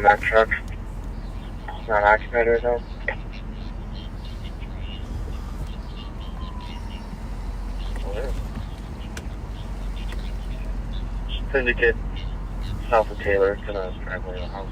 that truck. It's not occupied right now. Syndicate south of Taylor to the driveway of the house.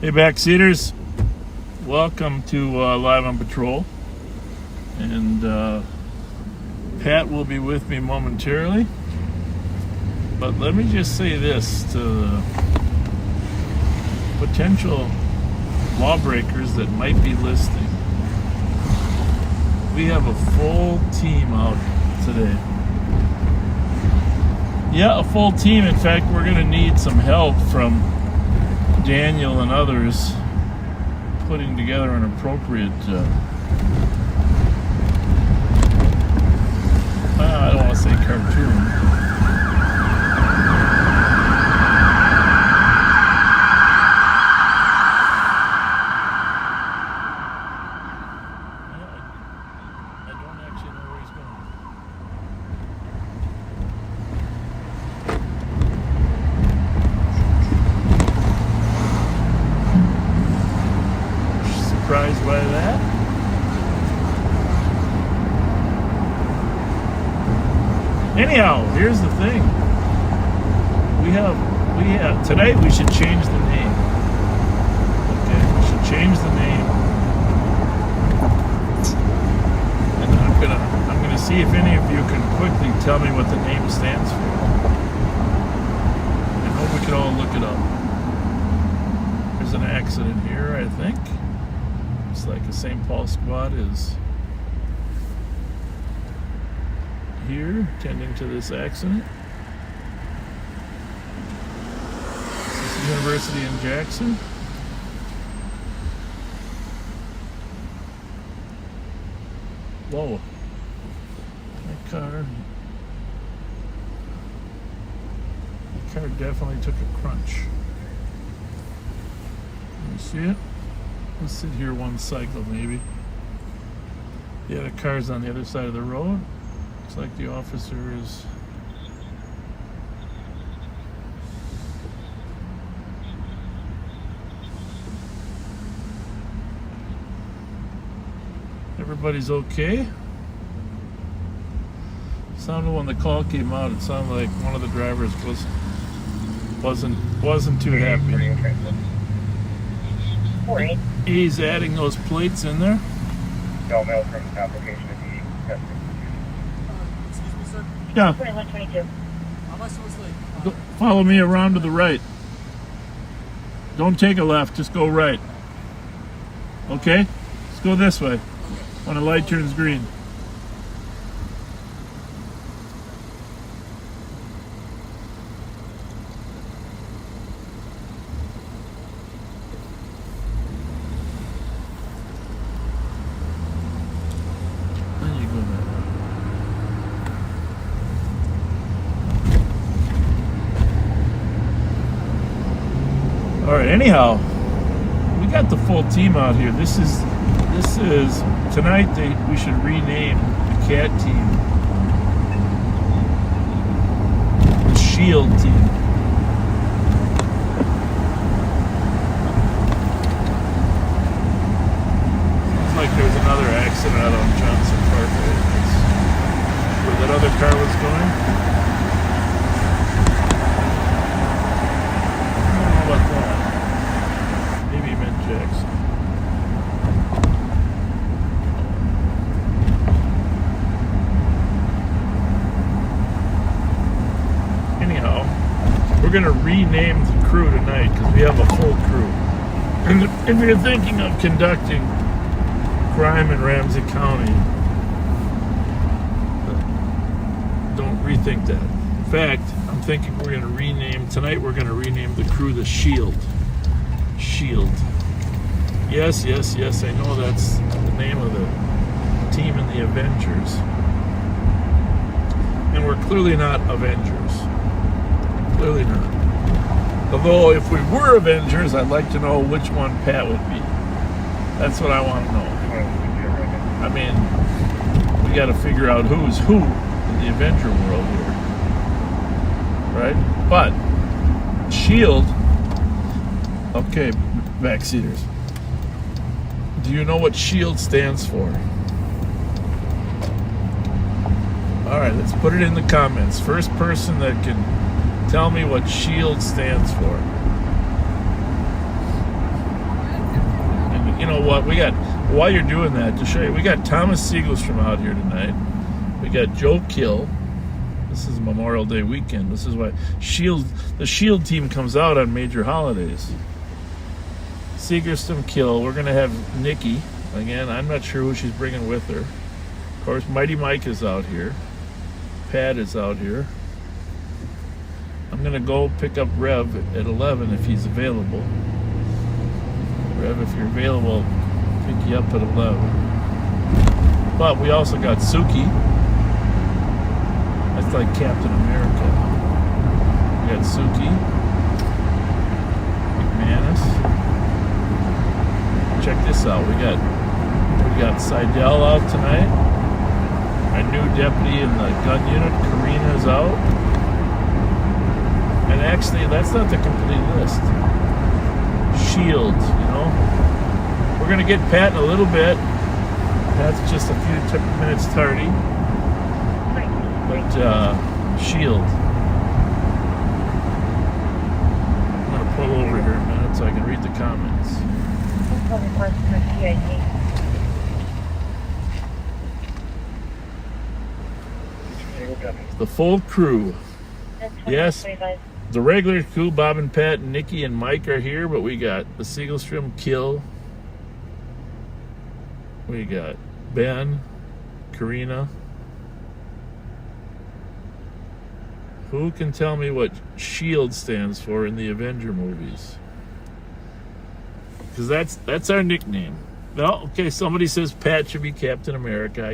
Hey, backseaters, welcome to Live on Patrol, and Pat will be with me momentarily, but let me just say this to the potential lawbreakers that might be listening. We have a full team out today. Yeah, a full team. In fact, we're going to need some help from Daniel and others putting together an appropriate I don't want to say cartoon. Surprised by that. Anyhow, here's the thing. We have tonight we should change the name. Okay, we should change the name. And I'm gonna see if any of you can quickly tell me what the name stands for. I hope we can all look it up. There's an accident here, I think. Looks like a St. Paul squad is here tending to this accident. This is University in Jackson. Whoa. That car definitely took a crunch. Can you see it? Let's sit here one cycle, maybe. Yeah, the car's on the other side of the road. Looks like the officer is... Everybody's okay? Sounded when the call came out, it sounded like one of the drivers wasn't too happy. He's adding those plates in there. No mail from application to be tested. Excuse me, sir? Yeah. 2122. How am I supposed to Follow me around to the right. Don't take a left, just go right. Okay? Let's go this way. When the light turns green. All right, anyhow, we got the full team out here. This is tonight we should rename the cat team the Shield team. Seems like there's another accident out on Johnson Parkway. That's where that other car was going. Jackson. Anyhow, we're going to rename the crew tonight because we have a full crew. And if you're thinking of conducting crime in Ramsey County. Don't rethink that. In fact, I'm thinking we're going to rename, tonight we're going to rename the crew the Shield. Shield. Yes, I know that's the name of the team in the Avengers. And we're clearly not Avengers. Clearly not. Although, if we were Avengers, I'd like to know which one Pat would be. That's what I want to know. I mean, we got to figure out who's who in the Avenger world here. Right? But, Shield, okay, backseaters. Do you know what Shield stands for? All right, let's put it in the comments. First person that can tell me what SHIELD stands for. And you know what? We got, while you're doing that, to show you, we got Thomas Siegelstrom out here tonight. We got Joe Kill. This is Memorial Day weekend. This is why the SHIELD team comes out on major holidays. Siegelstrom, Kill. We're going to have Nikki. Again, I'm not sure who she's bringing with her. Of course, Mighty Mike is out here. Pat is out here. I'm going to go pick up Rev at 11 if he's available. Rev, if you're available, I'll pick you up at 11. But we also got Suki. That's like Captain America. We got Suki. McManus. Check this out. We got Seidel out tonight. Our new deputy in the gun unit, Karina's out. And actually, that's not the complete list. SHIELD, you know. We're going to get Pat in a little bit. Pat's just a few minutes tardy. But, SHIELD. I'm going to pull over here a minute so I can read the comments. The full crew. Yes, the regular crew, Bob and Pat and Nikki and Mike are here, but we got the Siegelstrom, Kill. We got Ben, Karina. Who can tell me what SHIELD stands for in the Avenger movies? Because that's our nickname. Well, okay, somebody says Pat should be Captain America.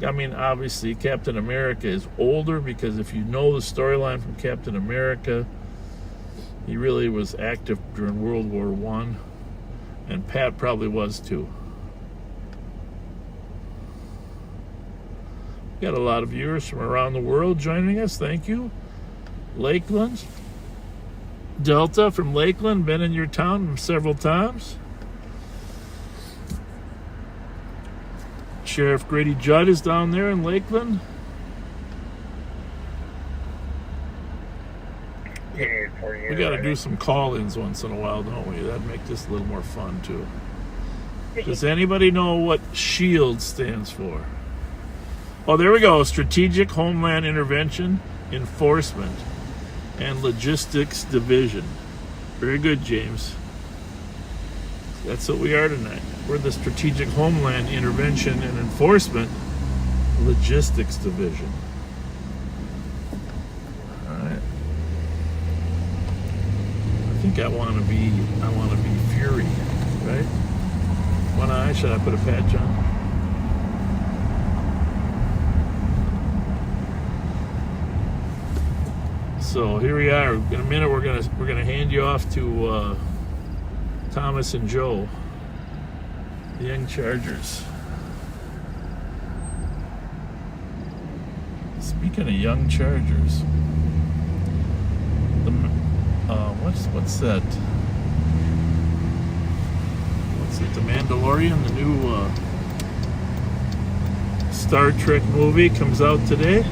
I mean, obviously, Captain America is older because if you know the storyline from Captain America, he really was active during World War I, and Pat probably was too. We got a lot of viewers from around the world joining us. Thank you. Lakeland. Delta from Lakeland, been in your town several times. Sheriff Grady Judd is down there in Lakeland. We got to do some call-ins once in a while, don't we? That'd make this a little more fun, too. Does anybody know what SHIELD stands for? Oh, there we go. Strategic Homeland Intervention, Enforcement, and Logistics Division. Very good, James. That's what we are tonight. We're the Strategic Homeland Intervention and Enforcement Logistics Division. All right. I think I want to be Fury, right? One eye. Should I put a patch on? So here we are. In a minute, we're gonna hand you off to Thomas and Joe, the young Chargers. Speaking of young Chargers, what's that? What's it? The Mandalorian, the new Star Trek movie comes out today.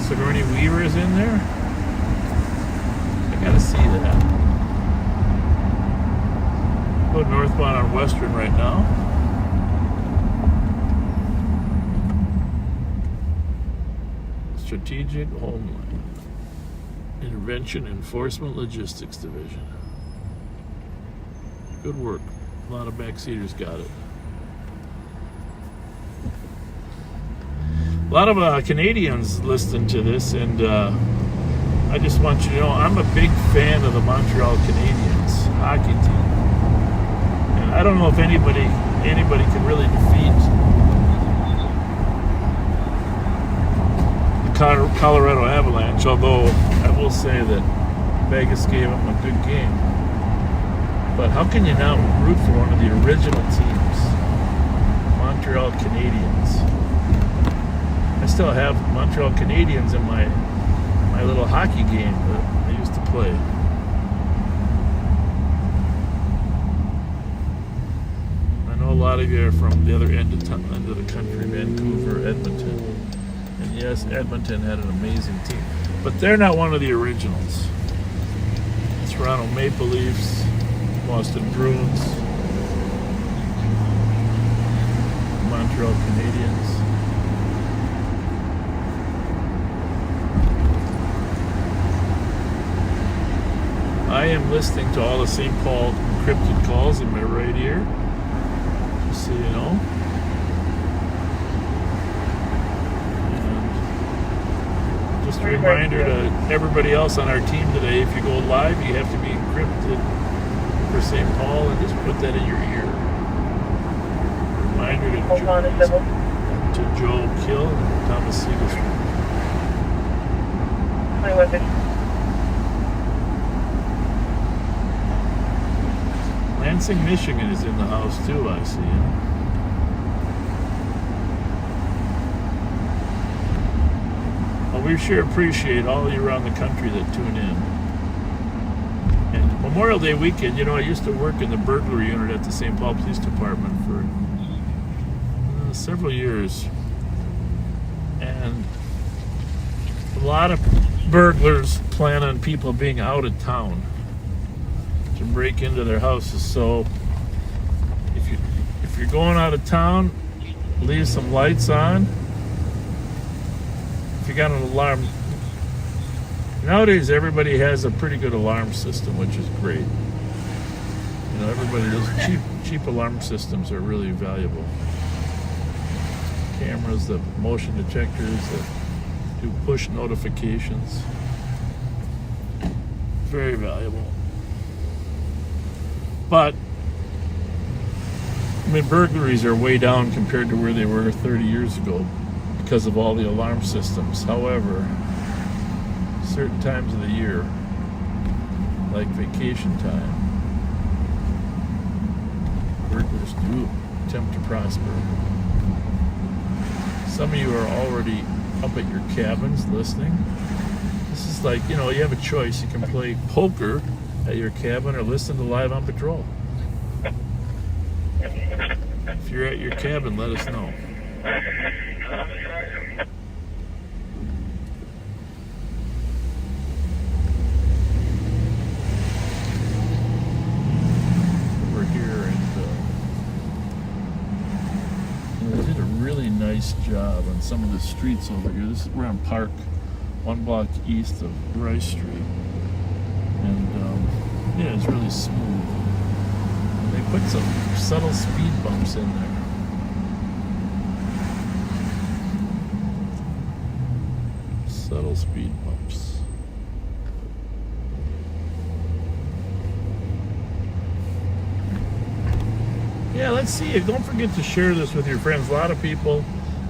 Sigourney Weaver is in there. I gotta see that. Go northbound on Western right now. Strategic Homeland Intervention Enforcement Logistics Division. Good work. A lot of backseaters got it. A lot of Canadians listen to this, and I just want you to know I'm a big fan of the Montreal Canadiens hockey team. And I don't know if anybody can really defeat the Colorado Avalanche, although I will say that Vegas gave them a good game. But how can you not root for one of the original teams, Montreal Canadiens? I still have Montreal Canadiens in my little hockey game that I used to play. I know a lot of you are from the other end of the country, Vancouver, Edmonton. And yes, Edmonton had an amazing team. But they're not one of the originals. Toronto Maple Leafs, Boston Bruins, Montreal Canadiens. I am listening to all the St. Paul encrypted calls in my right ear, just so you know. And just a reminder to everybody else on our team today, if you go live, you have to be encrypted for St. Paul, and just put that in your ear. Reminder to Joe Kill and Thomas Seagull. My weapon. Lansing, Michigan is in the house too, I see. Well, we sure appreciate all of you around the country that tune in. And Memorial Day weekend, I used to work in the burglary unit at the St. Paul Police Department for several years. And a lot of burglars plan on people being out of town to break into their houses. So if you're going out of town, leave some lights on. If you got an alarm, nowadays everybody has a pretty good alarm system, which is great. Everybody does. Cheap alarm systems are really valuable. Cameras, the motion detectors that do push notifications, very valuable. But burglaries are way down compared to where they were 30 years ago because of all the alarm systems. However, certain times of the year, like vacation time, burglars do attempt to prosper. Some of you are already up at your cabins listening. This is like, you have a choice. You can play poker at your cabin or listen to Live on Patrol. If you're at your cabin, let us know. We're here and they did a really nice job on some of the streets over here. We're on Park, 1 block east of Rice Street. And it's really smooth. And they put some subtle speed bumps in there. Subtle speed bumps. Yeah, let's see. Don't forget to share this with your friends. A lot of people,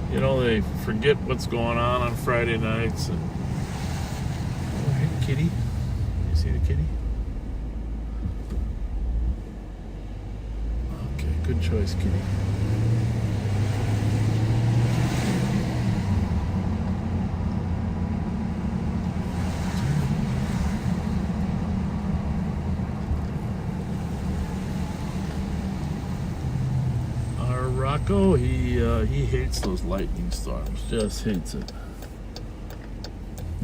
they forget what's going on Friday nights. And hey, kitty. You see the kitty? Okay, good choice, kitty. Our Rocco, he hates those lightning storms. Just hates it.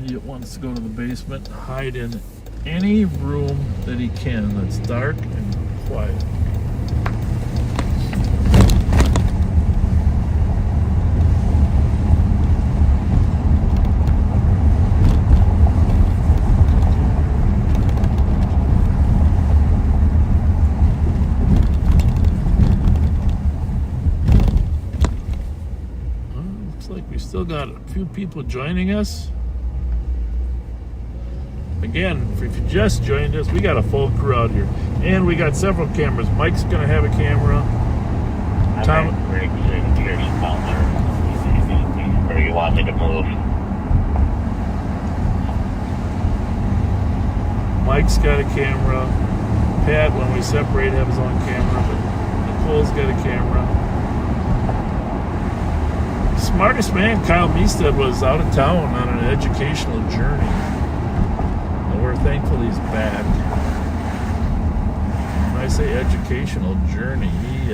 He wants to go to the basement, hide in any room that he can that's dark and quiet. Looks like we still got a few people joining us. Again, if you just joined us, we got a full crew out here. And we got several cameras. Mike's going to have a camera. Tom, or you want me to move? Mike's got a camera. Pat, when we separate, have his own camera. But Nicole's got a camera. Smartest man, Kyle Meestead, was out of town on an educational journey. And we're thankful he's back. When I say educational journey, he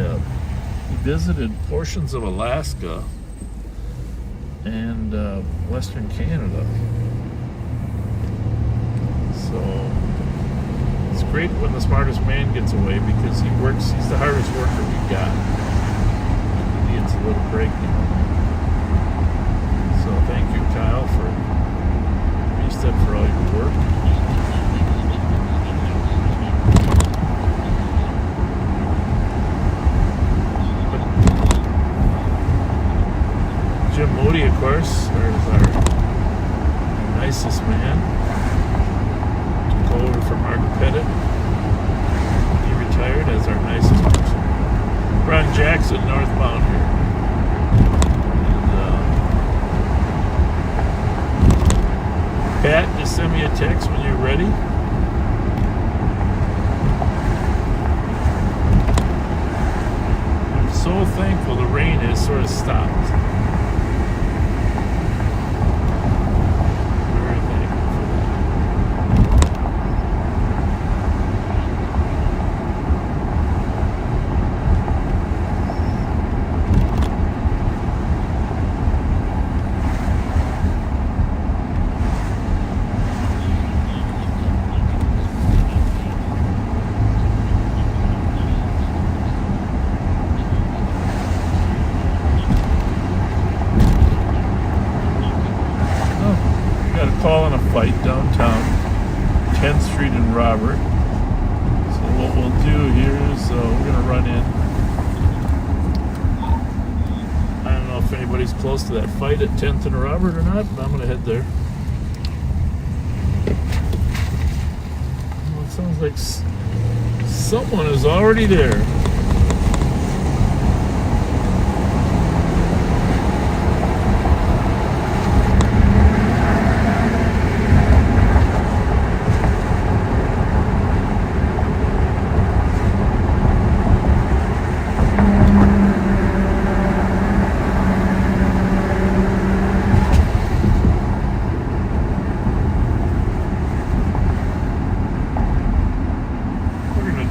visited portions of Alaska and Western Canada. So it's great when the smartest man gets away because he's the hardest worker we got. He needs a little break, you know. So thank you, Kyle, for all your work. Jim Moody, of course, is our nicest man. Took over from Margaret Pettit. He retired as our nicest person. Ron Jackson, northbound here. Pat, just send me a text when you're ready. I'm so thankful the rain has sort of stopped. Very thankful for that. Calling a fight downtown, 10th Street and Robert. So what we'll do here is we're going to run in. I don't know if anybody's close to that fight at 10th and Robert or not, but I'm going to head there. Well, it sounds like someone is already there.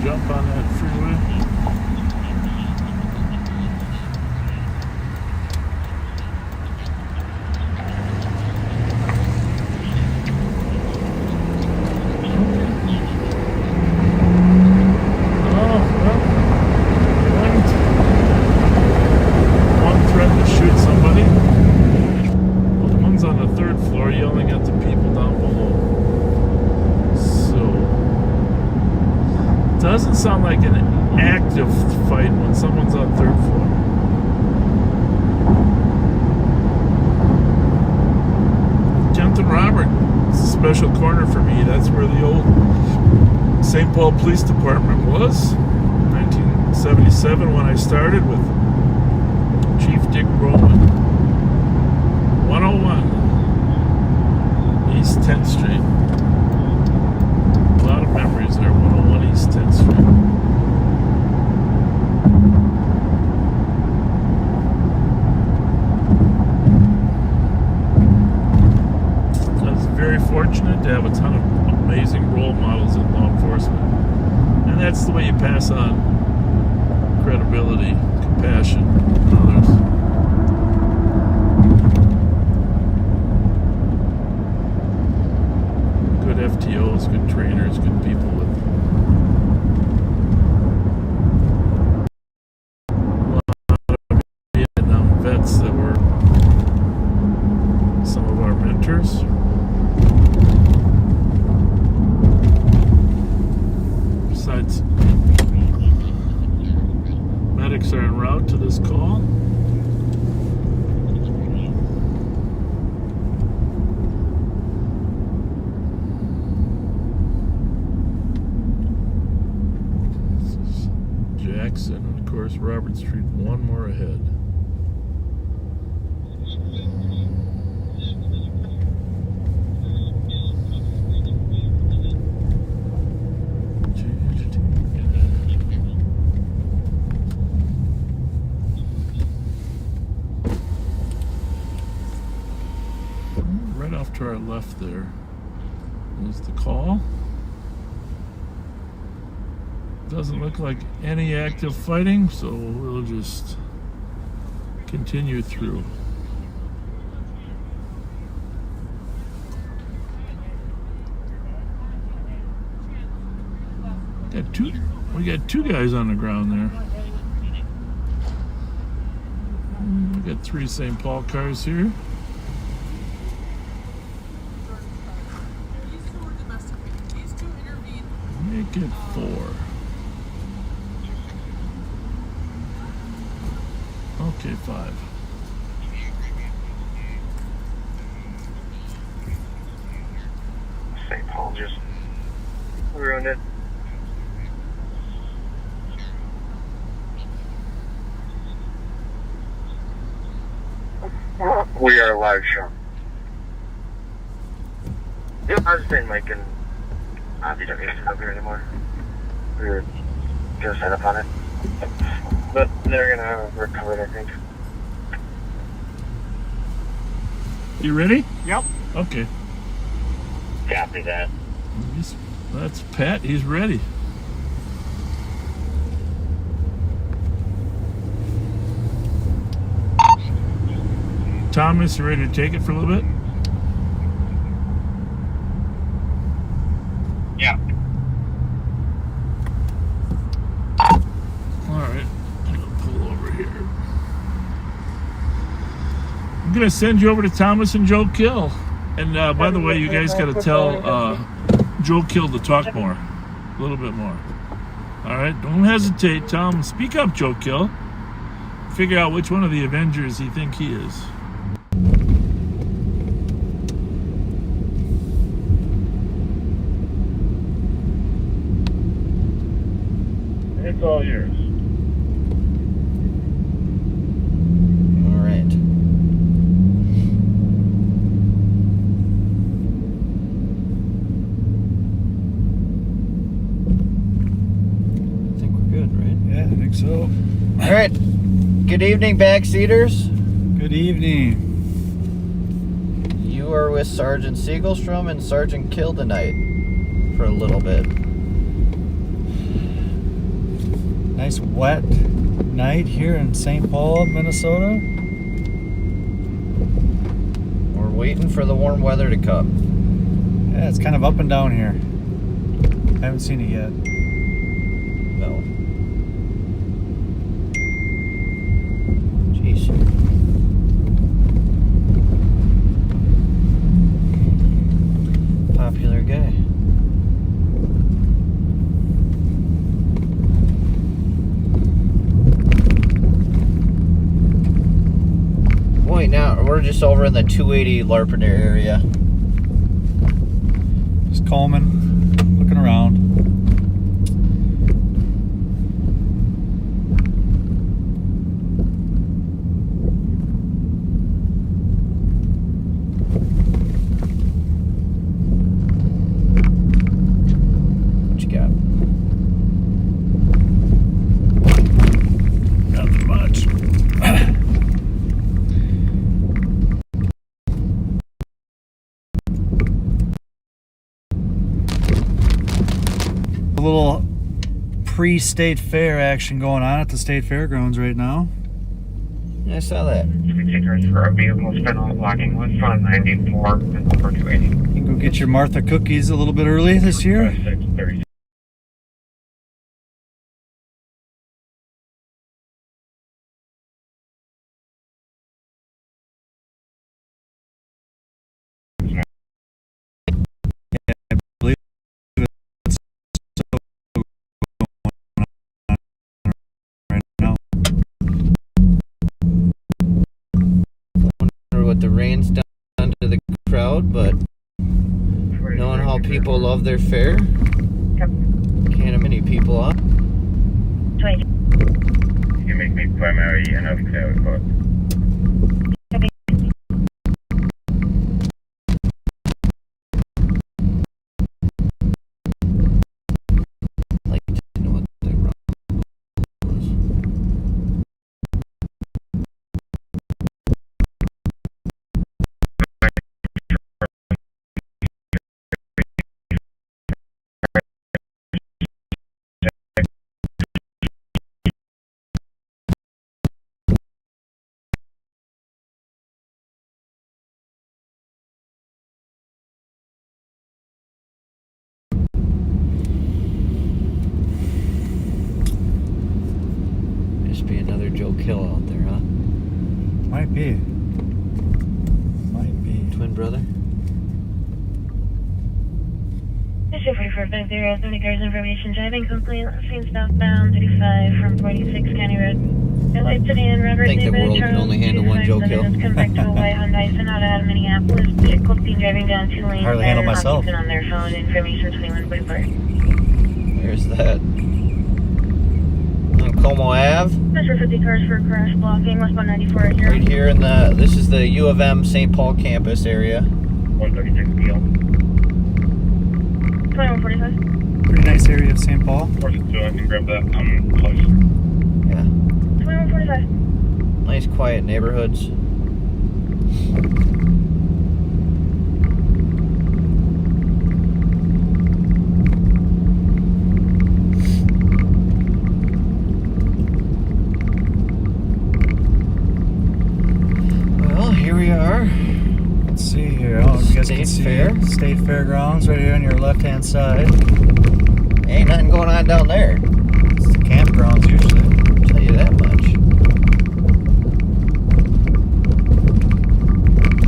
Jump on that freeway. One threatened to shoot somebody. Well, the one's on the third floor yelling at the people down below. Doesn't sound like an active fight when someone's on third floor. Tenth and Robert, it's a special corner for me. That's where the old St. Paul Police Department was. 1977 when I started with Chief Dick Roman. 101 East 10th Street. A lot of memories there. 101 East 10th Street. I was very fortunate to have a ton of amazing role models in law enforcement. And that's the way you pass on credibility, compassion, and others. Good FTOs, good trainers, good people with a lot of Vietnam vets that were some of our mentors. Besides, medics are en route to this call. Main Street, one more ahead. Right off to our left there is the call. Doesn't look like any active fighting, so we'll just continue through. We got two guys on the ground there. We got 3 St. Paul cars here. These two were domesticated. These two intervened. Make it 4. Okay, 5. St. Paul just ruined it. We are a live show. Yep, I was saying Mike and Avi don't need to up here anymore. We were gonna set up on it. But they're gonna have it recovered, I think. You ready? Yep. Okay. Copy that. That's Pat. He's ready. Thomas, you ready to take it for a little bit? Yeah. All right. I'm gonna pull over here. I'm gonna send you over to Thomas and Joe Kill. And by the way, you guys gotta tell Joe Kill to talk more, a little bit more. All right. Don't hesitate. Tell him, speak up, Joe Kill. Figure out which one of the Avengers you think he is. It's all yours. All right. I think we're good, right? Yeah, I think so. All right. Good evening, backseaters. Good evening. You are with Sergeant Siegelstrom and Sergeant Kill tonight for a little bit. Nice wet night here in St. Paul, Minnesota. We're waiting for the warm weather to come. Yeah, it's kind of up and down here. I haven't seen it yet. No. Jeez. Popular guy. Boy, now we're just over in the 280 Larpenteur area. Just combing, looking around. What you got? Nothing much. A little pre-state fair action going on at the state fairgrounds right now. I saw that. Tickers for a vehicle spin off blocking was from 94 and over 280. You can go get your Martha cookies a little bit early this year. 6:30. Right now. Wonder what the rain's done to the crowd, but knowing how people love their fair, can't have many people up. You make be primary and healthcare report. Like to know what the route was. Must be another Joe Kill out there, huh? Might be. Might be. Twin brother? Bishop 4450, 30 cars information, driving complete, seen southbound 35 from 46 County Road. Red light city and Robert I think the David world can Charles, only handle one Joe 25 Kill. minutes, come back to a white Hyundai Sonata out of Minneapolis. Vehicle seen driving down 2 lanes. Hardly handle and myself. occupant on their phone, information 2144. There's that. On Como Ave. Bishop 50 cars for crash blocking, westbound 94 right here. Right here in this is the U of M St. Paul campus area. 136 deal. 2145. Pretty nice area of St. Paul. 42, I can grab that. I'm close. Yeah. 2145. Nice quiet neighborhoods. Well, here we are. Let's see here. Oh, you guys can State see Fair. State Fairgrounds right here on your left-hand side. Ain't nothing going on down there. It's the campgrounds usually. I'll tell you that much.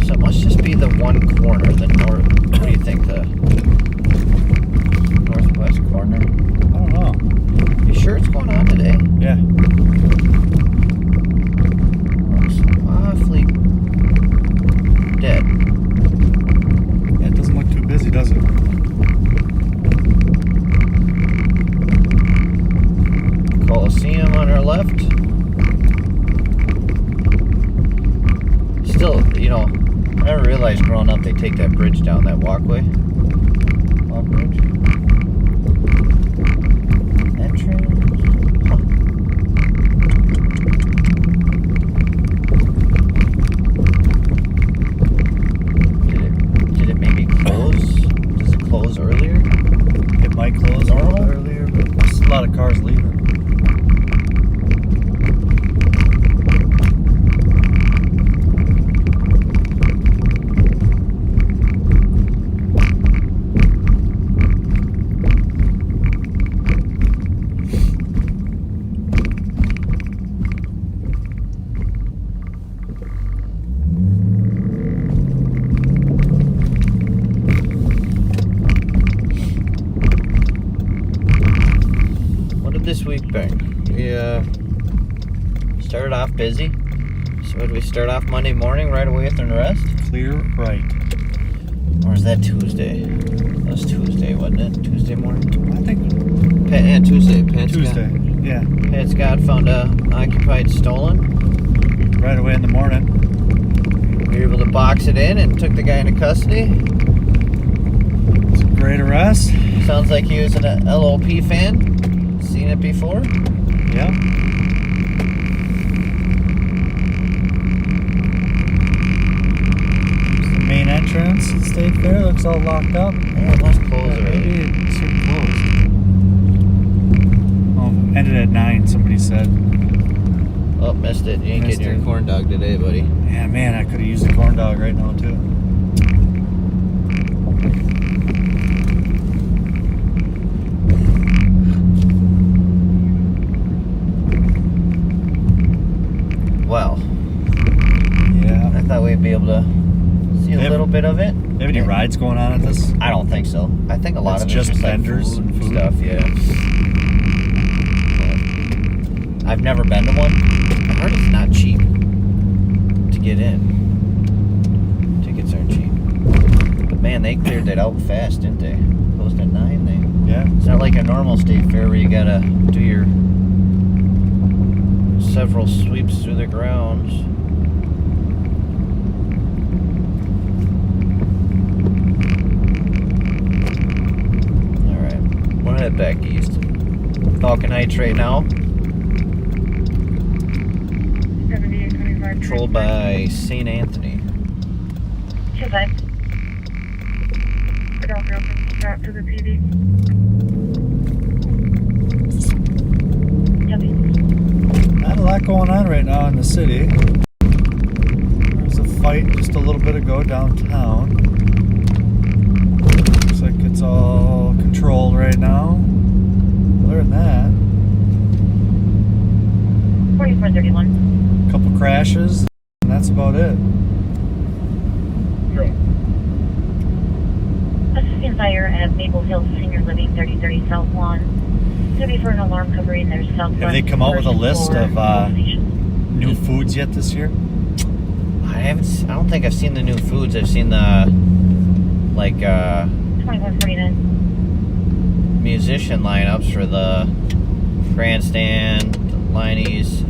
So it must just be the one corner, the north. What do you think, the northwest corner? I don't know. You sure it's going on today? Yeah. Looks awfully dead. Yeah, it doesn't look too busy, does it? Coliseum on our left. Still, you know, I never realized growing up they take that bridge down, that walkway. Walk bridge. Entrance. Huh. Did it maybe close? Does it close earlier? It might close a little Normal? earlier, but there's a lot of cars leaving. What did this week bring? We started off busy. So did we start off Monday morning right away with the rest? Clear right. Or is that Tuesday? That was Tuesday, wasn't it? Tuesday morning? I think Yeah, Tuesday. Pat Tuesday. Yeah. Scott, Pat Scott found a occupied stolen. Right away in the morning. We were able to box it in and took the guy into custody. It's a great arrest. Sounds like he was an LOP fan. Seen it before. Yeah. It's the main entrance at State Fair. Looks all locked up. Oh, it must close already. Maybe it should close. Oh, ended at 9, somebody said. Oh, missed it. You ain't Missed getting your it. corn dog today, buddy. Yeah, man, I could have used a corn dog right now, too. Well, Yeah. I thought we'd be able to see a Yep. little bit of it. Do you have any rides going on at this? I don't think so. I think a lot It's of it's just just like vendors food and and food? stuff. Yeah. I've never been to one. I heard it's not cheap to get in. Tickets aren't cheap. But man, they cleared that out fast, didn't they? Closed at 9. They. Yeah. It's not like a normal state fair where you gotta do your several sweeps through the grounds. Alright, we'll head back east. Falcon Heights right now. 7825. Controlled by St. Anthony. 25. Adult drop to the PD. Copy. Not a lot going on right now in the city. There's a fight just a little bit ago downtown. Looks like it's all controlled right now. Other than that, 4431. a couple crashes, and that's about it. Assistant fire at Maple Hill Senior Living 3030 South Lawn. Maybe for an alarm covering their southwest. Have they come out with a list of station. new foods yet this year? I don't think I've seen the new foods. I've seen the 2149. musician lineups for the grandstand, the Liney's.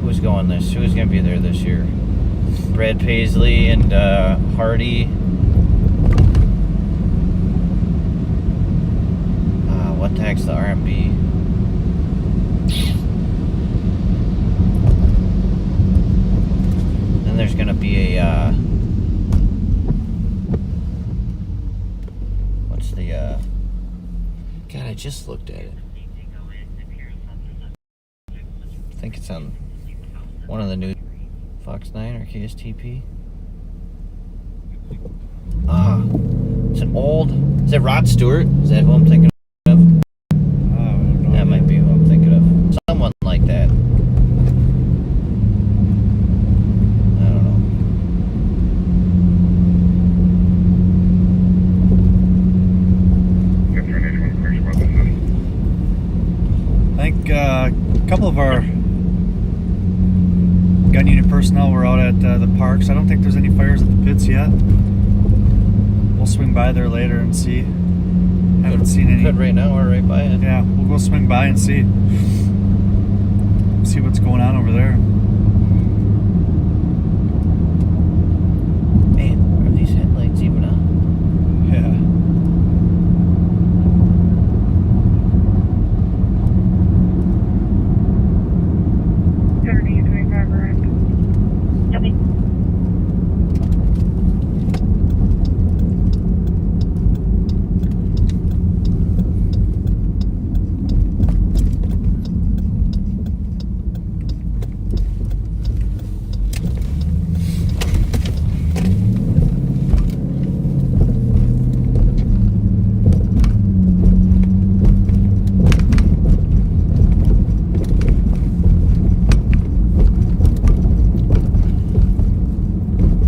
Who's going this? Who's going to be there this year? Brad Paisley and Hardy. What the heck's the R&B? Then there's going to be a what's the God, I just looked at it. I think it's on one of the new Fox 9 or KSTP. It's an old. Is it Rod Stewart? Is that who I'm thinking of? That might be who I'm thinking of. Someone like that. I don't I think a couple of our gun unit personnel were out at the parks. I don't think there's any fires at the pits yet. We'll swing by there later and see. Haven't seen any. Could right now or right by it. Yeah, we'll go swing by and see what's going on over there. Man, are these headlights even on? Yeah. Copy.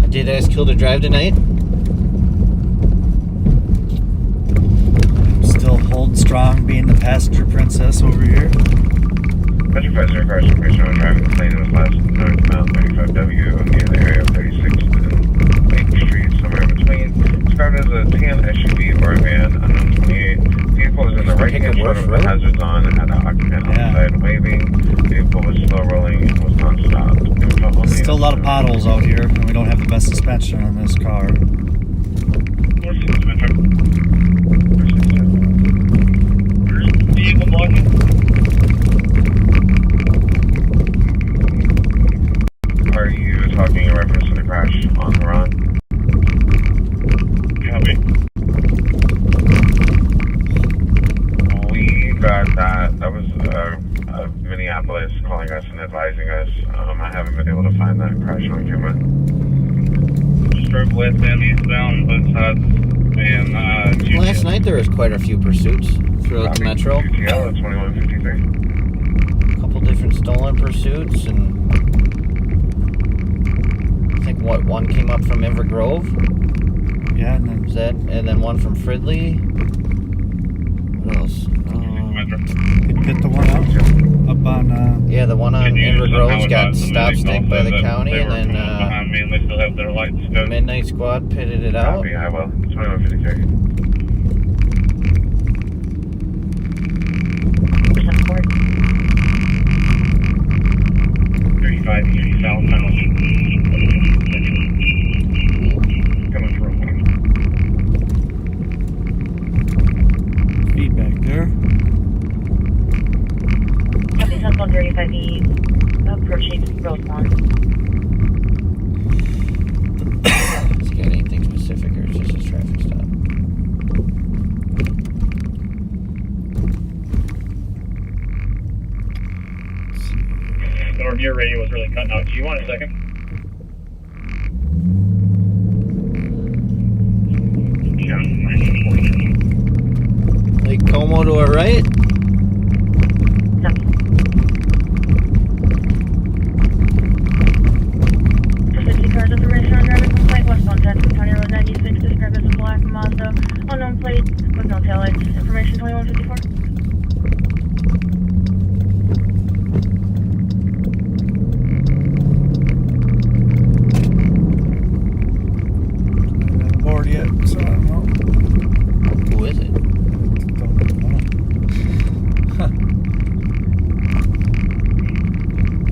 Did I kill to drive tonight? Still holding strong, being the passenger princess over here. Metro 50 cars information on driving the plane. It was last northbound 35W near the area of 36th and Lake Street, somewhere in between. Described as a tan SUV or a van, unknown 28. Vehicle was in the right-hand shoulder with the hazards on and had an occupant outside waving. Vehicle was slow rolling and was non-stop. Still a lot of potholes out here, and we don't have the best suspension on this car. Vehicle blocking. Are you talking in reference to the crash on the run? Copy. We got that. That was Minneapolis calling us and advising us. I haven't been able to find that crash on camera. Just drove west and eastbound both sides. And Last night there was quite a few pursuits throughout the metro. UTL at 2153. A couple different stolen pursuits, and I think one came up from Inver Grove. Yeah, and then one from Fridley. What else? they pit the one out up on. Yeah, the one on Inver Grove's got stop stick by the county, and then behind me and they still have their lights go. Midnight Squad pitted it out. Copy, I will. 2153. 135 east, approaching Roselawn. Is he got anything specific or is just his traffic stop? Your radio was really cutting out. Do you want a second? Yeah, 1940. Lake Como to our right? Copy. 50 cars information on driver complaint, westbound 10 from County Road 96, described as a black Mazda, unknown plate, with no taillights. Information 2154. Yet, so I don't know. Who is it? Don't know. Huh.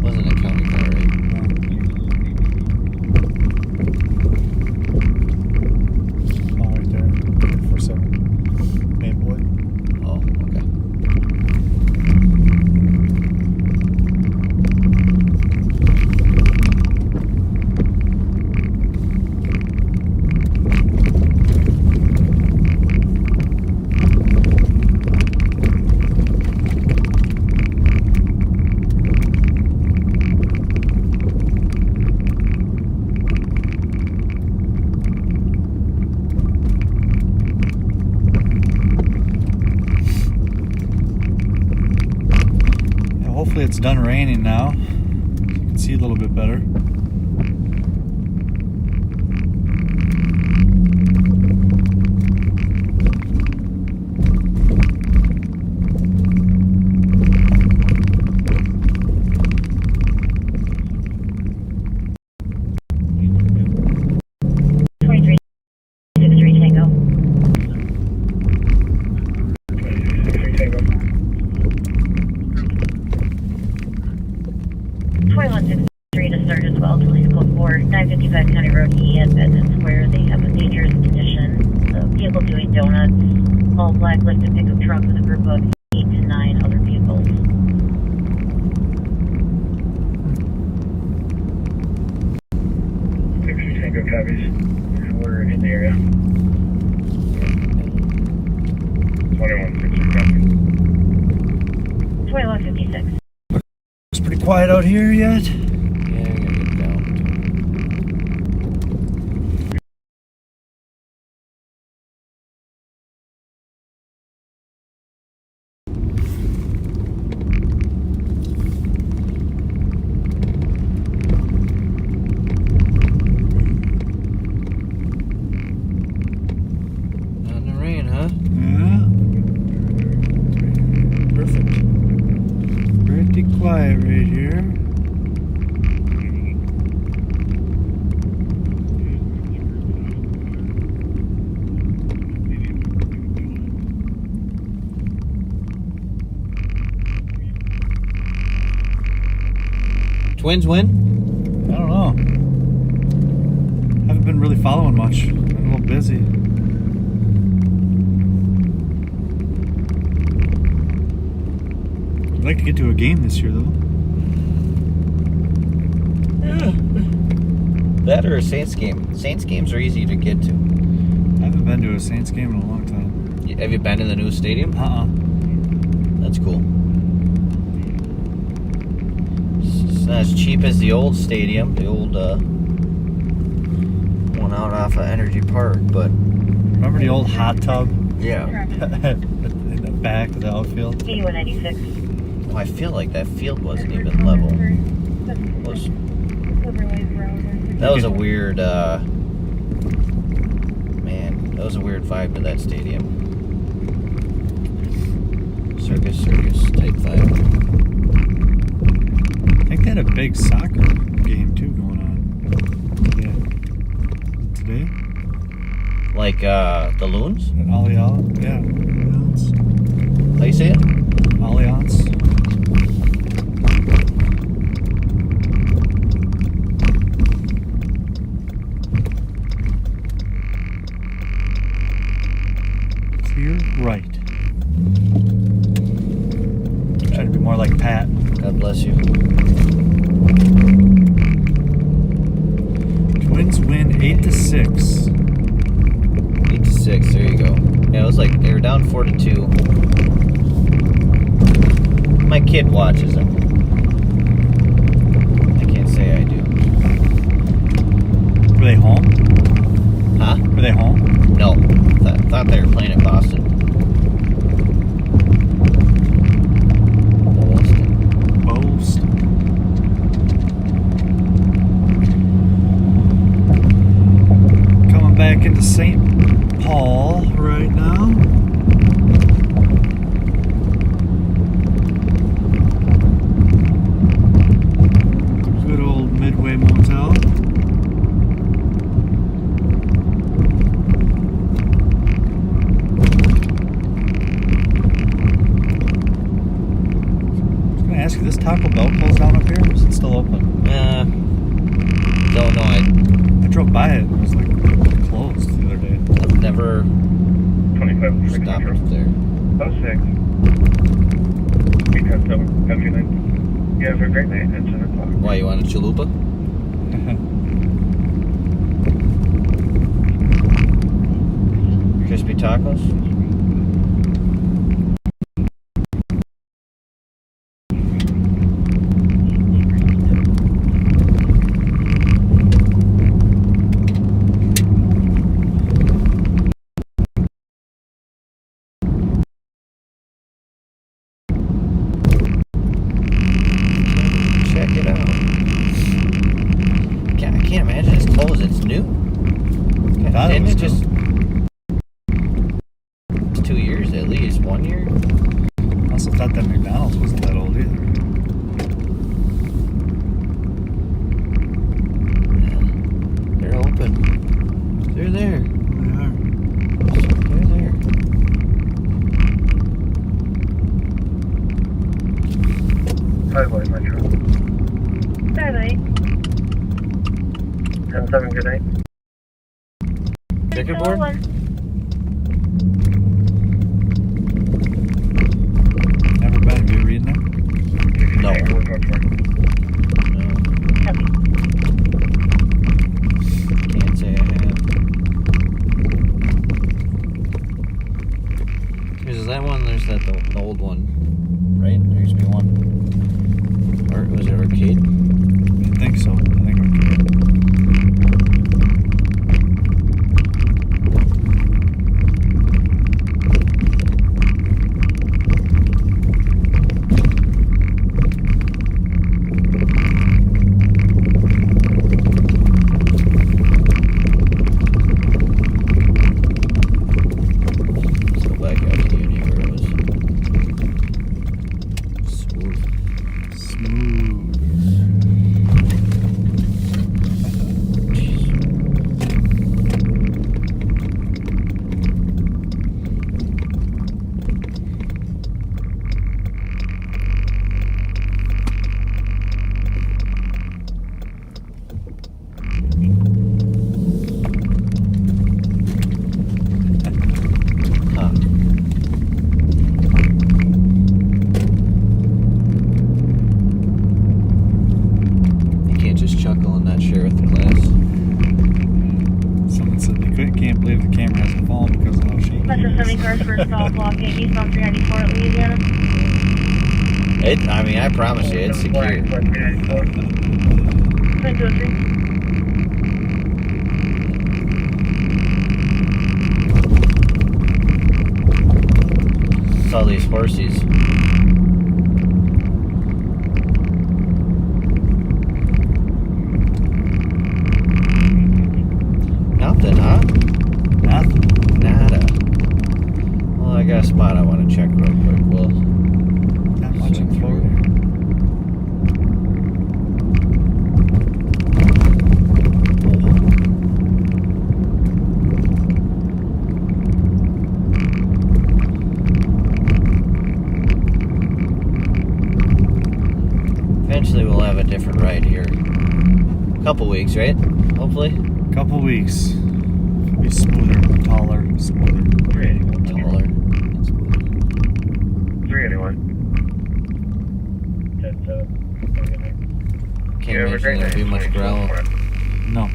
Wasn't a county car, right? Oh, right there. 47. Maplewood. Oh, okay. Hopefully it's done raining now. You can see a little bit better. All black lifted pickup truck with a group of 8 to 9 other vehicles. Tango copies. We're in the area. 2160 copy. 2156. It's pretty quiet out here yet. Yeah, I gotta get down. Not in the rain, huh? Yeah. Perfect. Pretty quiet right here. Twins win? I don't know. Haven't been really following much. Been a little busy. I'd like to get to a game this year, though. Yeah. That or a Saints game. Saints games are easy to get to. I haven't been to a Saints game in a long time. Have you been in the new stadium? That's cool. It's not as cheap as the old stadium, the old one out off of Energy Park, but Remember the old hot tub yeah. in the back of the outfield? 8196. Oh, I feel like that field wasn't even level. That was a weird, man, that was a weird vibe to that stadium. Circus type vibe. I think they had a big soccer game too going on. Yeah. Today? Like, the Loons? At Allianz? Yeah. Allianz. How you say it? Allianz. Clear right. Trying to be more like Pat. Got bless you. Twins win 8-6. 8-6. There you go. Yeah, it was like they were down 4-2. My kid watches them. I can't say I do. Were they home? Huh? Were they home? No. Thought they were playing in Boston. Boast. Coming back into St. Paul right now. Good old Midway Motel. Ask you, this Taco Bell closed down up here? Or is it still open? Don't know. I drove by it. It was like closed the other day. I've never 25 stopped control. there. 06. 8-7. Have a good night. Yeah, have a great night at 10 o'clock. Why, you want a chalupa? Crispy tacos? Check it out. I can't imagine it's closed. It's new. Thought it Didn't was it just... It's 2 years at least. 1 year? I also thought that McDonald's wasn't that old either. They're open. They're there. They are. They're there. Highway Metro. Bye-bye. 10-7, good night. Checkerboard? Never been. Have you reading them? No. No. Can't say I have. Is that one? There's the old one, right? There used to be one. Or was it arcade? I think so. I think okay. Let's go back out to the uni where it was smooth. Smooth. Huh. You can't just chuckle and not share with the class. Someone said they can't believe the camera hasn't fallen because of how shaky Metro it 70 is. cars for a stall blocking eastbound 394 at Louisiana. I mean, I promise you, it's secure. 2203. It's all these horsies. Nothing, huh? Nothing. Nada. Well, I got a spot I want to check real quick. Well, Not much swing in through. Florida. Eventually, we'll have a different ride here. Couple weeks, right? Hopefully. Couple weeks. Be smoother, taller, smoother. 381. Taller. and smoother. 381. at Can't Yeah, we're imagine there'll be much gravel. No.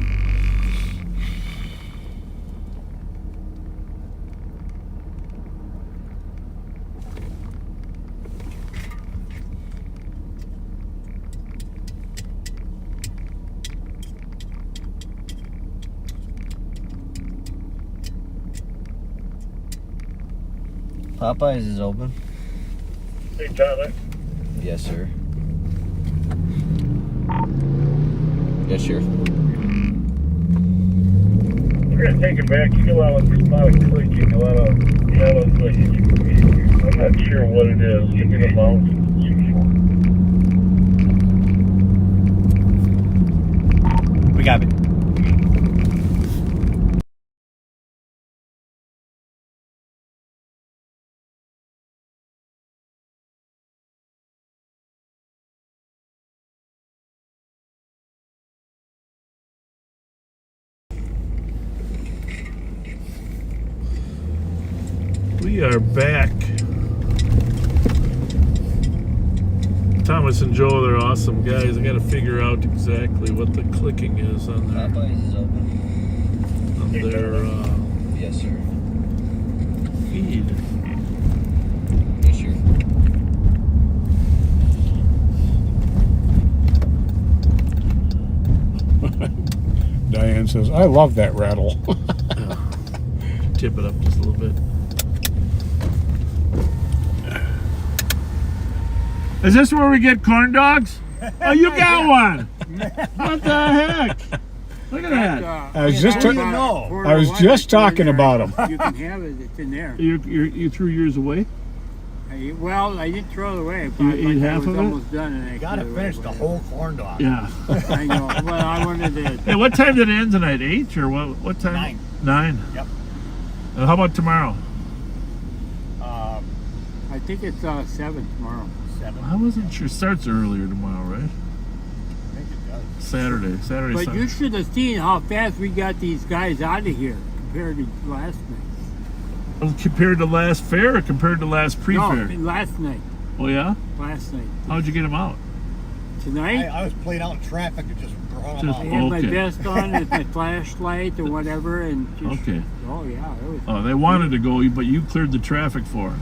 Popeyes is open. Hey, Tyler. Yes, sir. Yes, sir. We're gonna take it back. You get a lot of clicking, a lot of clicking. I'm not sure what it is. Give me the amount. We got it. We are back. Thomas and Joel, they're awesome guys. I got to figure out exactly what the clicking is on their Popeyes is open. Yes, sir. Feed. Yes, sir. Diane says, I love that rattle. Tip it up just a little bit. Is this where we get corn dogs? Oh, you got one! What the heck? Look at that. I was just, I was just talking about them. You can have it. It's in there. You threw yours away? Well, I didn't throw it away. You ate half I was of it? almost done. And I Gotta finish the whole corn dog. Yeah. I know. Well, I wanted to. Hey, what time did it end tonight? 8 or what time? 9. 9? Yep. And how about tomorrow? I think it's 7 tomorrow. 7. I wasn't sure. Starts earlier tomorrow, right? I think it does. Saturday, But Sunday. you should have seen how fast we got these guys out of here compared to last night. Compared to last fair or compared to last pre-fair? No, last night. Oh, yeah? Last night. How'd you get them out? Tonight, I was playing out in traffic and just brought them Just- I out. had my Okay. vest on with my flashlight or whatever, and just. Okay. Oh yeah, it was. Oh, they wanted to go, but you cleared the traffic for them.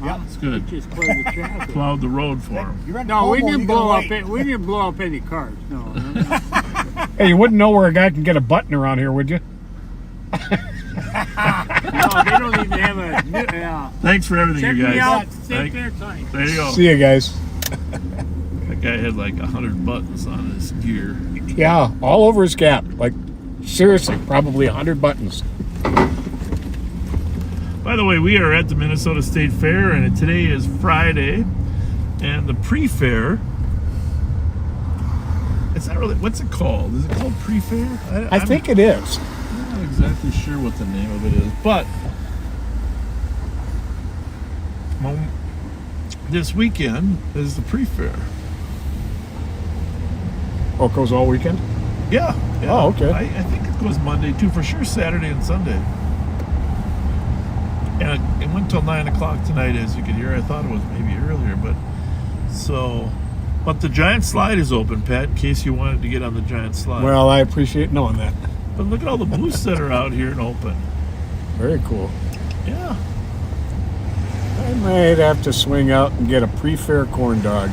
Yep. That's good. Just cleared the traffic. Plowed the road for them. You're in No, we Como, didn't you blow gotta up. wait. We didn't blow up any cars. No. Hey, you wouldn't know where a guy can get a button around here, would you? No, they don't even have a. Yeah. Thanks for everything, Check you guys. me out. Thank- Take their time. There you go. See you guys. That guy had like 100 buttons on his gear. Yeah, all over his cap. Like, seriously, probably 100 buttons. By the way, we are at the Minnesota State Fair, and today is Friday, and the pre-fair. It's not really. What's it called? Is it called pre-fair? I think it is. I'm not exactly sure what the name of it is, but this weekend is the pre-fair. Oh, it goes all weekend? Yeah. Oh, okay. I think it goes Monday too, for sure. Saturday and Sunday. And it went till 9 o'clock tonight, as you can hear. I thought it was maybe earlier, but the giant slide is open, Pat, in case you wanted to get on the giant slide. Well, I appreciate knowing that. But look at all the booths that are out here and open. Very cool. Yeah. I might have to swing out and get a pre-fair corn dog.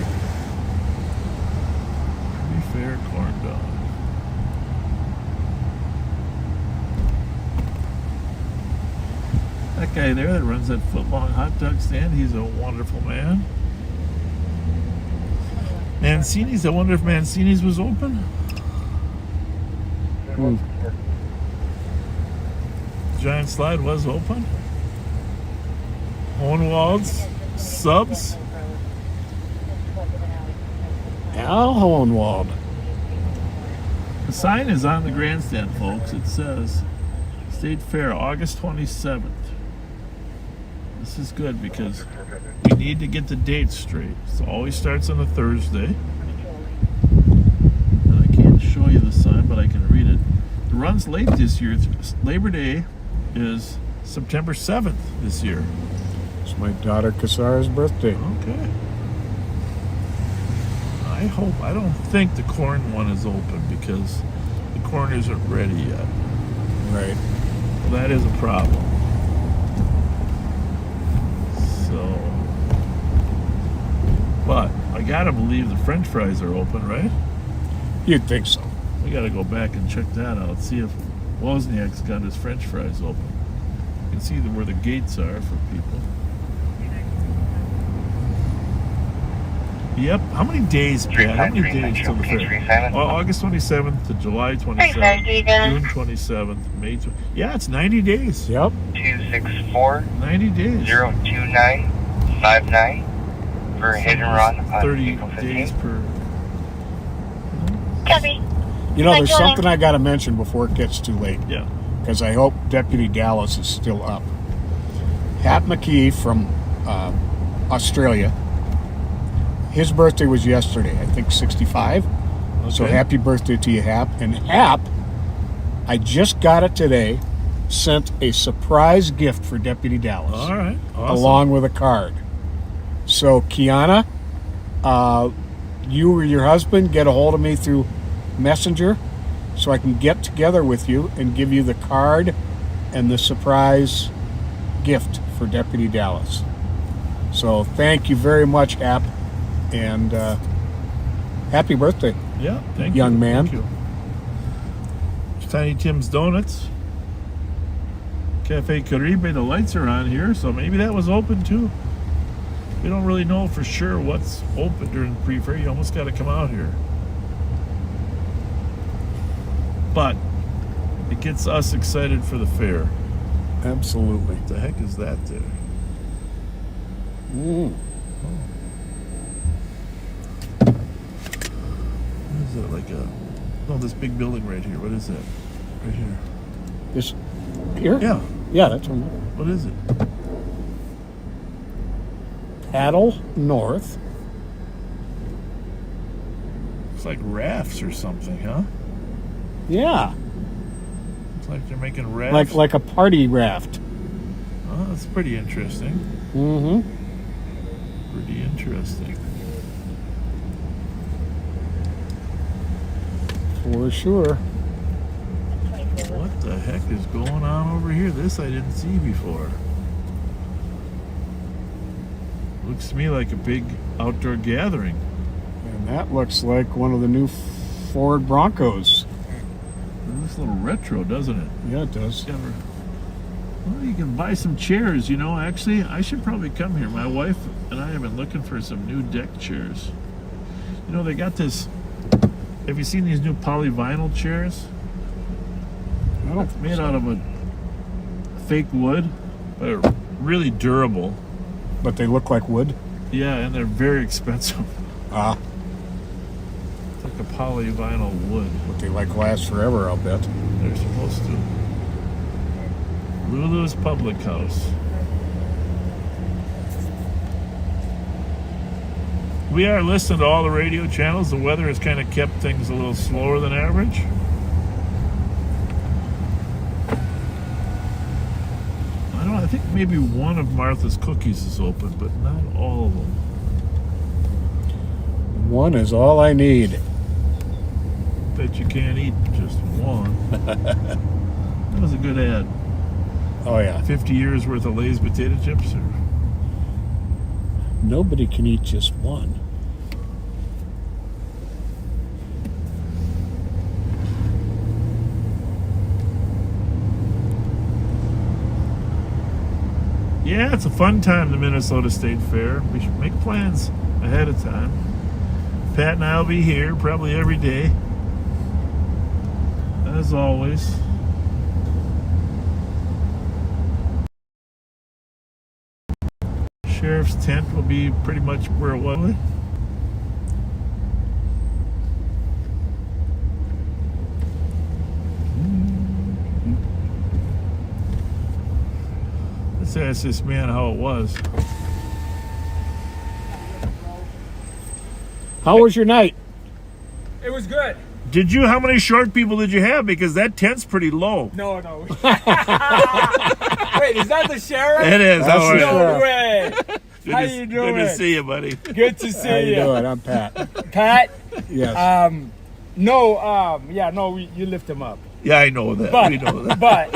Pre-fair corn dog. That guy there that runs that foot-long hot dog stand, he's a wonderful man. Mancini's, I wonder if Mancini's was open. Hmm. Giant slide was open. Hohenwald's, Subs. Al Hohenwald. The sign is on the grandstand, folks. It says State Fair, August 27th. This is good because we need to get the dates straight. So it always starts on a Thursday. And I can't show you the sign, but I can read it. It runs late this year. Labor Day is September 7th this year. It's my daughter Kasara's birthday. Okay. I don't think the corn one is open because the corn isn't ready yet. Right. Well, that is a problem. So, but I gotta believe the French fries are open, right? You'd think so. We gotta go back and check that out. See if Wozniak's got his French fries open. You can see where the gates are for people. Yep. How many days, Pat? How many days till the fair? August 27th to July 27th, June 27th, May 20th. Yeah, it's 90 days. Yep. 264 90 days. 02959 for a hit and run on 30 April 15th. days per. Copy. You know, there's something I got to mention before it gets too late. Yeah. Because I hope Deputy Dallas is still up. Hap McKee from Australia. His birthday was yesterday, I think 65. So Okay. happy birthday to you, Hap. And Hap, I just got it today, sent a surprise gift for Deputy Dallas. All right. Awesome. Along with a card. So, Kiana, you or your husband get a hold of me through Messenger so I can get together with you and give you the card and the surprise gift for Deputy Dallas. So, thank you very much, Hap. And happy birthday. Yeah, thank Young you. man. Thank you. It's Tiny Tim's Donuts. Cafe Caribe, the lights are on here, so maybe that was open too. We don't really know for sure what's open during the pre-fair. You almost got to come out here. But it gets us excited for the fair. Absolutely. What the heck is that there? What is it, like a... No, this big building right here. What is that? Right here. This here? Yeah. Yeah, that's one. What is it? Paddle North. It's like rafts or something, huh? Yeah. It's like they're making rafts. Like a party raft. Oh, that's pretty interesting. Mm-hmm. Pretty interesting. For sure. What the heck is going on over here? This I didn't see before. Looks to me like a big outdoor gathering. And that looks like one of the new Ford Broncos. It looks a little retro, doesn't it? Yeah, it does. Well, you can buy some chairs, you know. Actually, I should probably come here. My wife and I have been looking for some new deck chairs. You know, they got this... Have you seen these new polyvinyl chairs? It's made out of a fake wood, but are really durable. But they look like wood? Yeah, and they're very expensive. Ah. It's like a polyvinyl wood. But they like last forever, I'll bet. They're supposed to. Lulu's Public House. We are listening to all the radio channels. The weather has kind of kept things a little slower than average. I think maybe one of Martha's Cookies is open, but not all of them. One is all I need. Bet you can't eat just one. That was a good ad. Oh, yeah. 50 years worth of Lay's potato chips? Or... Nobody can eat just one. Yeah, it's a fun time, the Minnesota State Fair. We should make plans ahead of time. Pat and I will be here probably every day, as always. Sheriff's tent will be pretty much where it was. Let's ask this man how it was. How was your night? It was good. How many short people did you have? Because that tent's pretty low. No. Wait, is that the sheriff? It is. That's How are the you? No way. Good How to, you Good doing? to see you, buddy. Good to see How you you. doing? I'm Pat. Pat? Yes. You lift him up. Yeah, I know that. But, we know that. but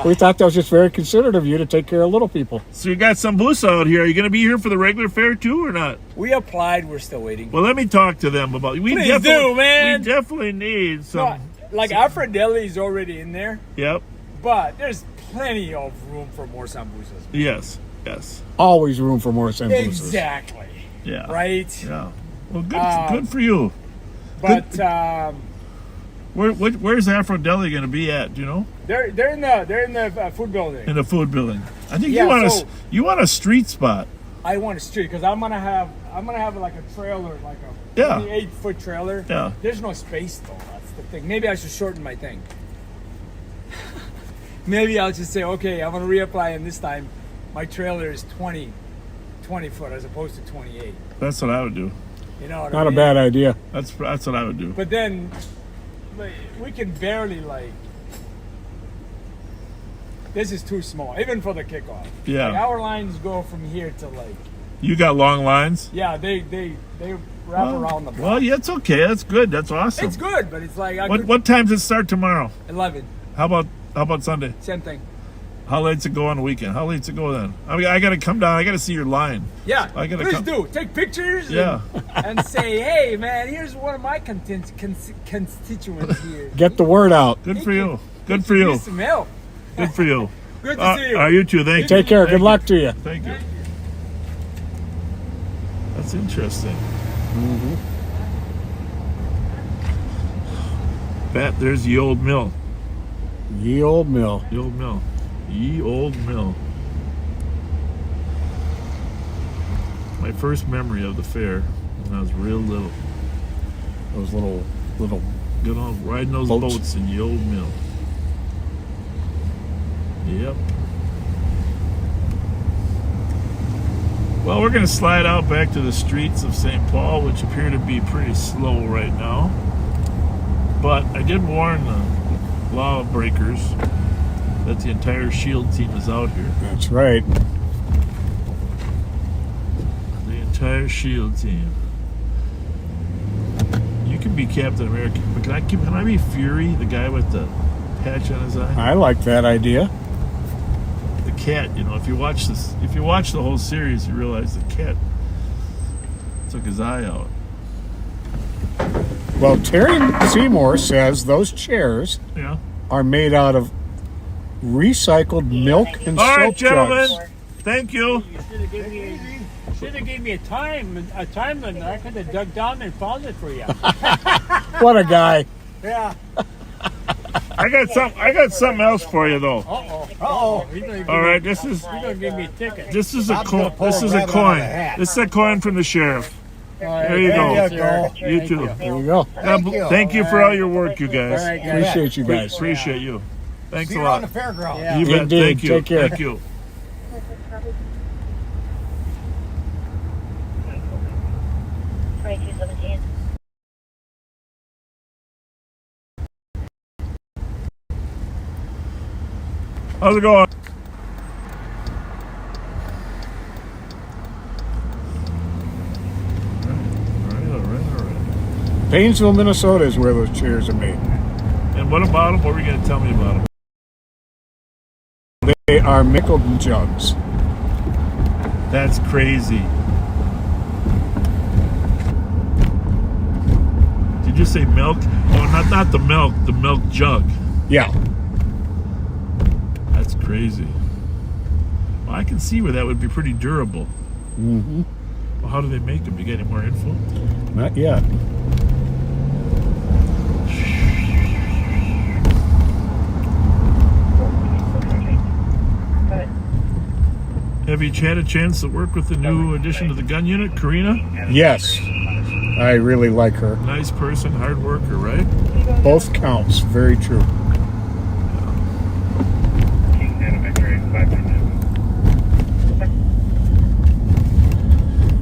We thought that was just very considerate of you to take care of little people. So you got Sambusa out here. Are you going to be here for the regular fair too, or not? we applied. We're still waiting. Well, let me talk to them about. Please do, man. We definitely need some. Like Aphrodite is already in there, Yep. but there's plenty of room for more sambusas. Yes. Always room for more sambusas. Exactly. Yeah. Right. Yeah. Well, good for you. But Where's Aphrodite going to be at? Do you know? they're in the food building. In the food building. I think Yeah, you want a street spot. I want a street because I'm gonna have like a trailer, like a Yeah. 28-foot trailer. Yeah. There's no space though. That's the thing. Maybe I should shorten my thing. Maybe I'll just say, okay, I'm gonna reapply, and this time my trailer is 20 foot as opposed to 28. That's what I would do. You know what I Not a mean? bad idea. That's what I would do. But then we can barely this is too small, even for the kickoff. Yeah. Like our lines go from here to You got long lines? yeah, they wrap around the block. Well, yeah, it's okay. That's good. That's awesome. It's good, but it's like What time does it start tomorrow? 11, How about Sunday? same thing. How late's it go on the weekend? How late's it go then? I mean, I got to come down. I got to see your line. Yeah, I gotta please come- do. Take pictures Yeah. and say, hey, man, here's one of my constituents here. Get the word out. Good for you. Good for you. Need some help. Good for you. Good to see you. You too. Thank you. Take care. Thank Good you. luck to you. Thank you. That's interesting. Pat, there's the old mill. Ye old mill. The old mill. Ye old mill. My first memory of the fair when I was real little. Those little Good on riding those Boats. boats in the old mill. Yep. Well, we're going to slide out back to the streets of St. Paul, which appear to be pretty slow right now. But I did warn the lawbreakers that the entire SHIELD team is out here. That's right. The entire SHIELD team. You can be Captain America, but can I be Fury, the guy with the patch on his eye? I like that idea. The cat, if you watch the whole series, you realize the cat took his eye out. Well, Terry Seymour says those chairs Yeah. are made out of recycled milk and All right, soap gentlemen. jugs. Thank you. Should have gave me a time limit. I could have dug down and found it for you. What a guy. Yeah. I got something else for you though. Oh. All right, this is Gonna give me a ticket. this is a coin. This is a coin. This is a coin from the sheriff. There you go. You too. There you go. Thank you for all your work, you guys. Appreciate you guys. Appreciate you. Thanks See a you on lot. the fairground. You bet. Indeed. Thank you. Take care. Thank you. How's it going? All right. Painesville, Minnesota is where those chairs are made. And what about them? What were you going to tell me about them? They are nickel jugs. That's crazy. Did you say milk? Oh, not the milk jug. Yeah. That's crazy. Well, I can see where that would be pretty durable. Mm-hmm. Well, how do they make them? You get any more info? Not yet. Have you had a chance to work with the new addition to the gun unit, Karina? Yes. I really like her. Nice person, hard worker, right? Both counts. Very true.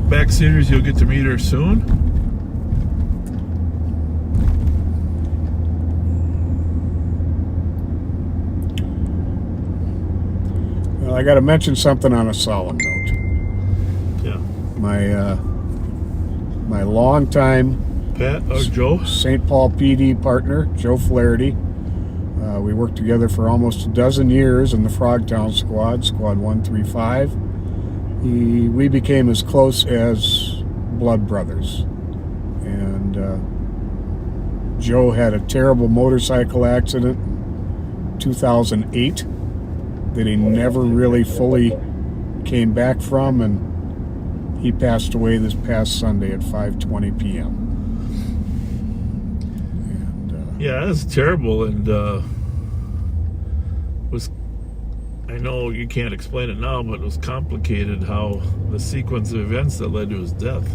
Backseaters, you'll get to meet her soon. Well, I got to mention something on a solemn note. Yeah. My longtime Pat or Joe? St. Paul PD partner, Joe Flaherty. We worked together for almost a dozen years in the Frogtown squad, Squad 135. We became as close as blood brothers. And Joe had a terrible motorcycle accident in 2008 that he never really fully came back from, and he passed away this past Sunday at 5:20 p.m. Yeah, that's terrible, and was, I know you can't explain it now, but it was complicated how the sequence of events that led to his death.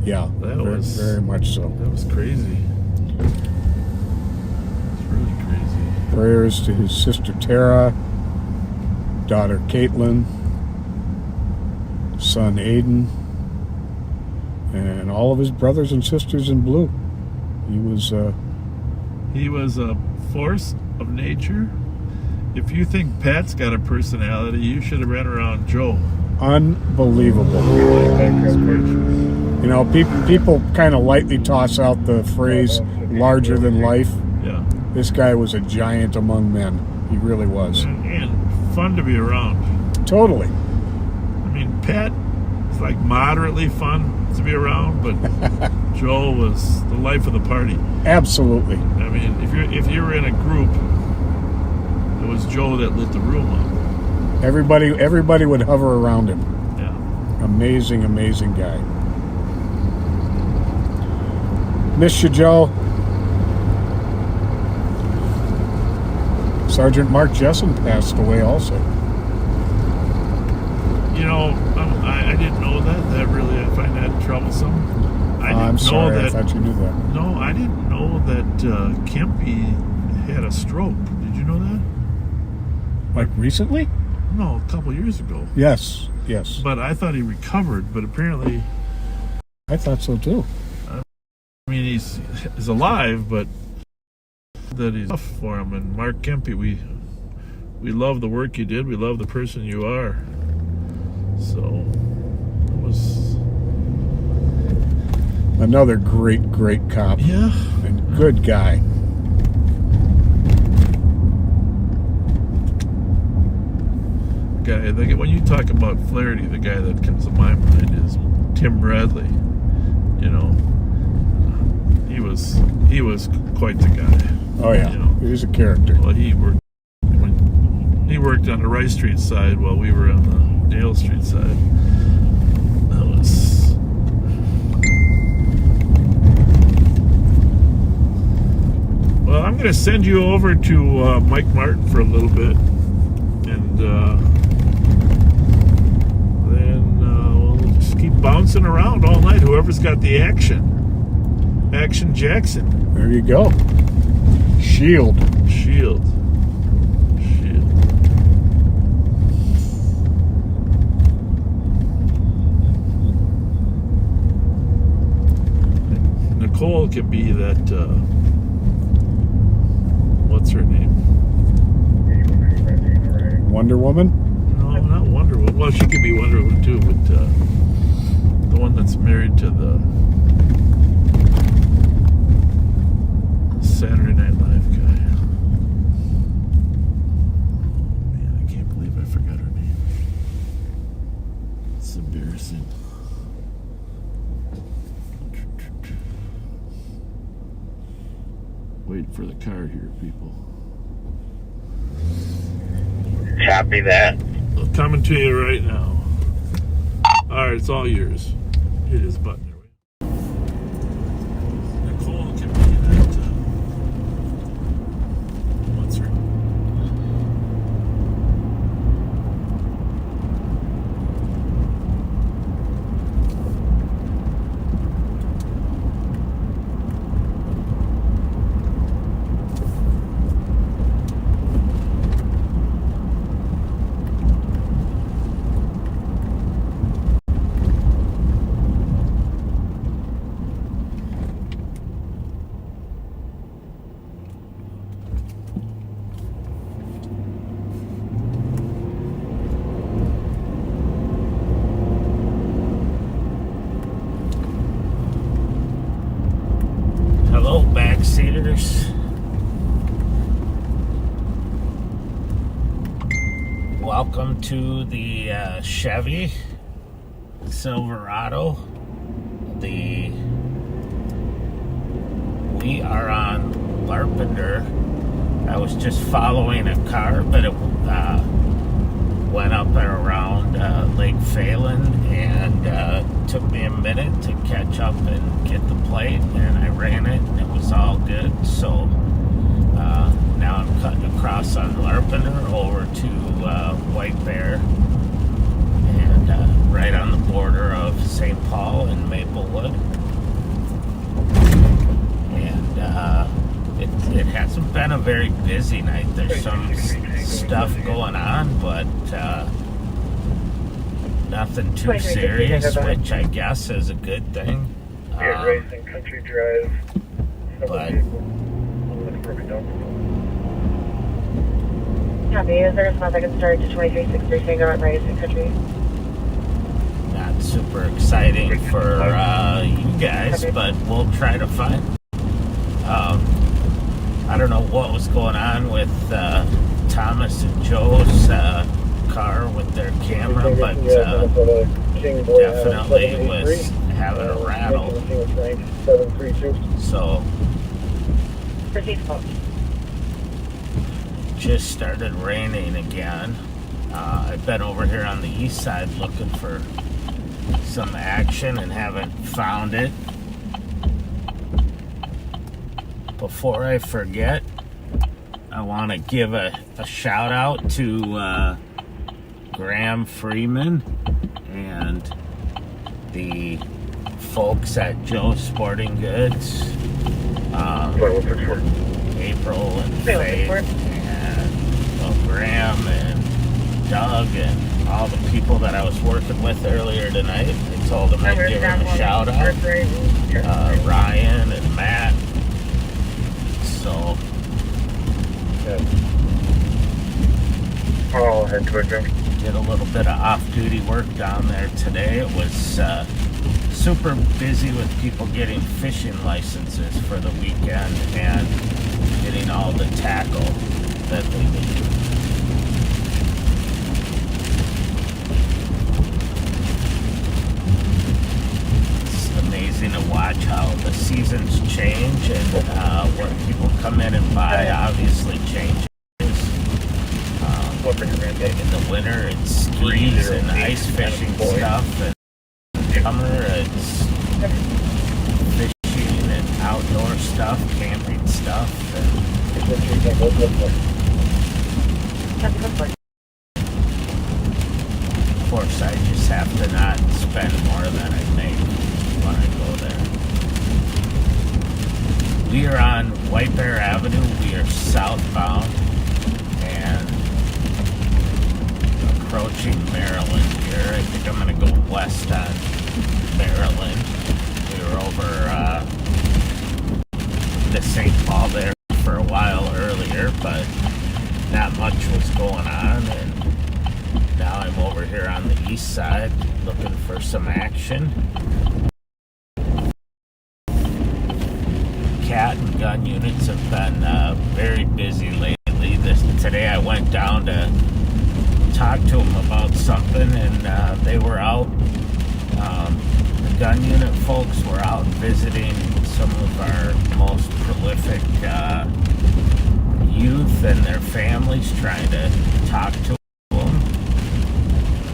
Yeah, That very, was very much so. That was crazy. It's really crazy. Prayers to his sister Tara, daughter Caitlin, son Aiden, and all of his brothers and sisters in blue. He was a force of nature. If you think Pat's got a personality, you should have ran around Joe. Unbelievable. You know, people kind of lightly toss out the phrase larger than life. Yeah. This guy was a giant among men. He really was. And fun to be around. Totally. I mean, Pat was like moderately fun to be around, but Joe was the life of the party. Absolutely. I mean, if you were in a group, it was Joe that lit the room up. Everybody would hover around him. Yeah. Amazing, amazing guy. Miss you, Joe. Sergeant Mark Jessen passed away also. You know, I didn't know that. That really, I find that troublesome. I'm sorry, I thought you knew that. No, I didn't know that Kempe had a stroke. Did you know that? Like recently? No, a couple years ago. Yes. But I thought he recovered, but apparently... I thought so too. I mean, he's alive, but that he's tough for him. And Mark Kempe, we love the work you did. We love the person you are. So, it was... Another great cop. Yeah. And good guy. Guy, when you talk about Flaherty, the guy that comes to my mind is Tim Bradley. You know, he was quite the guy. Oh yeah, you know. He was a character. Well, he worked on the Rice Street side while we were on the Dale Street side. That was... Well, I'm going to send you over to Mike Martin for a little bit, and then we'll just keep bouncing around all night. Whoever's got the action. Action Jackson. There you go. Shield. Nicole can be that, what's her name? Wonder Woman? No, not Wonder Woman. Well, she could be Wonder Woman too, but the one that's married to the Saturday Night Live guy. Man, I can't believe I forgot her name. It's embarrassing. Wait for the car here, people. Copy that. I'm coming to you right now. Alright, it's all yours. Hit his button. Nicole can be that. What's her name? backseaters. Welcome to the Chevy Silverado. We are on Larpenter. I was just following a car, but it went up and around Lake Phelan, and took me a minute to catch up and get the plate, and I ran it, and it was all good. So now I'm cutting across on Larpenter over to White Bear, and right on the border of St. Paul and Maplewood. And it hasn't been a very busy night. There's some stuff going on, but nothing too serious, which I guess is a good thing. Racing Country Drive. But Copy. Is there a spot that can start to 2363 Tango at Racing Country? not super exciting for you guys, but we'll try to find. I don't know what was going on with Thomas and Joe's car with their camera, but definitely was having a rattle. So just started raining again. I've been over here on the east side looking for some action and haven't found it. Before I forget, I want to give a shout out to Graham Freeman and the folks at Joe's Sporting Goods, April and Faith, and Graham and Doug and all the people that I was working with earlier tonight. I told them I'd give them a shout out. Ryan and Matt. So did a little bit of off-duty work down there today. It was super busy with people getting fishing licenses for the weekend and getting all the tackle that they need. It's amazing to watch how the seasons change and what people come in and buy obviously changes. In the winter it's skis and ice fishing stuff, and summer it's fishing and outdoor stuff, camping stuff. Of course, I just have to not spend more than I make when I go there. We are on White Bear Avenue. We are southbound and approaching Maryland here. I think I'm going to go west on Maryland. We were over to St. Paul there for a while earlier, but not much was going on, and now I'm over here on the east side looking for some action. Cat and gun units have been very busy lately. Today I went down to talk to them about something, and they were out. The gun unit folks were out visiting some of our most prolific youth and their families, trying to talk to them,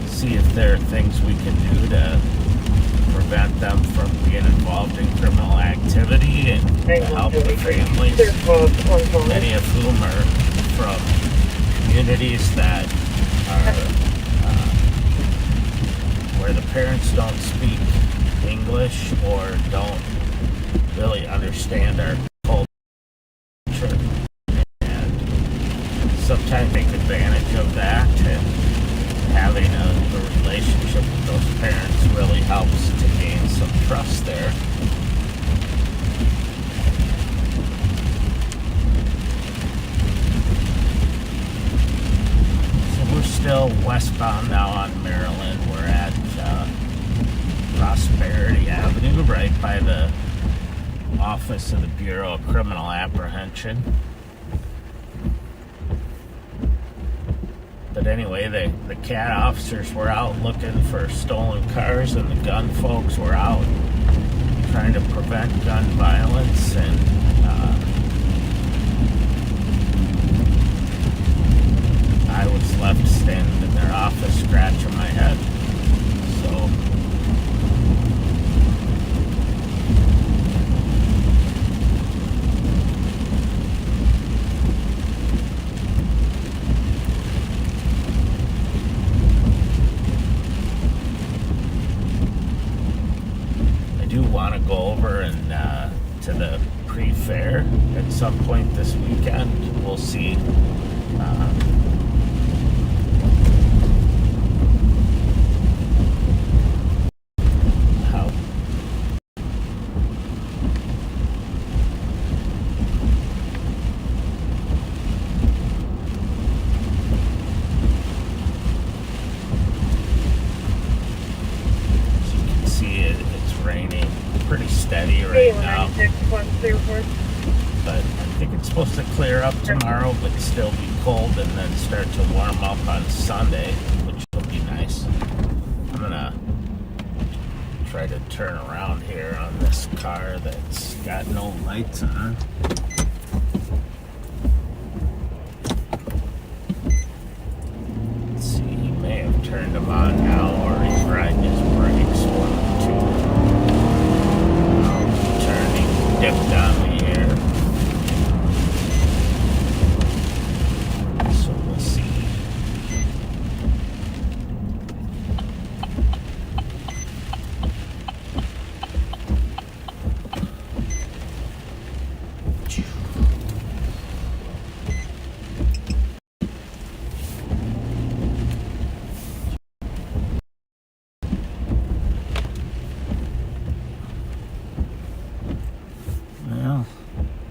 see if there are things we can do to prevent them from being involved in criminal activity and to help the families, many of whom are from communities that are where the parents don't speak English or don't really understand our culture, and sometimes take advantage of that, and having a relationship with those parents really helps to gain some trust there. So we're still westbound now on Maryland. We're at Prosperity Avenue, right by the office of the Bureau of Criminal Apprehension. But anyway, the CAT officers were out looking for stolen cars, and the gun folks were out trying to prevent gun violence. And I was left standing in their office scratching my head. So want to go over and to the pre-fair at some point this weekend. We'll see how you can see it's raining pretty steady right now, but I think it's supposed to clear up tomorrow but still be cold and then start to warm up on Sunday, which will be nice. I'm gonna try to turn around here on this car that's got no lights on. Let's see, he may have turned them on now, or he's riding his brakes, one of the two. Dipped on me here, so we'll see.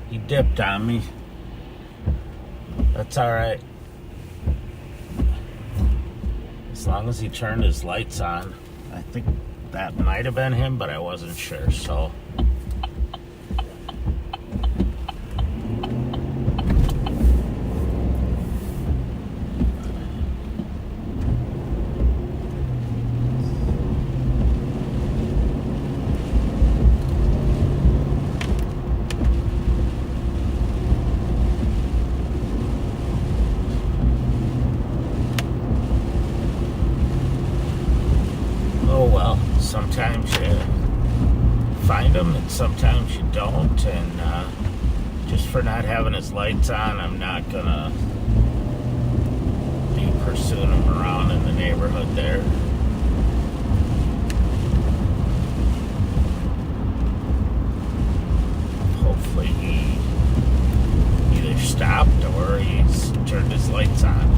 He dipped on me. That's alright. As long as he turned his lights on. I think that might have been him, but I wasn't sure, so. Sometimes you find them and sometimes you don't, and just for not having his lights on, I'm not gonna be pursuing him around in the neighborhood there. Hopefully he either stopped or he's turned his lights on.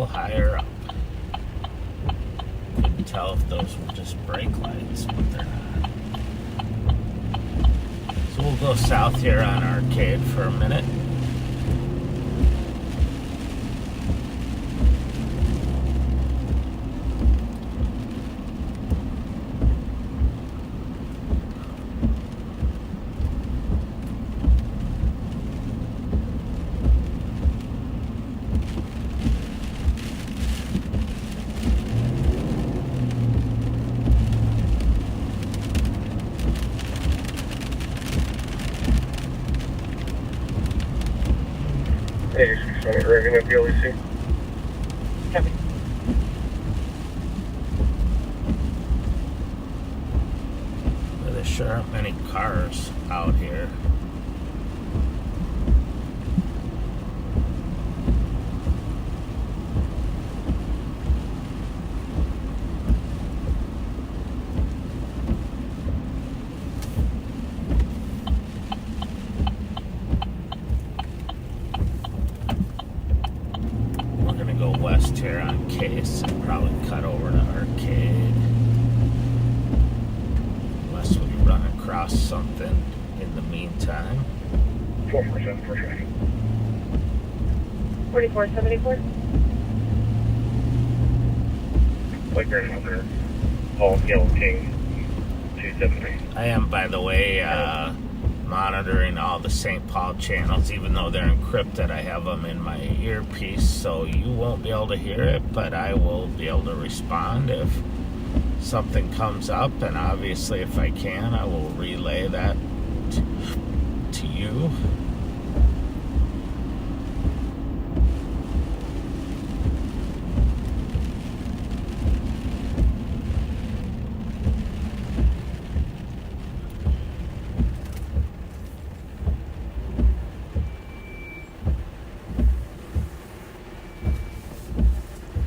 Higher up. Couldn't tell if those were just brake lights, but they're not. So we'll go south here on Arcade for a minute. Hey, 600 revving up the LEC. Copy. There sure aren't many cars out here. lost something in the meantime. 447 for tracking. 4474. Like grandmother, Paul Yellow King, 273. I am, by the way, monitoring all the St. Paul channels, even though they're encrypted. I have them in my earpiece, so you won't be able to hear it, but I will be able to respond if something comes up, and obviously if I can, I will relay that to you.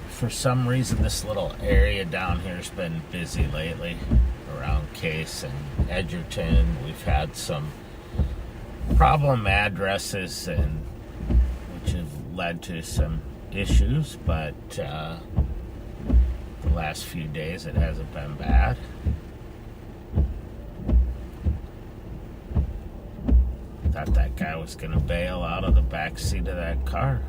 For some reason, this little area down here has been busy lately around Case and Edgerton. We've had some problem addresses, and which have led to some issues, but the last few days it hasn't been bad. Thought that guy was going to bail out of the back seat of that car.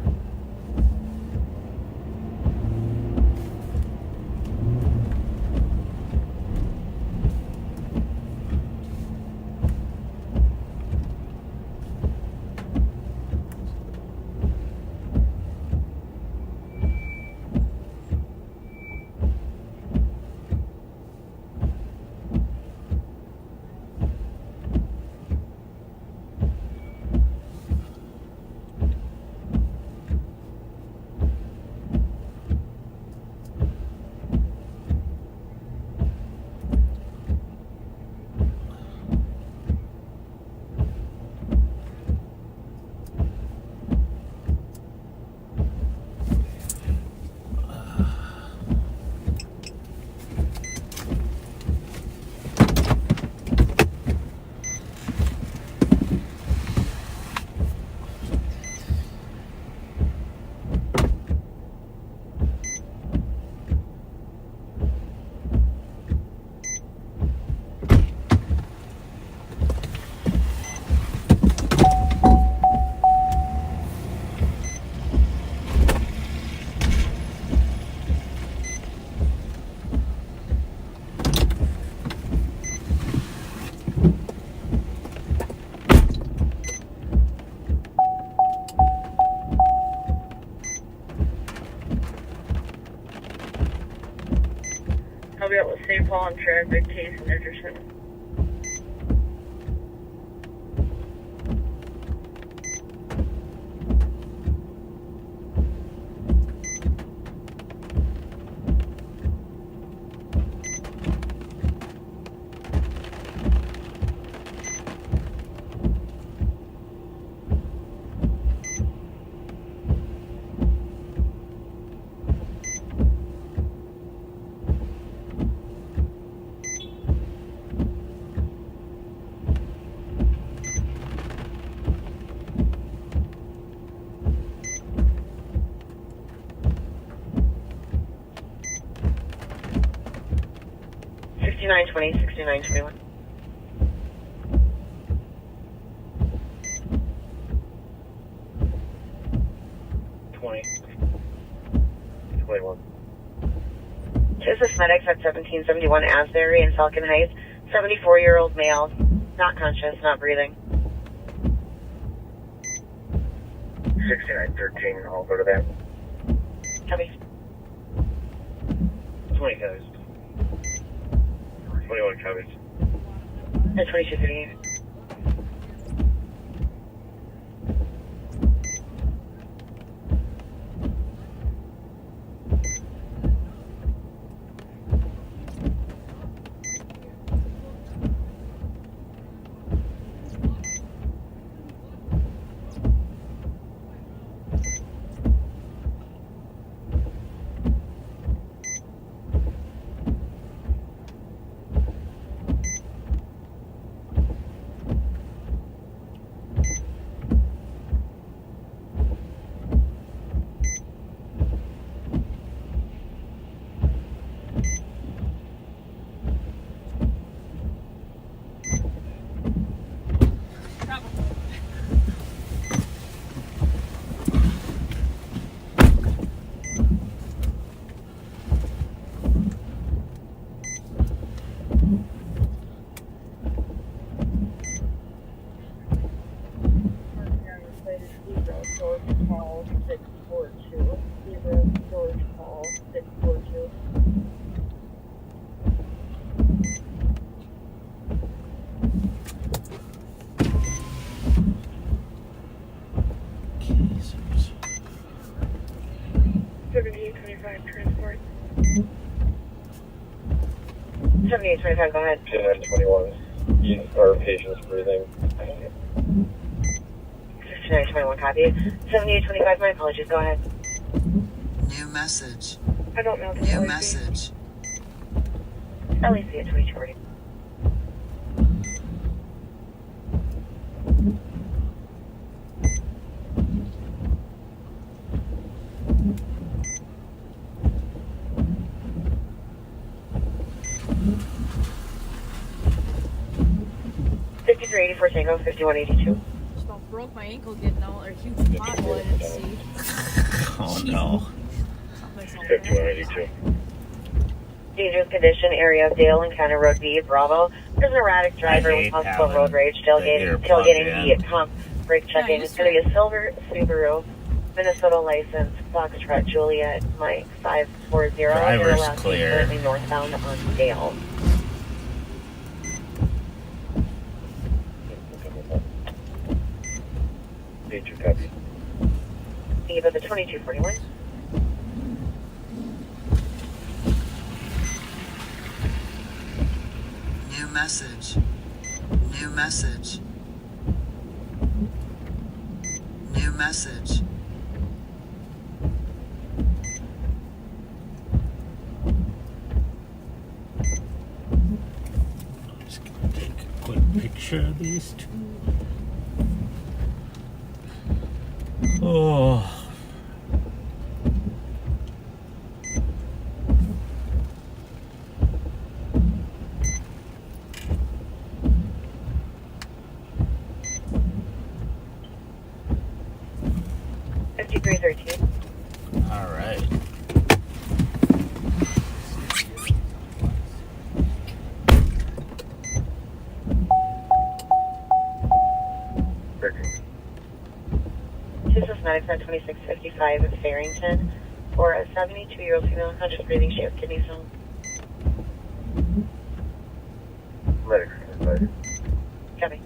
I'll be able to St. Paul and traffic Case and Edgerton. $69.20, $69.21. Business medics at 1771 Asbury in Falcon Heights. 74-year-old male, not conscious, not breathing. 6913, I'll go to that. Copy. 20 guys. 21 copies. At 2238. 25, go ahead. 10-21. Our patient's breathing. 6921, copy. 7825, my apologies, go ahead. New message. I don't know. New message. LEC at 2240. $53.84 Tango, 5182. Just about broke my ankle getting out, or huge pothole I didn't see. Oh no. 5182. Dangerous condition, area of Dale and County Road B, Bravo. There's an erratic driver with possible road rage, tailgating the pump, brake checking. It's going to be a silver Subaru, Minnesota license, Foxtrot Juliet, Mike 540. Driver's clear. Currently northbound on Dale. Danger copy. Eva, the 2241. New message. New message. New message. Just gonna take a quick picture of these two. Oh. All right. This is Medics at 2655 at Farrington for a 72-year-old female unconscious breathing. She has kidney stones. Medics, advice. Copy.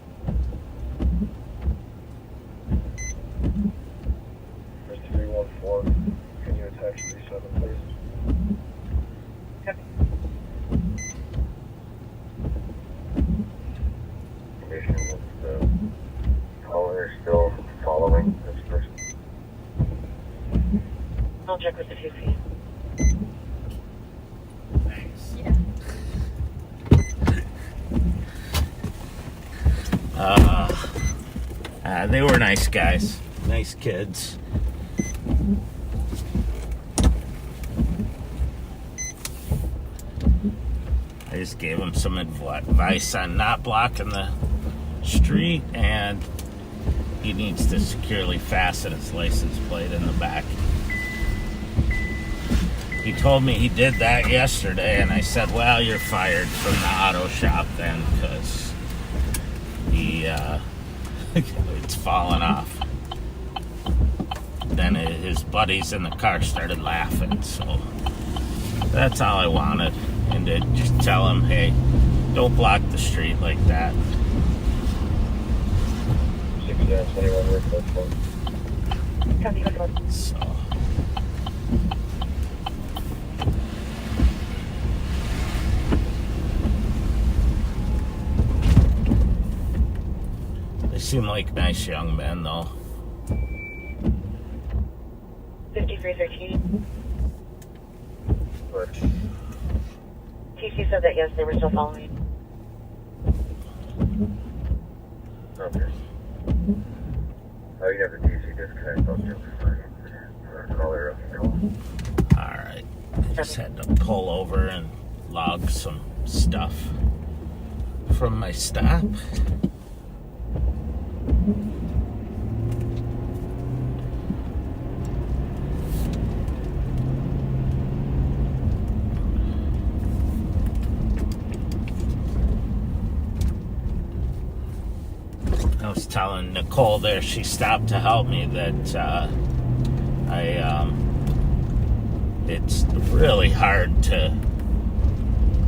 First 314. Can you attach 37, please? Copy. Condition with the caller still following this person. I'll check with the 2 feet. Thanks. Yeah. They were nice guys, nice kids. I just gave him some advice on not blocking the street, and he needs to securely fasten his license plate in the back. He told me he did that yesterday, and I said, well, you're fired from the auto shop then, because it's falling off. Then his buddies in the car started laughing, so that's all I wanted. And to just tell him, hey, don't block the street like that. 6-21, report for. Copy, good one. So. They seem like nice young men, though. 5313. What? TC said that, yes, they were still following. Okay. Oh, you have the DC disconnect. I'll just for a caller up and call. Alright. I just had to pull over and log some stuff from my stop. I was telling Nicole there, she stopped to help me, that it's really hard to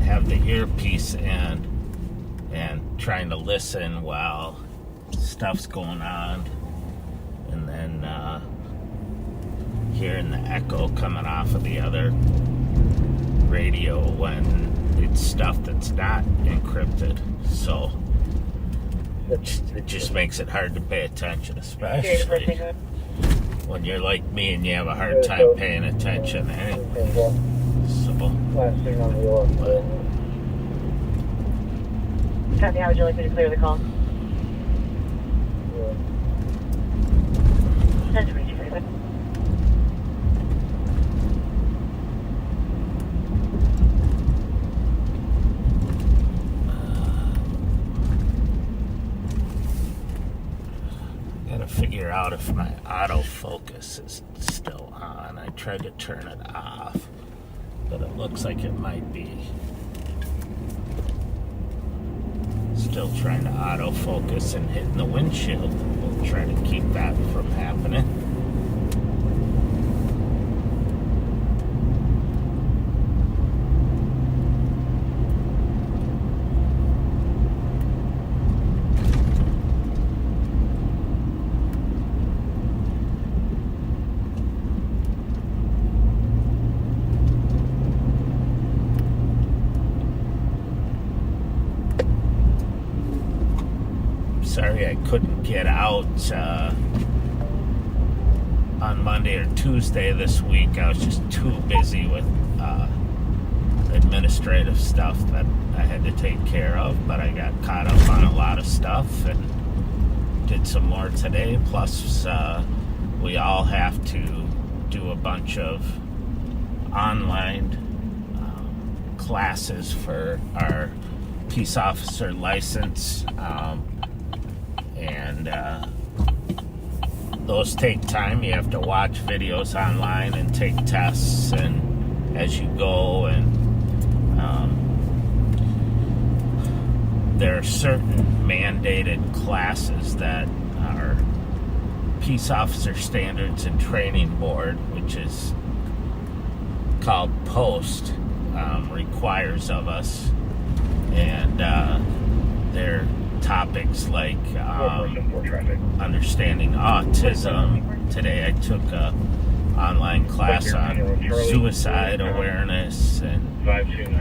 have the earpiece in and trying to listen while stuff's going on, and then hearing the echo coming off of the other radio when encrypted stuff that's not encrypted. So it just makes it hard to pay attention, especially when you're like me and you have a hard time paying attention anyway. So, but, Copy, how would you like me to clear the call? Send to reach you, David. gotta figure out if my autofocus is still on. I tried to turn it off, but it looks like it might be. Still trying to autofocus and hitting the windshield. We'll try to keep that from happening. Sorry I couldn't get out on Monday or Tuesday this week. I was just too busy with administrative stuff that I had to take care of, but I got caught up on a lot of stuff and did some more today. Plus, we all have to do a bunch of online classes for our peace officer license. And those take time. You have to watch videos online and take tests and as you go, and there are certain mandated classes that our Peace Officer Standards and Training Board, which is called POST, requires of us, and they're topics like understanding autism. Today I took a online class on suicide awareness and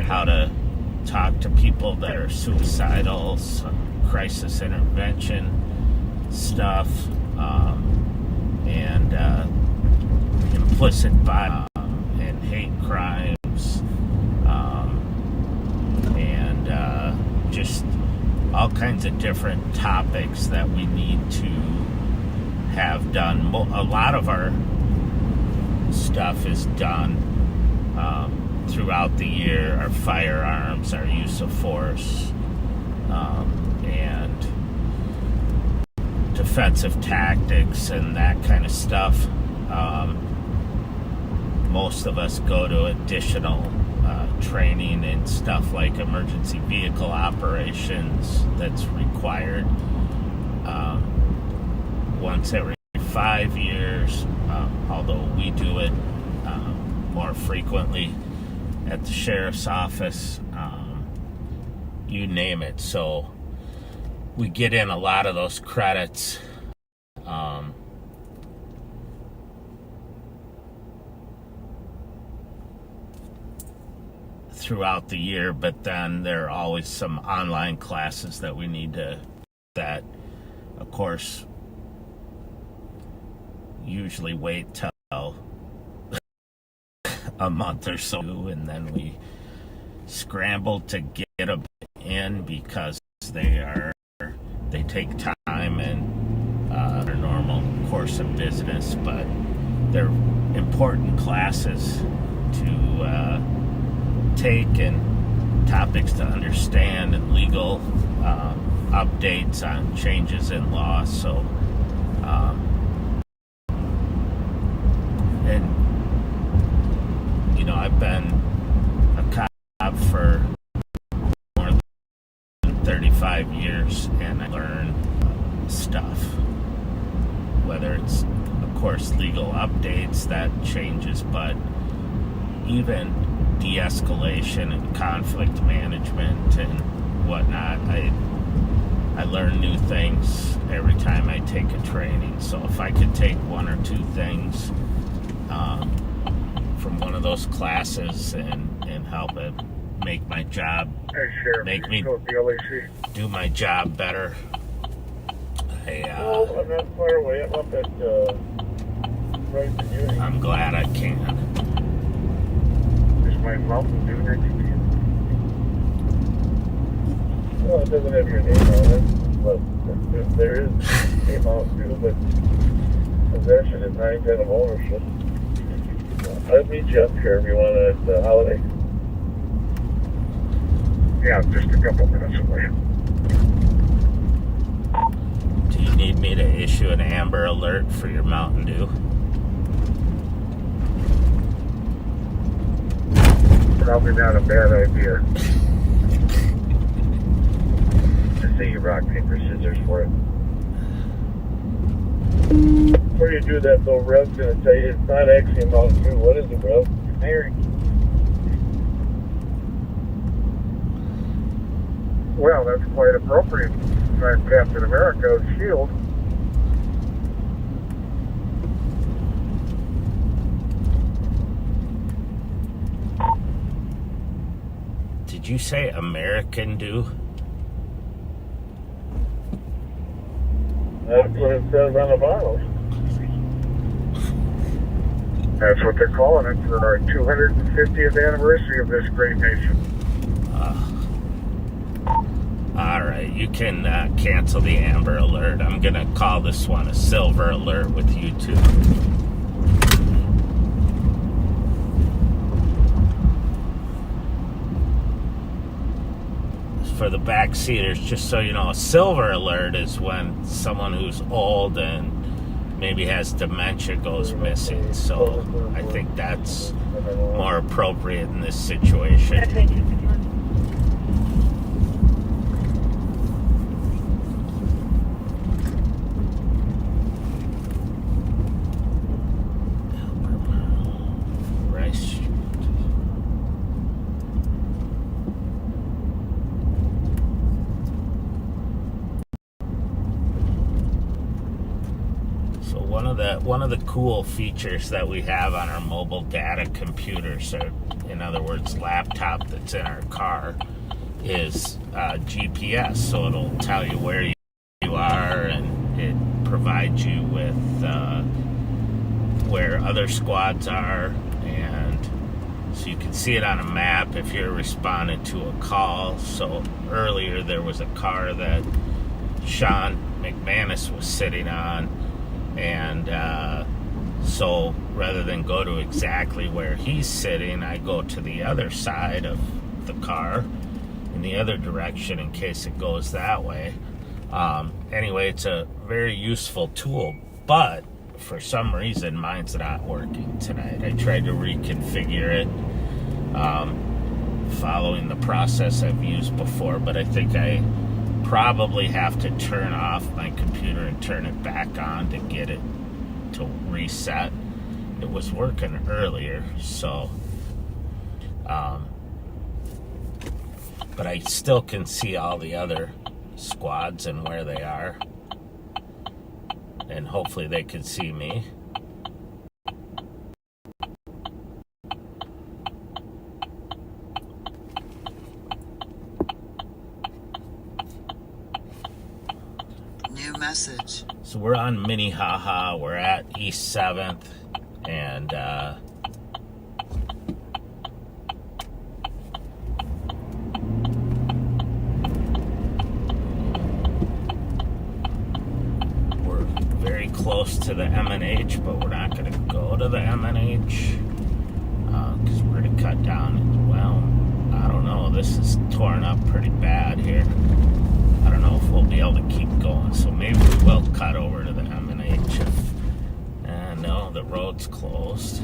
how to talk to people that are suicidal, some crisis intervention stuff, and implicit violence and hate crimes, and just all kinds of different topics that we need to have done. A lot of our stuff is done throughout the year. Our firearms, our use of force, and defensive tactics and that kind of stuff. Most of us go to additional training and stuff like emergency vehicle operations that's required once every 5 years, although we do it more frequently at the sheriff's office, you name it. So we get in a lot of those credits throughout the year, but then there are always some online classes that we need to, that of course usually wait till a month or so, and then we scramble to get them in because they take time and their normal course of business, but they're important classes to take and topics to understand and legal updates on changes in law. So and you know, I've been a cop for more than 35 years and I learn stuff, whether it's of course legal updates that changes, but even de-escalation and conflict management and whatnot. I learn new things every time I take a training. So if I could take one or two things from one of those classes and help it make my job, Hey, Sheriff, make you me still at the LAC? do my job better. No, I'm not far away. I'm up at right in Uni. I'm glad I can. Is my Mountain Dew next to you? Well, it doesn't have your name on it, but if there is a Mountain Dew, but possession is 9/10 of ownership. I'll meet you up here if you want at the Holiday. Yeah, just a couple minutes away. Do you need me to issue an Amber Alert for your Mountain Dew? Probably not a bad idea. Just say you rock, paper, scissors for it. Before you do that, though, Rev's going to tell you it's not actually a Mountain Dew. What is it, Rev? Mary. Well, that's quite appropriate. I'm Captain America's shield. Did you say American Dew? That's what it says on the bottle. That's what they're calling it for our 250th anniversary of this great nation. All right, you can cancel the Amber Alert. I'm going to call this one a Silver Alert with you two. For the backseaters, just so you know, a Silver Alert is when someone who's old and maybe has dementia goes missing. So I think that's more appropriate in this situation. One of the cool features that we have on our mobile data computers, or in other words, laptop that's in our car, is GPS. So it'll tell you where you are, and it provides you with where other squads are, and so you can see it on a map if you're responding to a call. So earlier there was a car that Sean McManus was sitting on, and so rather than go to exactly where he's sitting, I go to the other side of the car in the other direction in case it goes that way. Anyway, it's a very useful tool, but for some reason mine's not working tonight. I tried to reconfigure it following the process I've used before, but I think I probably have to turn off my computer and turn it back on to get it to reset. It was working earlier, so but I still can see all the other squads and where they are, and hopefully they can see me. New message. So we're on Minnehaha. We're at East 7th, and we're very close to the M&H, but we're not going to go to the M&H because we're going to cut down. Well, I don't know. This is torn up pretty bad here. I don't know if we'll be able to keep going, so maybe we will cut over to the M&H if... no, the road's closed.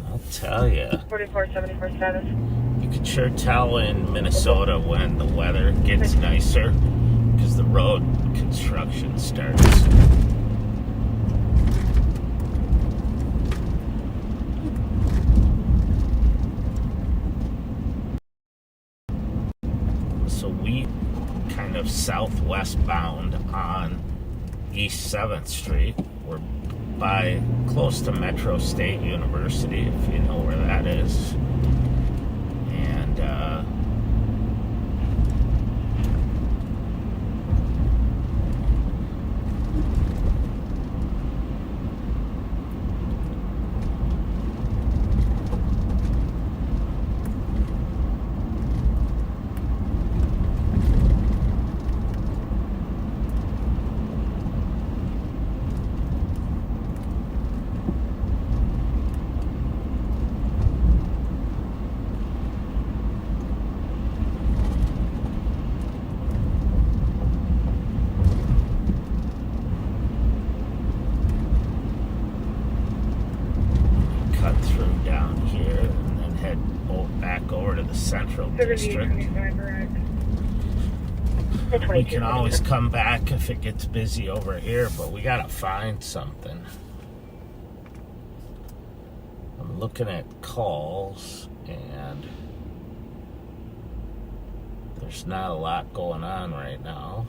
I'll tell you. 4474 status. You can sure tell in Minnesota when the weather gets nicer, because the road construction starts. So we kind of southwest bound on East 7th Street. We're by close to Metro State University, if you know where that is. And Central District. We can always come back if it gets busy over here, but we gotta find something. I'm looking at calls, and there's not a lot going on right now.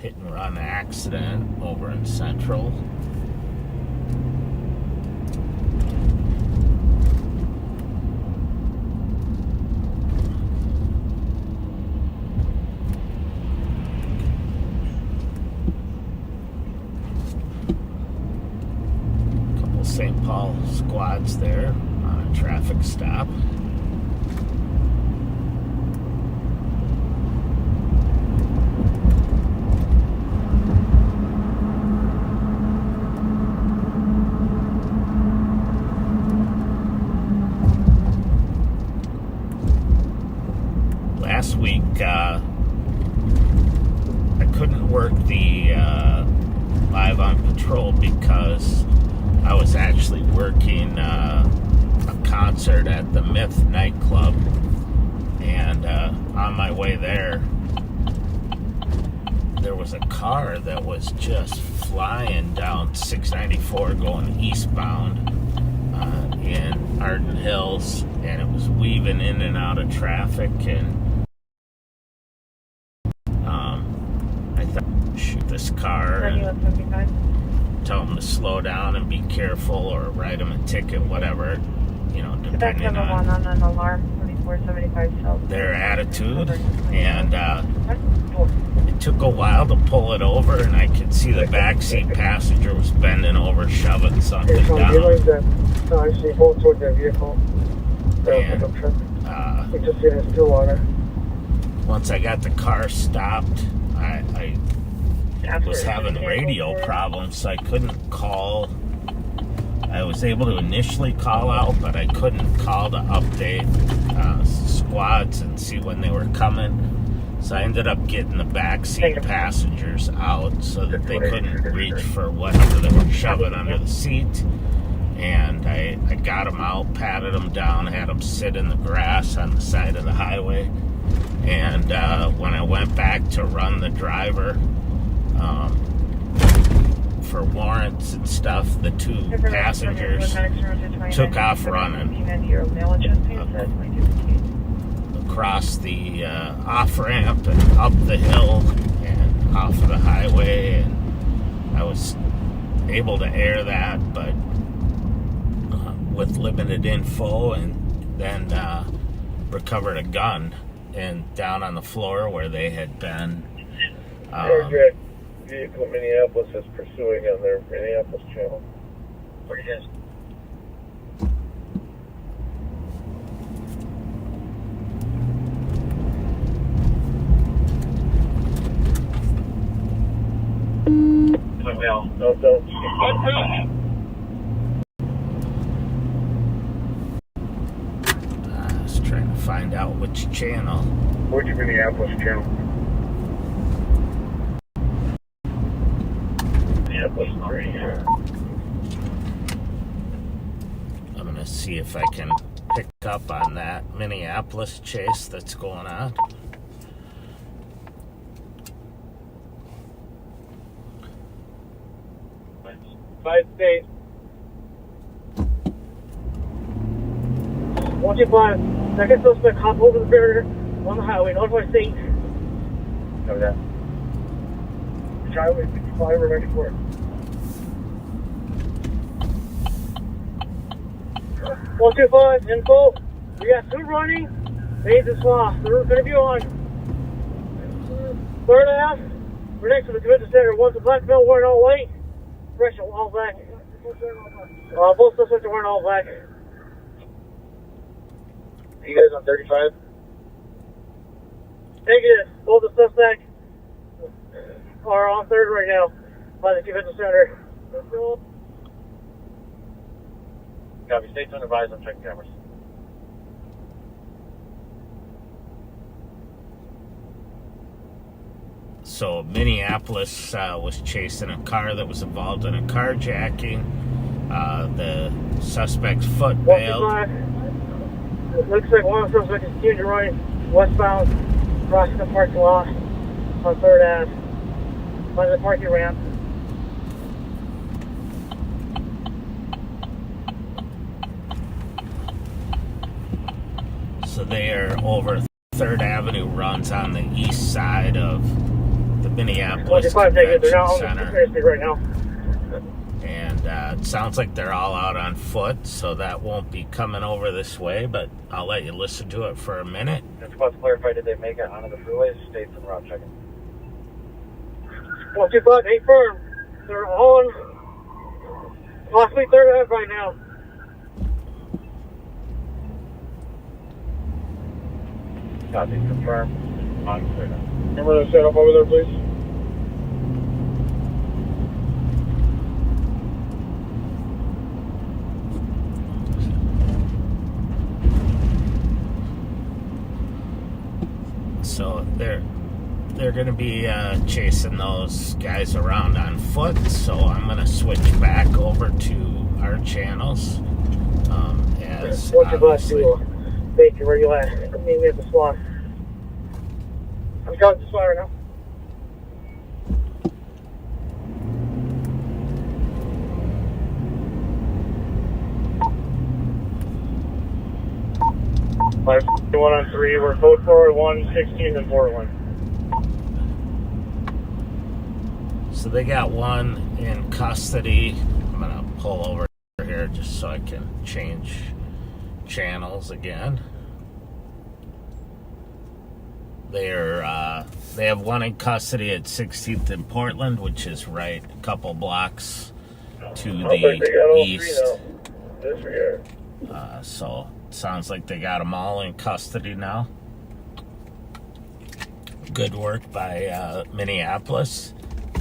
Hit and run accident over in Central. St. Paul squads there on a traffic stop. Last week, I couldn't work the Live on Patrol because I was actually working a concert at the Myth nightclub, and on my way there was a car that was just flying down 694 going eastbound in Arden Hills, and it was weaving in and out of traffic, and I thought, shoot this car and tell them to slow down and be careful, or write them a ticket, whatever, you know, depending on an alarm 2475 their attitude. And it took a while to pull it over, and I could see the backseat passenger was bending over, shoving something down. And once I got the car stopped, I was having radio problems, so I couldn't call. I was able to initially call out, but I couldn't call to update squads and see when they were coming. So I ended up getting the backseat passengers out so that they couldn't reach for whatever they were shoving under the seat. And I got them out, patted them down, had them sit in the grass on the side of the highway. And when I went back to run the driver, for warrants and stuff, the two passengers took off running across the off-ramp and up the hill and off of the highway, and I was able to air that, but with limited info, and then recovered a gun and down on the floor where they had been. Vehicle Minneapolis is pursuing on their Minneapolis channel. What do you guys? No, don't. I was trying to find out which channel. Which Minneapolis channel? I'm going to see if I can pick up on that Minneapolis chase that's going on. Five states. 125. Second suspect hop over the barrier on the highway, northwest 8. Know that. Driveway 55 or 94. 125, info. We got two running. They need to swap. They're going to be on 3rd Ave. We're next to the convention center. One's a black belt wearing all white. Fresh all black. Both suspects are wearing all black. You guys on 35? Negative. Both the suspects are on 3rd right now by the convention center. Copy. Stay tuned, advise on checking cameras. So Minneapolis was chasing a car that was involved in a carjacking. The suspect's foot bailed. It looks like one of the suspects is continuing to run westbound, crossing the parking lot on 3rd Ave by the parking ramp. So they are over 3rd Avenue, runs on the east side of the Minneapolis Convention Center. Right now. And it sounds like they're all out on foot, so that won't be coming over this way, but I'll let you listen to it for a minute. Just about to clarify, did they make it onto the freeway? Stay tuned, route checking. 125, 8 firm. They're on possibly 3rd Ave right now. Copy, confirm. On 3rd Ave. Remember to set up over there, please? So they're going to be chasing those guys around on foot, so I'm going to switch back over to our channels. As obviously, Baker, where you at? Meet me at the SWAT. I'm coming to the SWAT right now. One on 3, we're code 401, 16 and 401. so they got one in custody. I'm going to pull over here just so I can change channels again. They have one in custody at 16th and Portland, which is right a couple blocks to the east. So it sounds like they got them all in custody now. Good work by Minneapolis,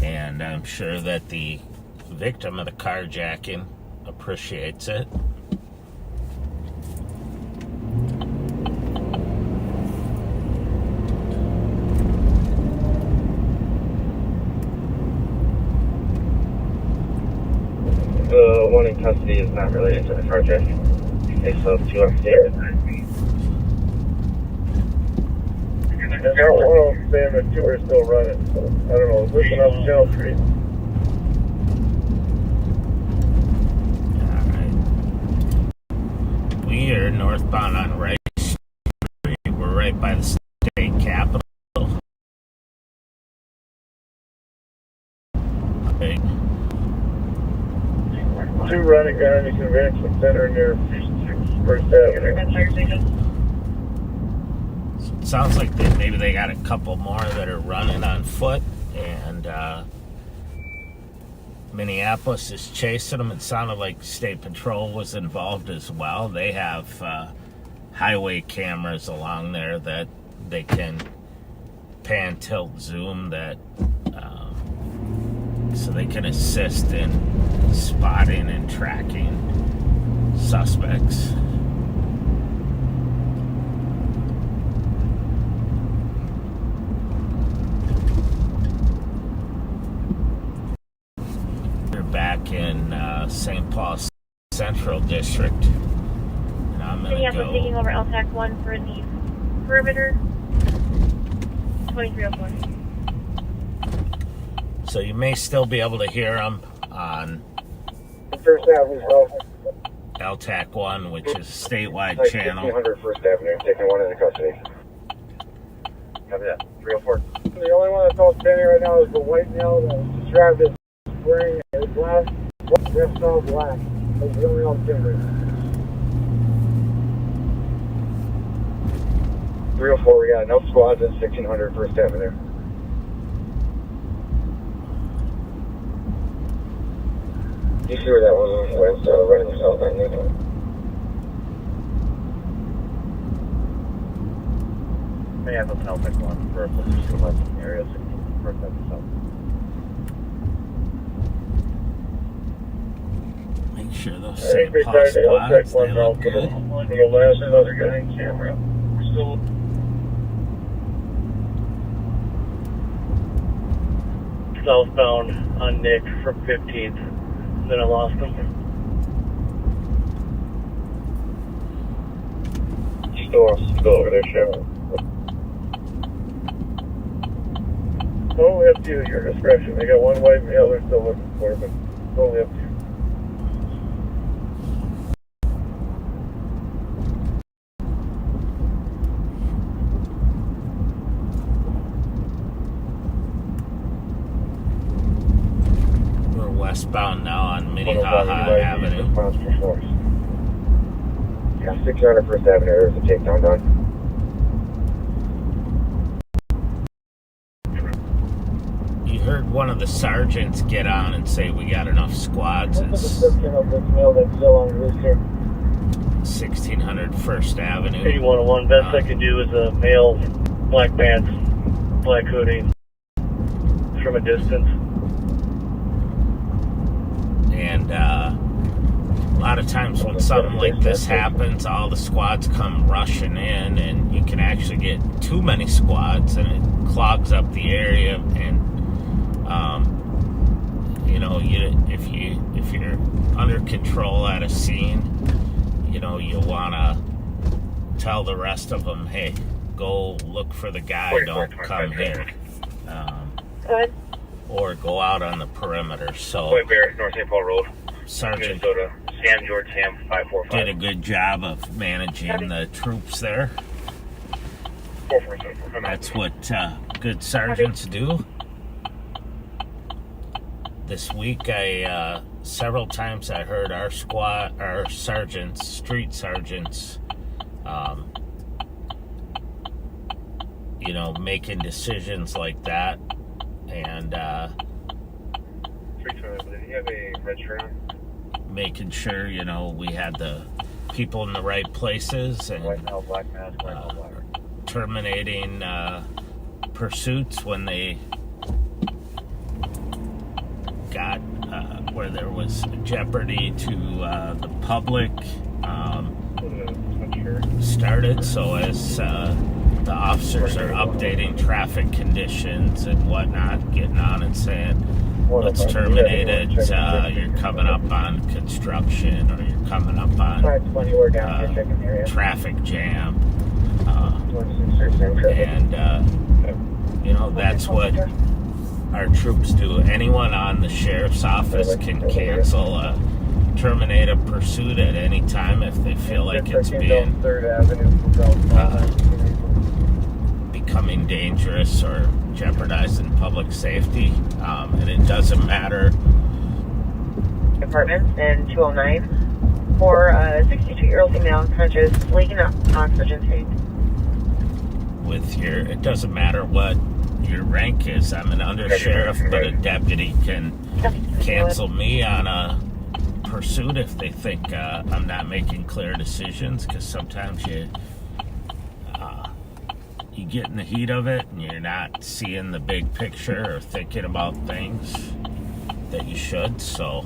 and I'm sure that the victim of the carjacking appreciates it. The one in custody is not related to the carjacking. They still have two upstairs. I got one of them saying that two are still running. So I don't know. Listen up, Channel 3. Alright. We are northbound on Rice Street. We're right by the state capitol. Okay. Two running down the convention center near First Avenue. Sounds like maybe they got a couple more that are running on foot, and Minneapolis is chasing them. It sounded like State Patrol was involved as well. They have highway cameras along there that they can pan, tilt, zoom, that so they can assist in spotting and tracking suspects. Back in St. Paul Central District. And I'm going to go. Taking over LTAC 1 for the perimeter. 2304. So you may still be able to hear them on First Avenue, LTAC 1, which is a statewide like channel. 1500 First Avenue, taking one into custody. Copy that. 304. The only one that's all standing right now is the white male that described as wearing a black, dressed all black. That's the only all standing. 304, we got enough squads at 1600 First Avenue. You see where that one went, running south on Newton? May have a Celtic one for a position left in the area, 16 First Avenue south. Make sure those I think St. they Paul tried to squads, one they route look for good. the last another guy in camera. We're still. Southbound on Nick from 15th. Then I lost him. Still over there, Sheriff. Totally up to you, your discretion. They got one white male they're still looking for, but totally up to you. We're westbound now on Minnehaha Avenue. Yeah, 600 First Avenue, there's a takedown done. You heard one of the sergeants get on and say we got enough squads. What's the It's description of this male that's still on release here? 1600 First Avenue. 8101. Best I can do is a male, black pants, black hoodie, from a distance. And a lot of times when something like this happens, all the squads come rushing in, and you can actually get too many squads, and it clogs up the area. And you know, if you're under control at a scene, you know, you want to tell the rest of them, hey, go look for the guy, don't come here. Good. Or go out on the perimeter. So Point Bear, North St. Paul Road. Sergeant Minnesota. Sam George Sam 545. did a good job of managing the troops there. 447. That's what good sergeants do. This week, several times I heard our sergeants, street sergeants, you know, making decisions like that. And Did you have a red shirt on? making sure, you know, we had the people in the right places, and White male, black mask, white male, black. terminating pursuits when they got where there was jeopardy to the public started. So as the officers are updating traffic conditions and whatnot, getting on and saying, let's terminate it, you're coming up on construction, or you're coming up on traffic jam. And you know, that's what our troops do. Anyone on the sheriff's office can cancel terminate a pursuit at any time if they feel like it's being becoming dangerous or jeopardizing public safety, and it doesn't matter. Apartments in 209 for a 62-year-old female conscious leaking oxygen tank. With your, it doesn't matter what your rank is. I'm an undersheriff, but a deputy can cancel me on a pursuit if they think I'm not making clear decisions, because sometimes you get in the heat of it and you're not seeing the big picture or thinking about things that you should. So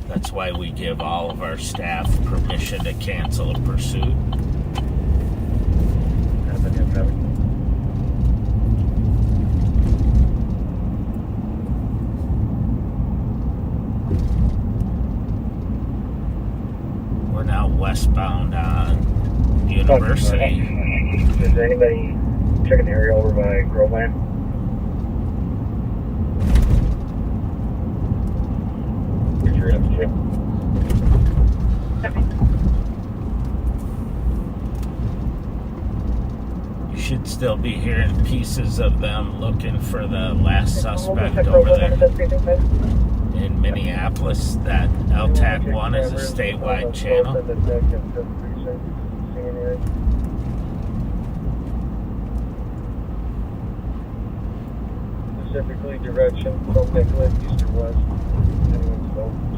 that's why we give all of our staff permission to cancel a pursuit. We're now westbound on University. Is anybody checking the area over by Groveland? You should still be hearing pieces of them looking for the last suspect over there in Minneapolis. That LTAC 1 is a statewide channel. specifically direction from Nicollet, east or west. Anyone's phone.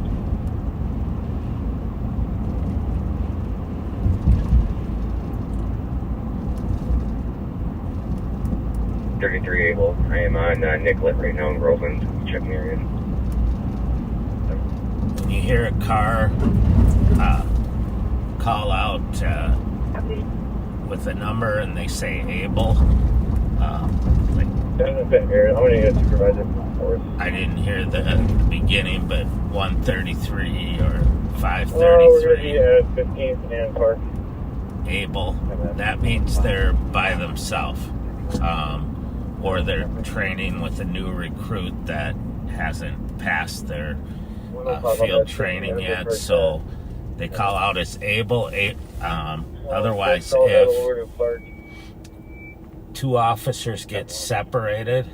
33 Able. I am on Nicollet right now in Groveland. Checking area. When you hear a car call out with a number and they say Able, like, I'm going to get supervisor for us. I didn't hear the beginning, but 133 or 533. We're at 15th and Park. Able. That means they're by themselves. Or they're training with a new recruit that hasn't passed their field training yet, so they call out as Able. Otherwise, if two officers get separated,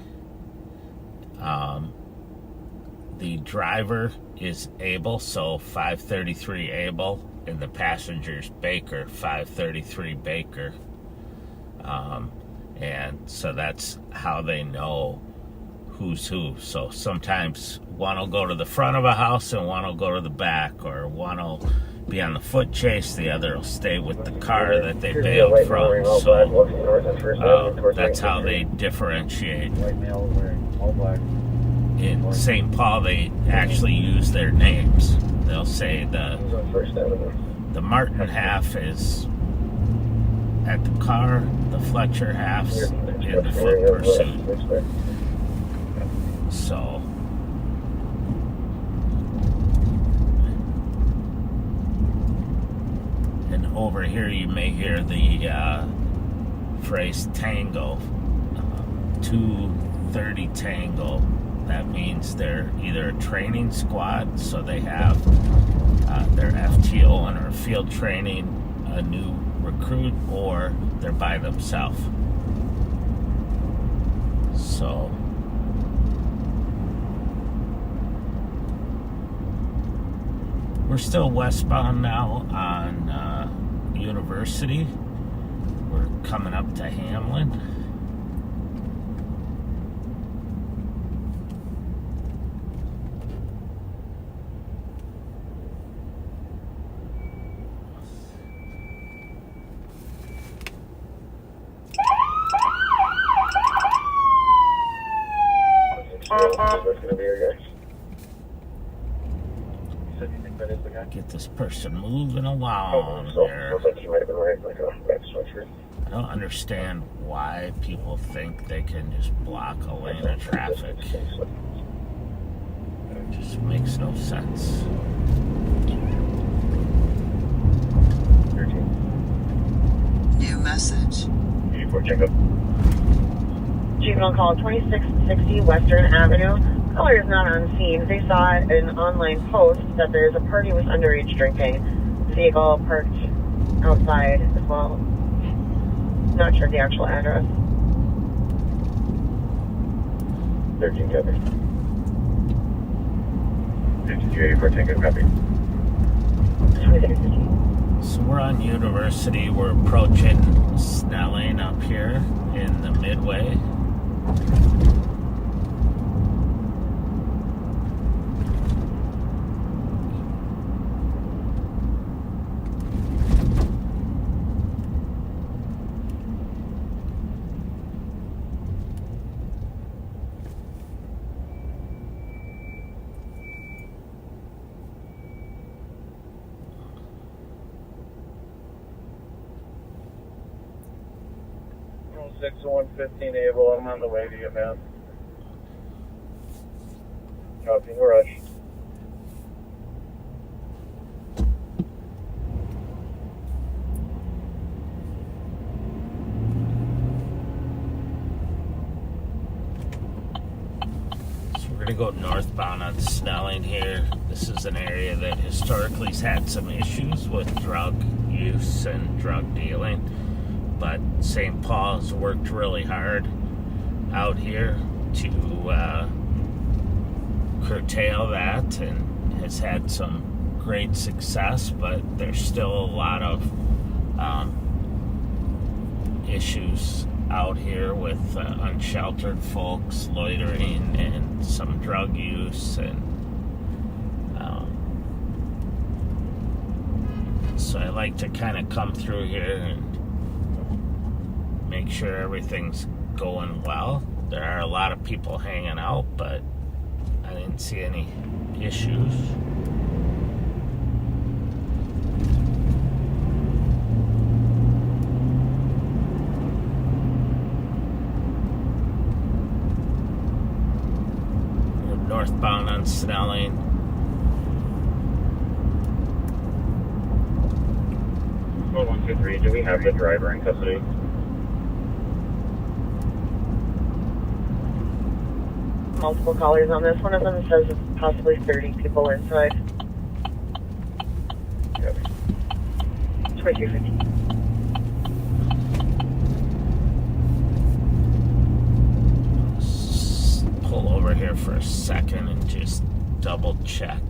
the driver is Able, so 533 Able, and the passenger's Baker, 533 Baker. And so that's how they know who's who. So sometimes one will go to the front of a house and one will go to the back, or one will be on the foot chase, the other will stay with the car that they bailed from. So that's how they differentiate. In St. Paul, they actually use their names. They'll say the Martin half is at the car, the Fletcher half's in the foot pursuit. So, and over here you may hear the phrase Tango, 230 Tango. That means they're either a training squad, so they have their FTO and are field training a new recruit, or they're by themselves. So we're still westbound now on University. We're coming up to Hamlin. Get this person moving along there. I don't understand why people think they can just block a lane of traffic. It just makes no sense. New message. Juvenile call 2660 Western Avenue. Caller is not on scene. They saw an online post that there's a party with underage drinking. Vehicle parked outside as well. Not sure the actual address. 13 copy. 5284 Tango copy. So we're on University. We're approaching Snelling up here in the Midway. Oh, 6115 Able, I'm on the way to you, man. Copy, rush. So we're going to go northbound on Snelling here. This is an area that historically has had some issues with drug use and drug dealing. But St. Paul's worked really hard out here to curtail that and has had some great success, but there's still a lot of issues out here with unsheltered folks loitering and some drug use, and so I like to kind of come through here and make sure everything's going well. There are a lot of people hanging out, but I didn't see any issues. We're northbound on Snelling. Code 123, do we have the driver in custody? Multiple callers on this. One of them says it's possibly 30 people inside. 2250. Pull over here for a second and just double check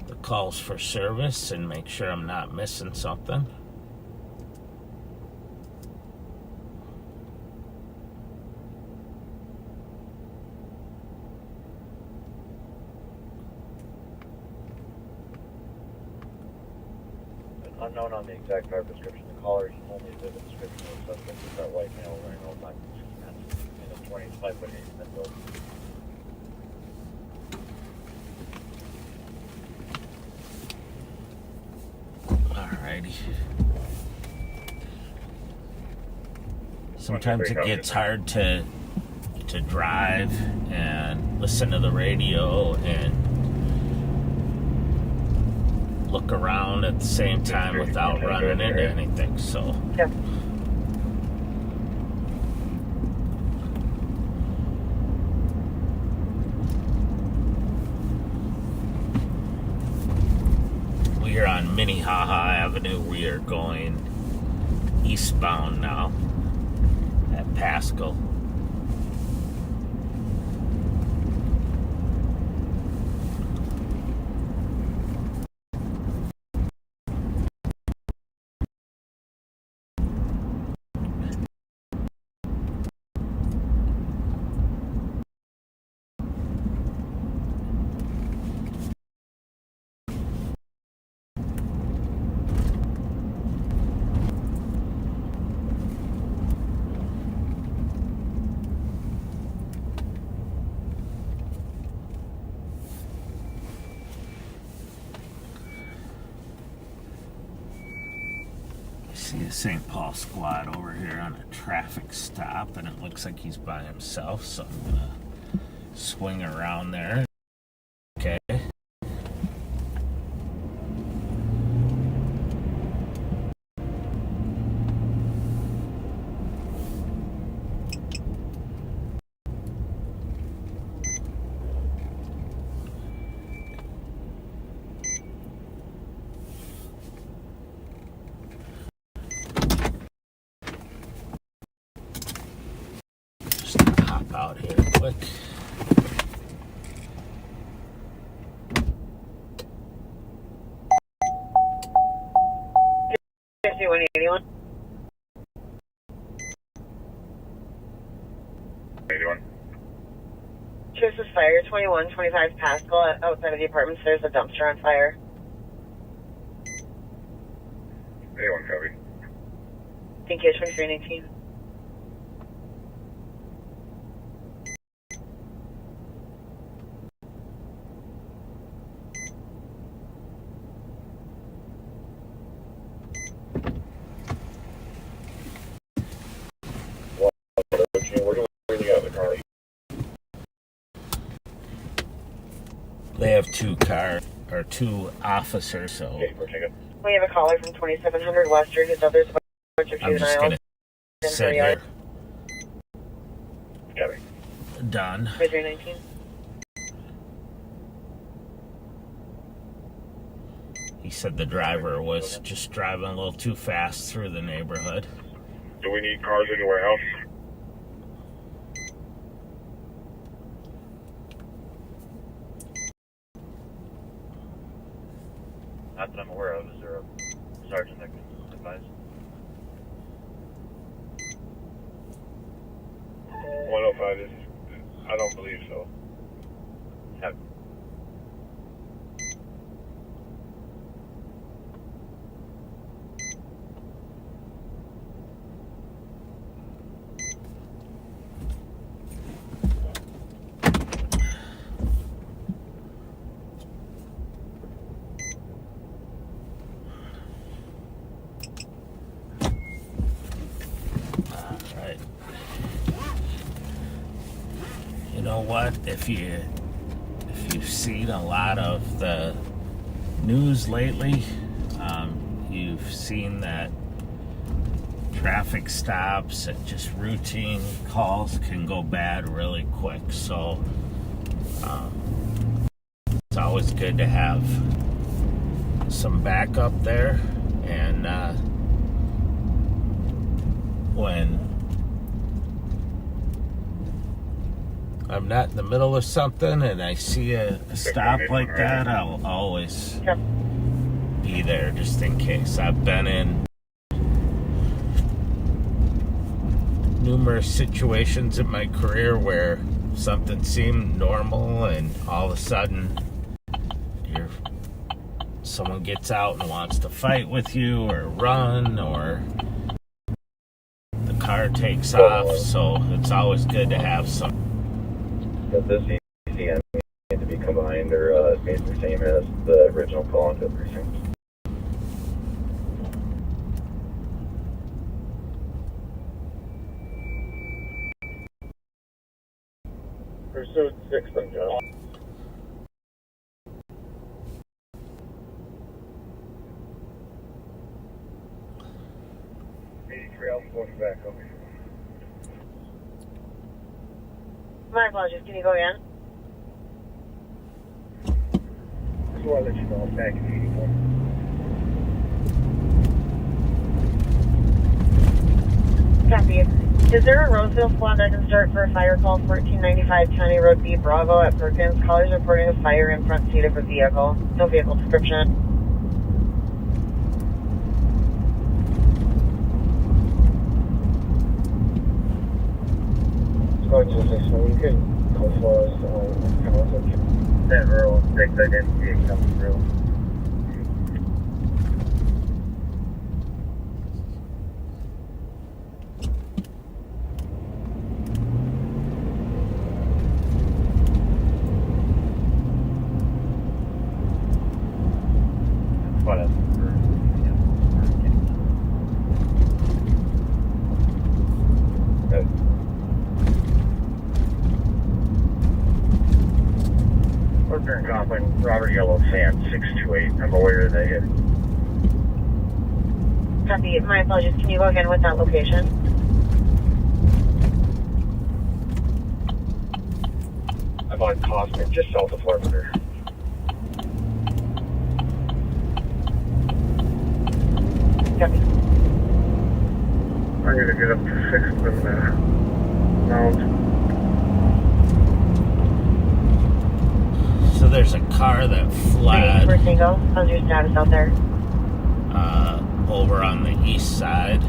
the calls for service and make sure I'm not missing something. Unknown on the exact driver description. The caller only did the description of the suspect with that white male wearing all black pants in a 25-foot build. Alrighty. Sometimes it gets hard to drive and listen to the radio and look around at the same time without running into anything, so. Yeah. We are on Minnehaha Avenue. We are going eastbound now at Pascal. See a St. Paul squad over here on a traffic stop, and it looks like he's by himself, so I'm gonna swing around there. Okay. Out here quick. $5181. 81. Choice is fire, 2125 Pascal. Outside of the apartments, there's a dumpster on fire. 81 copy. Thank you, 2319. They have two officers, so We have a caller from 2700 Western who said there's a bunch of I'm just juveniles gonna sit here. Copy. Done. 2319. He said the driver was just driving a little too fast through the neighborhood. Do we need cars anywhere else? Not that I'm aware of. Is there a sergeant that can advise? I don't believe so. Yep. Right. You know what? If you've seen a lot of the news lately, you've seen that traffic stops and just routine calls can go bad really quick. So it's always good to have some backup there, and when I'm not in the middle of something and I see a stop like that, I'll always be there just in case. I've been in numerous situations in my career where something seemed normal and all of a sudden someone gets out and wants to fight with you or run, or the car takes off. So it's always good to have some. Does this ECN need to be combined or made the same as the original call into the precinct? Pursuit 6th and John. 83, I'll push back over. My apologies, can you go again? Just want to let you know I'm back in 84. Copy. Is there a Roseville squad that can start for a fire call 1495 County Road B Bravo at Perkins? Callers reporting a fire in front seat of a vehicle. No vehicle description. You can call for us on that rural 6, I didn't see it coming through. Robert Yellow Sand 628. I'm aware of that hit. Copy. My apologies. Can you go again with that location? I'm on Cosmic, just south of Fletcher. Copy. I'm going to get up to 6th and Mount. So there's a car that fled How's your status out there? over on the east side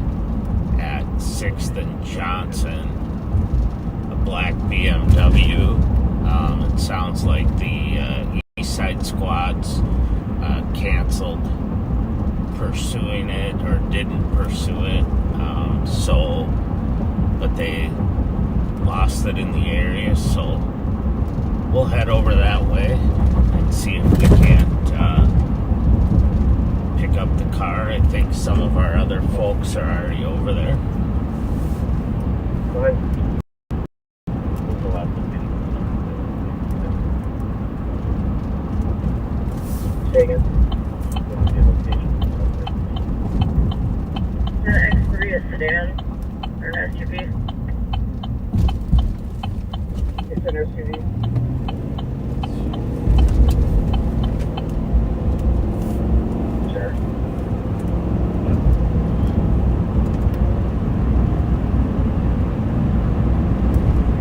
at 6th and Johnson, a black BMW. It sounds like the east side squads canceled pursuing it or didn't pursue it. But they lost it in the area, so we'll head over that way and see if we can't pick up the car. I think some of our other folks are already over there. Is an X3 a sedan or an SUV? It's an SUV.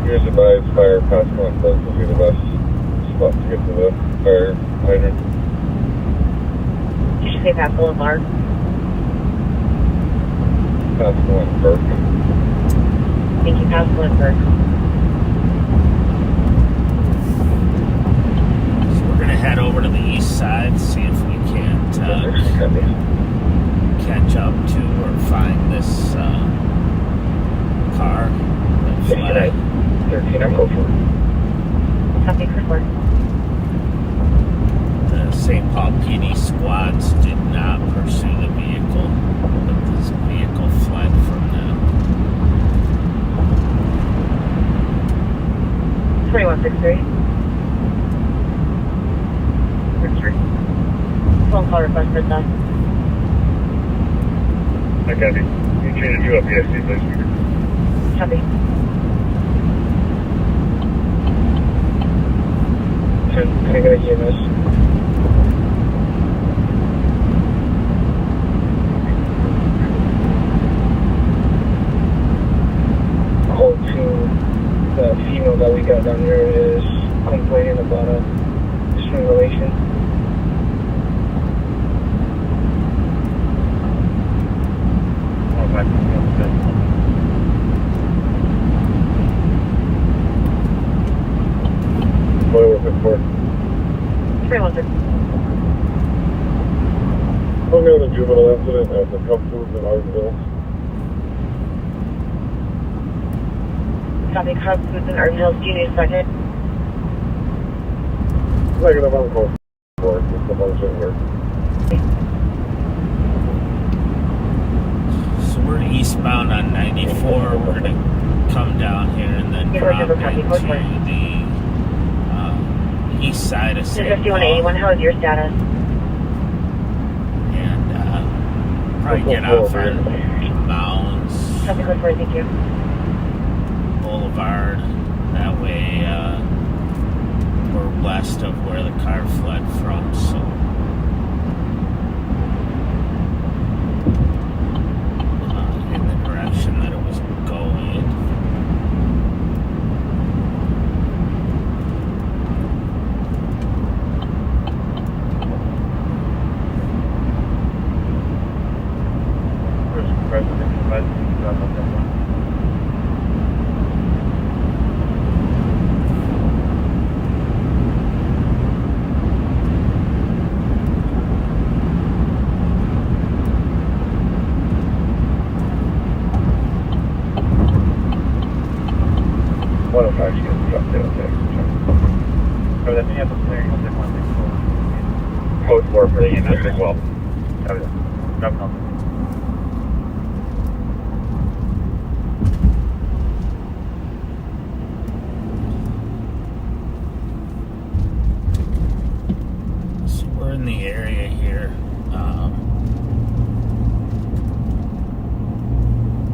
Here's the advised fire consequence. Those will be the best spot to get to the fire hydrant. Did you say Pascal and Mark? Pascal and Burke. Thank you, Pascal and Burke. head over to the east side, see if we can't catch up to or find this car. That flag. 13, I'm going for it. Copy, report. The St. Paul PD squads did not pursue the vehicle, but this vehicle fled from them. 2163. 63. Phone call request for that. I got it. You treated you up, yes, please. Copy. Can I get a EMS? Call to the female that we got down here is complaining about a strangulation. What are we looking for? 316. We're going to juvenile incident at the Cup Foods in Ardenville. Copy, Cub Foods in Urban Hills. Do you need a second? Negative, I'm close for it. Just a bunch of work. So we're eastbound on 94. We're going to come down here and then drop into the east side of St. Paul. 5181, how is your status? And probably get off on Mounds Copy, code 4, thank you. Boulevard. That way we're west of where the car fled from, so in the direction that it was going. What if I should drop there? Okay. Or let me have a clearing on the one. Code 4 for the EMS as well. Drop on. So we're in the area here.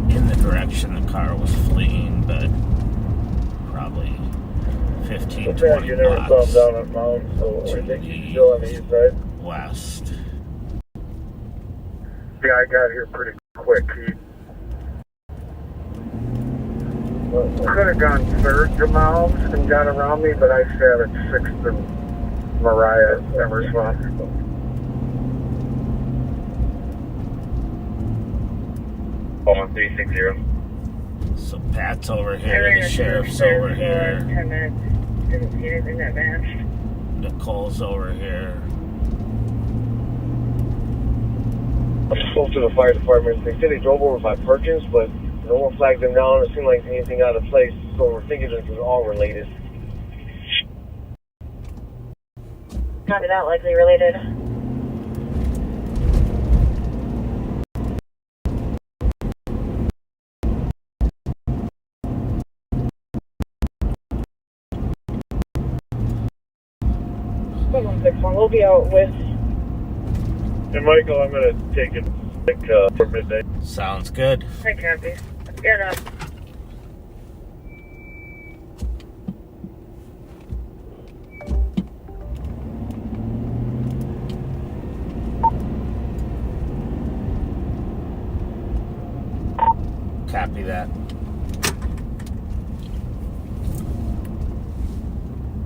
In the direction the car was fleeing, but probably 15, 20 You never saw him down on Mounds, so I think he's still on the east side. west. Yeah, I got here pretty quick. He could have gone third to Mounds and got around me, but I sat at 6th and Mariah never saw him. Almost 360. So Pat's over here, the sheriff's over here, 10 minutes. Didn't see anything that matched. Nicole's over here. I spoke to the fire department. They said they drove over by Perkins, but no one flagged them down. It seemed like anything out of place, so we're thinking this is all related. Copy that, likely related. We'll be out with. And Michael, I'm going to take it for midnight. Sounds good. Hi, Copy. Get up. Copy that.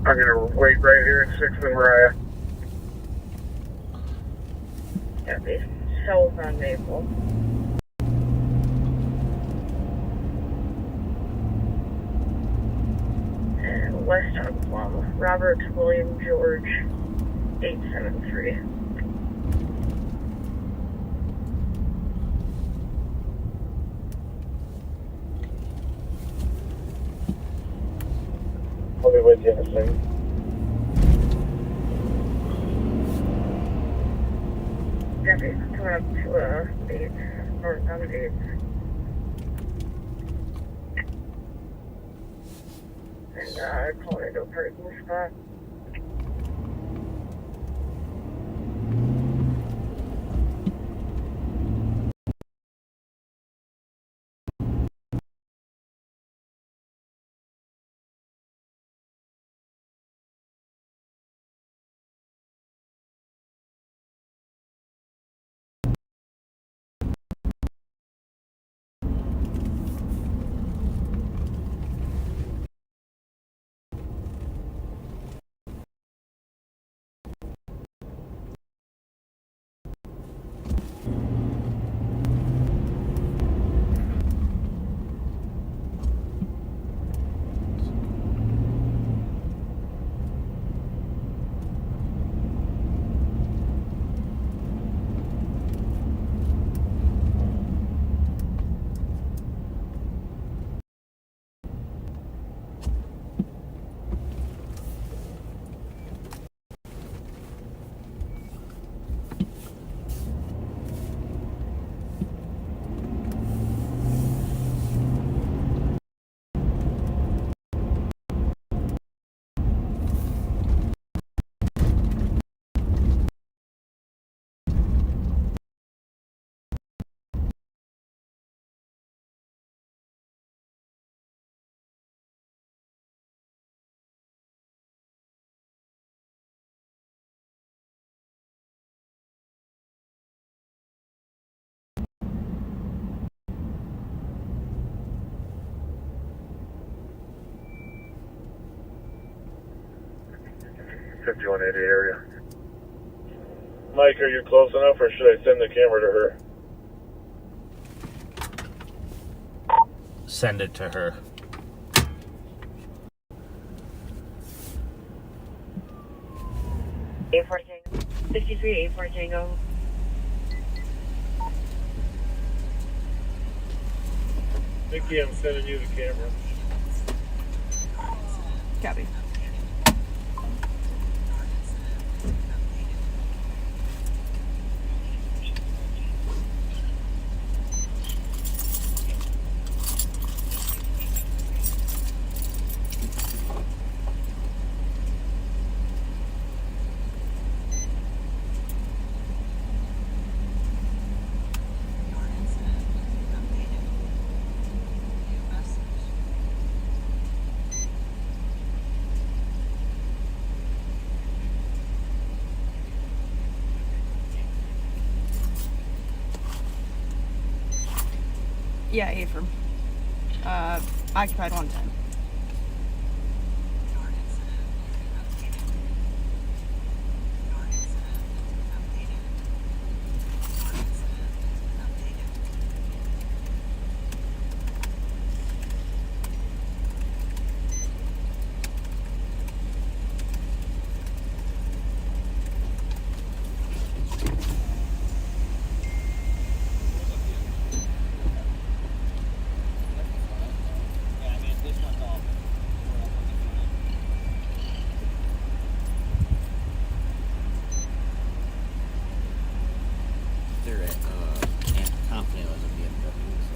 I'm going to wait right here at 6th and Mariah. Copy. South on Maple. And west on Plum. Robert William George. 873. I'll be with you in a second. Deputies coming up to 8, northbound 8. And calling into a parking spot. .50 area. Mike, are you close enough, or should I send the camera to her? Send it to her. A4 Tango. 63 A4 Tango. Mickey, I'm sending you the camera. Copy. Yeah, Affirm. Occupied 110.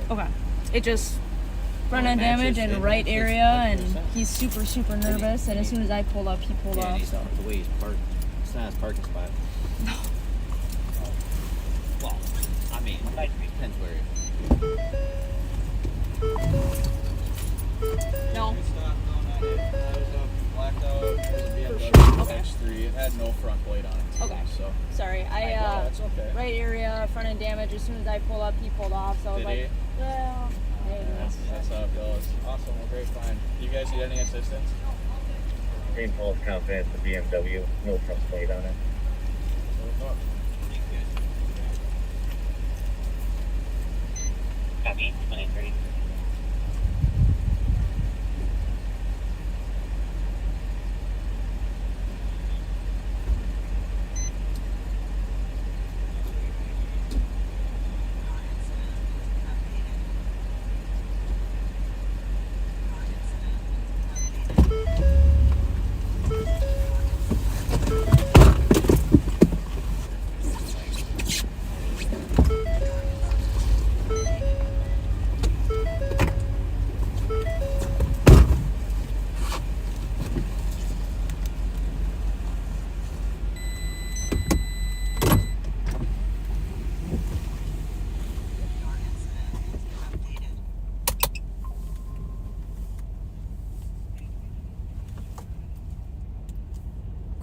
Okay. It just front end damage and right area, and he's super, super nervous. And as soon as I pulled up, he pulled off. So the way he's parked, it's not his parking spot. no. Well, I mean, it depends where. No. Blacked out. There's a BMW X3. It had no front plate on it. Okay. So. Sorry. That's okay. Right area, front end damage. As soon as I pulled up, he pulled off. So I was Did like, he? well, That's how it goes. Awesome. Well, great find. You guys need any assistance? Green Paul's confident the BMW, no front plate on it. Copy, 23.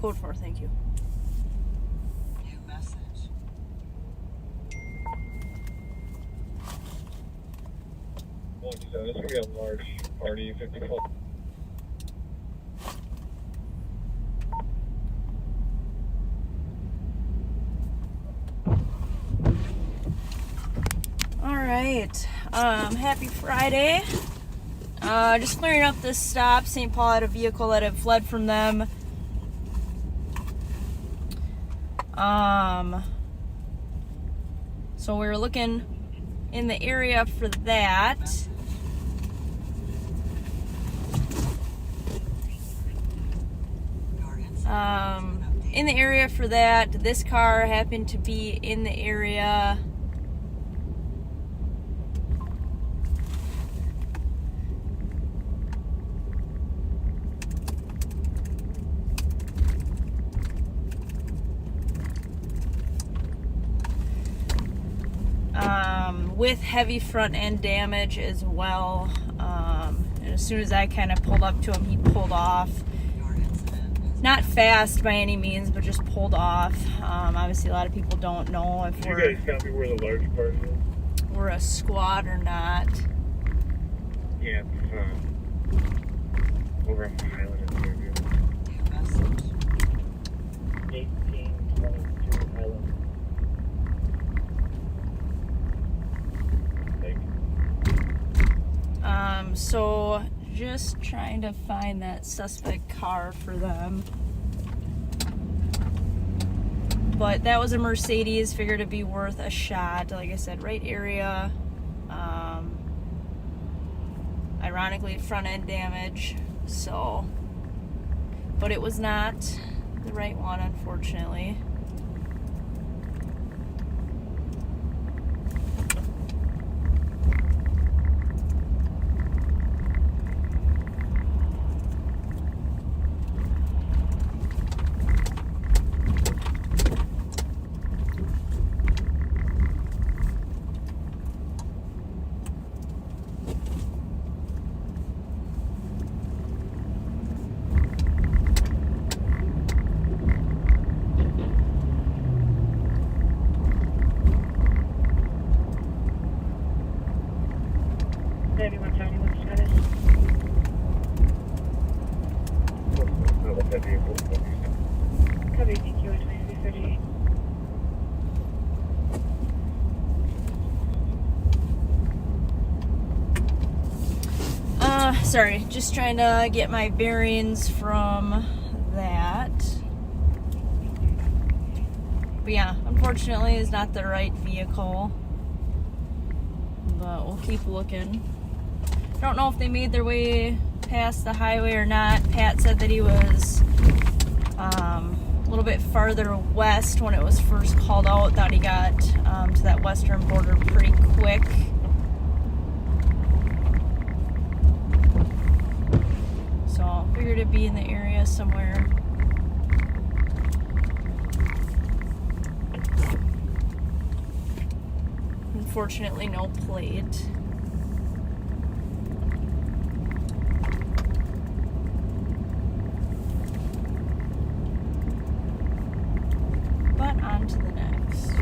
Code 4, thank you. New message. This could be a large party, 54. All right. Happy Friday. Just clearing up this stop. St. Paul had a vehicle that had fled from them. So we were looking in the area for that. In the area for that, this car happened to be in the area. With heavy front end damage as well. And as soon as I kind of pulled up to him, he pulled off. Not fast by any means, but just pulled off. Obviously, a lot of people don't know if You guys tell me where the large party is? we're a squad or not. Yeah, it's over on Highland and Fairground. 1822 Highland. So just trying to find that suspect car for them. But that was a Mercedes, figured it'd be worth a shot. Like I said, right area. Ironically, front end damage. So, but it was not the right one, unfortunately. Sorry, just trying to get my bearings from that. But yeah, unfortunately it's not the right vehicle. But we'll keep looking. Don't know if they made their way past the highway or not. Pat said that he was a little bit farther west when it was first called out. Thought he got to that western border pretty quick. So figured it'd be in the area somewhere. Unfortunately, no plate. But on to the next.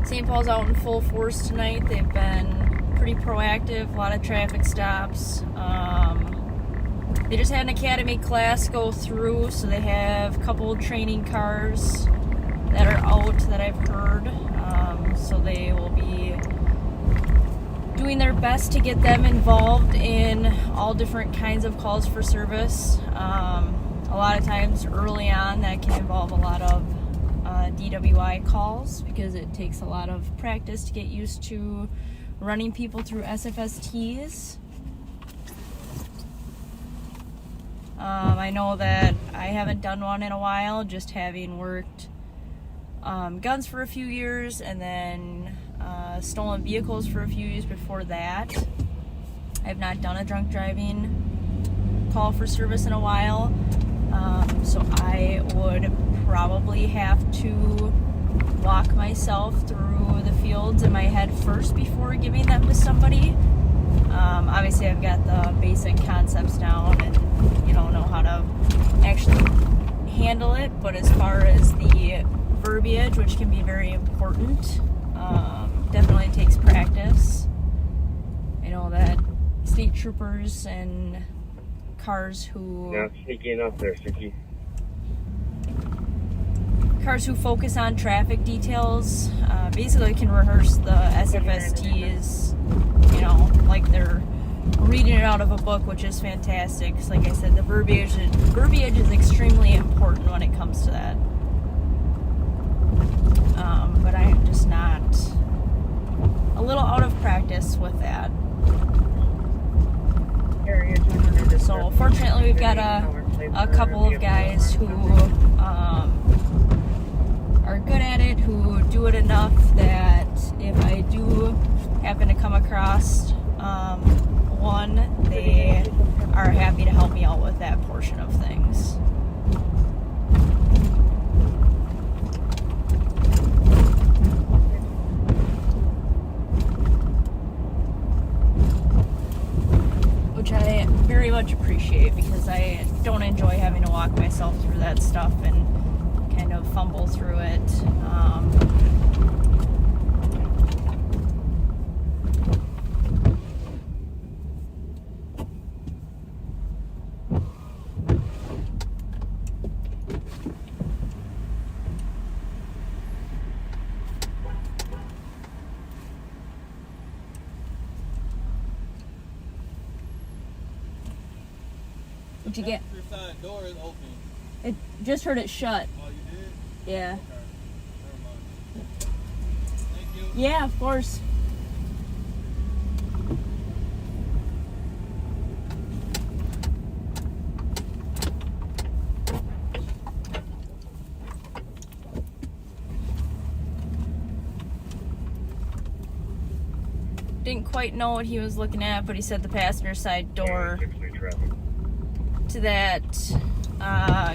St. Paul's out in full force tonight. They've been pretty proactive, a lot of traffic stops. They just had an academy class go through, so they have a couple training cars that are out that I've heard. So they will be doing their best to get them involved in all different kinds of calls for service. A lot of times early on that can involve a lot of DWI calls because it takes a lot of practice to get used to running people through SFSTs. I know that I haven't done one in a while, just having worked guns for a few years, and then stolen vehicles for a few years before that. I have not done a drunk driving call for service in a while, so I would probably have to walk myself through the fields in my head first before giving them to somebody. Obviously I've got the basic concepts down and know how to actually handle it, but as far as the verbiage, which can be very important, definitely takes practice. I know that state troopers and cars who Not sneaky enough there, Suki. Cars who focus on traffic details basically can rehearse the SFSTs, like they're reading it out of a book, which is fantastic. 'Cause like I said, the verbiage is extremely important when it comes to that. But I am just not a little out of practice with that. So fortunately, we've got a couple of guys who are good at it, who do it enough that if I do happen to come across one, they are happy to help me out with that portion of things. Which I very much appreciate, because I don't enjoy having to walk myself through that stuff and kind of fumble through it. What'd you get? Your side door is open. I just heard it shut. Oh, you did? Yeah. Okay. Never mind. Thank you. Yeah, of course. Didn't quite know what he was looking at, but he said the passenger side door to that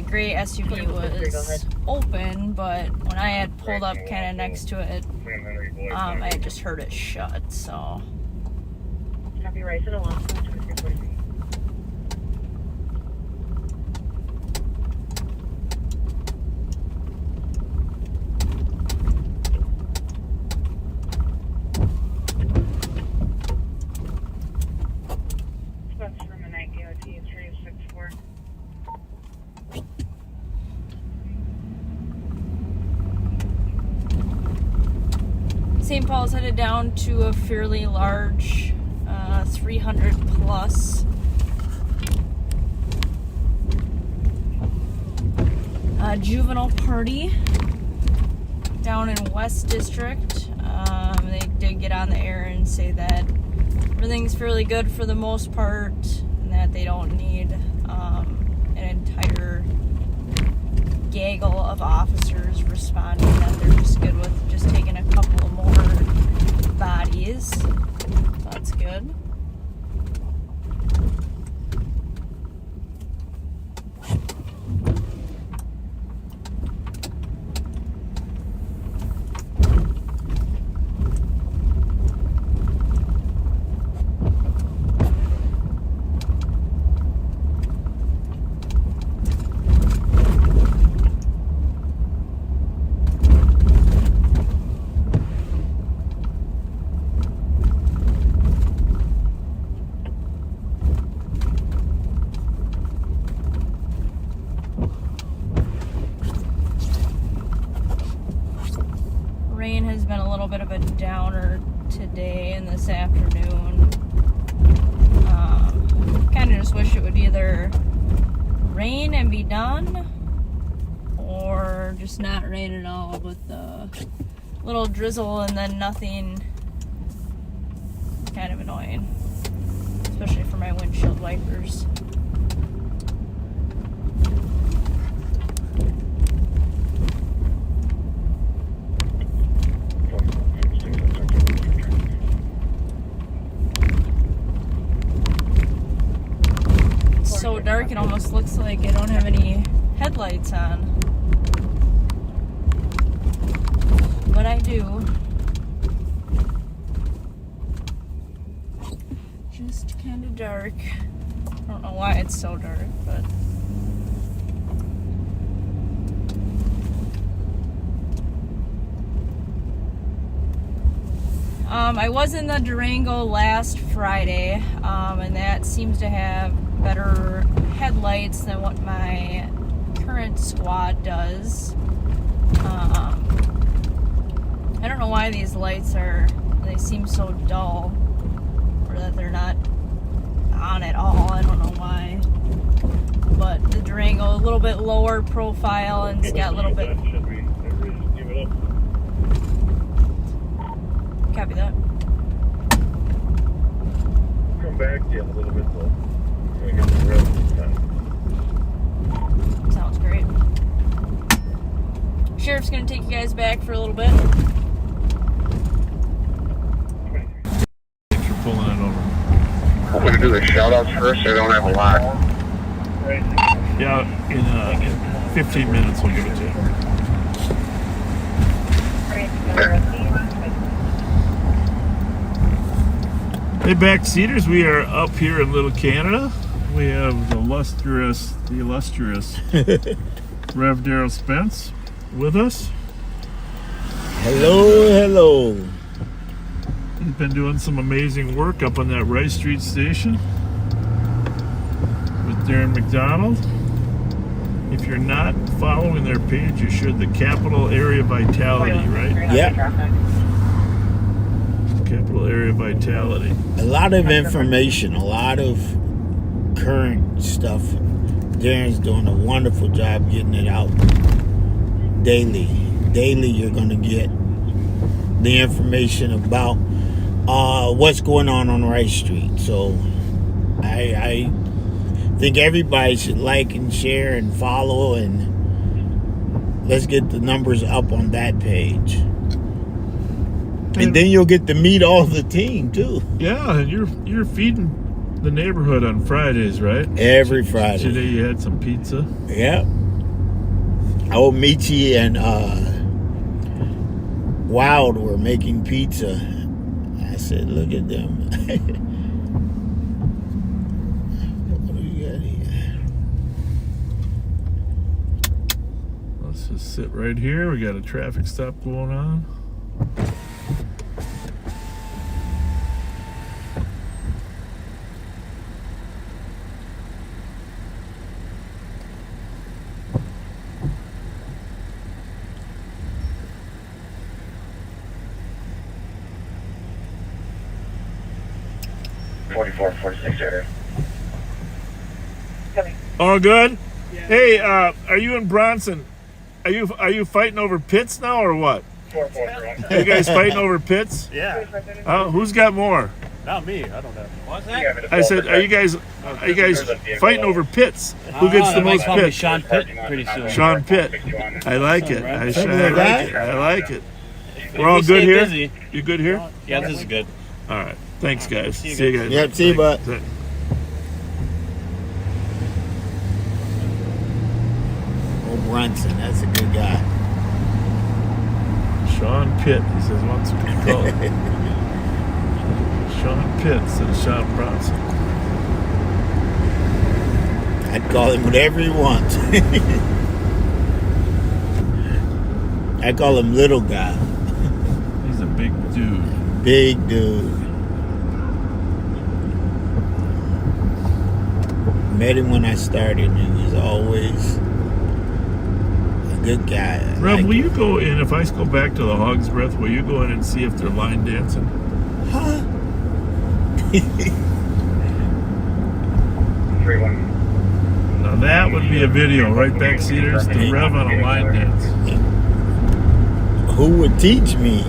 gray SUV was open, but when I had pulled up kind of next to it, I had just heard it shut, so. Copy, right to the launch. St. Paul's headed down to a fairly large 300 plus juvenile party down in West District. They did get on the air and say that everything's fairly good for the most part, and that they don't need an entire gaggle of officers responding, that they're just good with just taking a couple more bodies. So that's good. Rain has been a little bit of a downer today and this afternoon. Kind of just wish it would either rain and be done, or just not rain at all with a little drizzle and then nothing. Kind of annoying, especially for my windshield wipers. so dark it almost looks like I don't have any headlights on. But I do. Just kind of dark. I don't know why it's so dark, but... I was in the Durango last Friday, and that seems to have better headlights than what my current squad does. I don't know why these lights they seem so dull, or that they're not on at all. I don't know why. But the Durango, a little bit lower profile, and it's got a little bit... Should we just give it up? Copy that. Come back to you in a little bit though. We're gonna get the rest this time. Sounds great. Sheriff's gonna take you guys back for a little bit. Thanks for pulling it over. I'm gonna do the shoutouts first. I don't have a lot. Yeah, in 15 minutes we'll give it to you. Hey, backseaters, we are up here in Little Canada. We have the illustrious Rev Daryl Spence with us. Hello. He's been doing some amazing work up on that Rice Street station with Darren McDonald. If you're not following their page, you should. The Capital Area Vitality, right? Yep. Capital Area Vitality. A lot of information, a lot of current stuff. Darren's doing a wonderful job getting it out daily. Daily, you're going to get the information about what's going on Rice Street. So I think everybody should like and share and follow, and let's get the numbers up on that page. And then you'll get to meet all the team too. Yeah, and you're feeding the neighborhood on Fridays, right? Every Friday. Today you had some pizza. Yeah. Old Michi and Wild were making pizza. I said, look at them. What do we got here? Let's just sit right here. We got a traffic stop going on. area. All good? Yeah. Hey, are you in Bronson? Are you fighting over pits now or what? Are you guys fighting over pits? Yeah. Who's got more? Not me. I don't know. What's that? I said, are you guys fighting over pits? Who gets the most pits? Sean Pitt pretty soon. Sean Pitt. I like it. I like it. We're all good here? Busy. You good here? Yeah, this is good. All right. Thanks, guys. See you guys. Yep, see you, bud. Old Brunson, that's a good guy. Sean Pitt, he says, wants to be called. Sean Pitt instead of Sean Bronson. I'd call him whatever you want. I call him little guy. He's a big dude. Big dude. Met him when I started, and he was always a good guy. Rev, will you go in, if I go back to the Hog's Breath, will you go in and see if they're line dancing? Huh? Now that would be a video, right, backseaters? The Rev on a line dance. Who would teach me?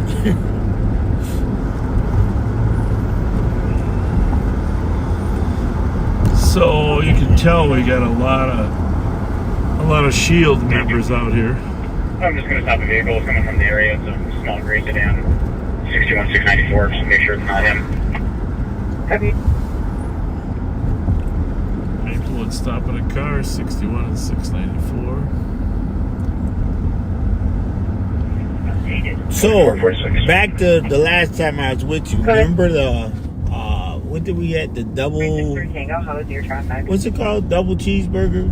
So you can tell we got a lot of SHIELD members out here. I'm just going to stop the vehicle. It's coming from the area. It's a small gray sedan, 61694. Just make sure it's not him. Let's stop in a car, 61 and 694. So, back to the last time I was with you. Remember the, what did we have? The double, How is your traffic? what's it called? Double cheeseburger?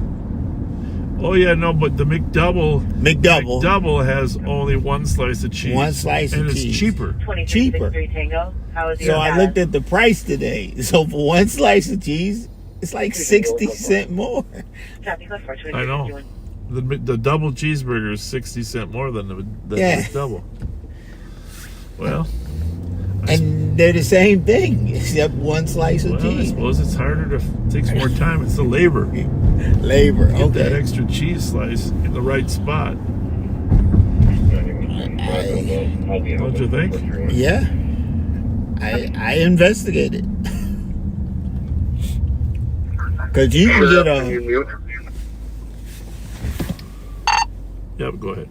Oh yeah, no, but the McDouble has only one slice of cheese. One slice and of it's cheese. cheaper. Cheaper. How is So your I looked at the price today. So for one slice of cheese, it's like 60 cents more. I know. The double cheeseburger is 60 cents more than the Yeah. McDouble. Well, And they're the same thing, except one slice of I cheese. suppose it's harder to takes more time. It's the labor. Labor, Get that okay. extra cheese slice in the right spot. Don't you think? Yeah. I investigated. Because you can get a... Yep, go ahead.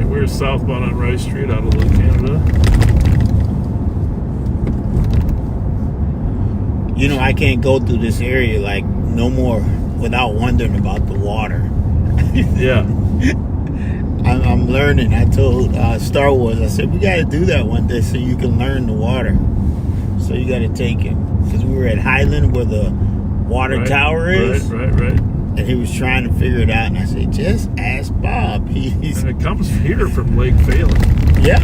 We're southbound on Rice Street out of Little Canada. You know, I can't go through this area like no more without wondering about the water. Yeah. I'm learning. I told Star Wars, I said, we got to do that one day so you can learn the water. So you got to take him. Because we were at Highland where the water tower is. Right. And he was trying to figure it out. And I said, just ask Bob. And it comes here from Lake Phelan. Yeah.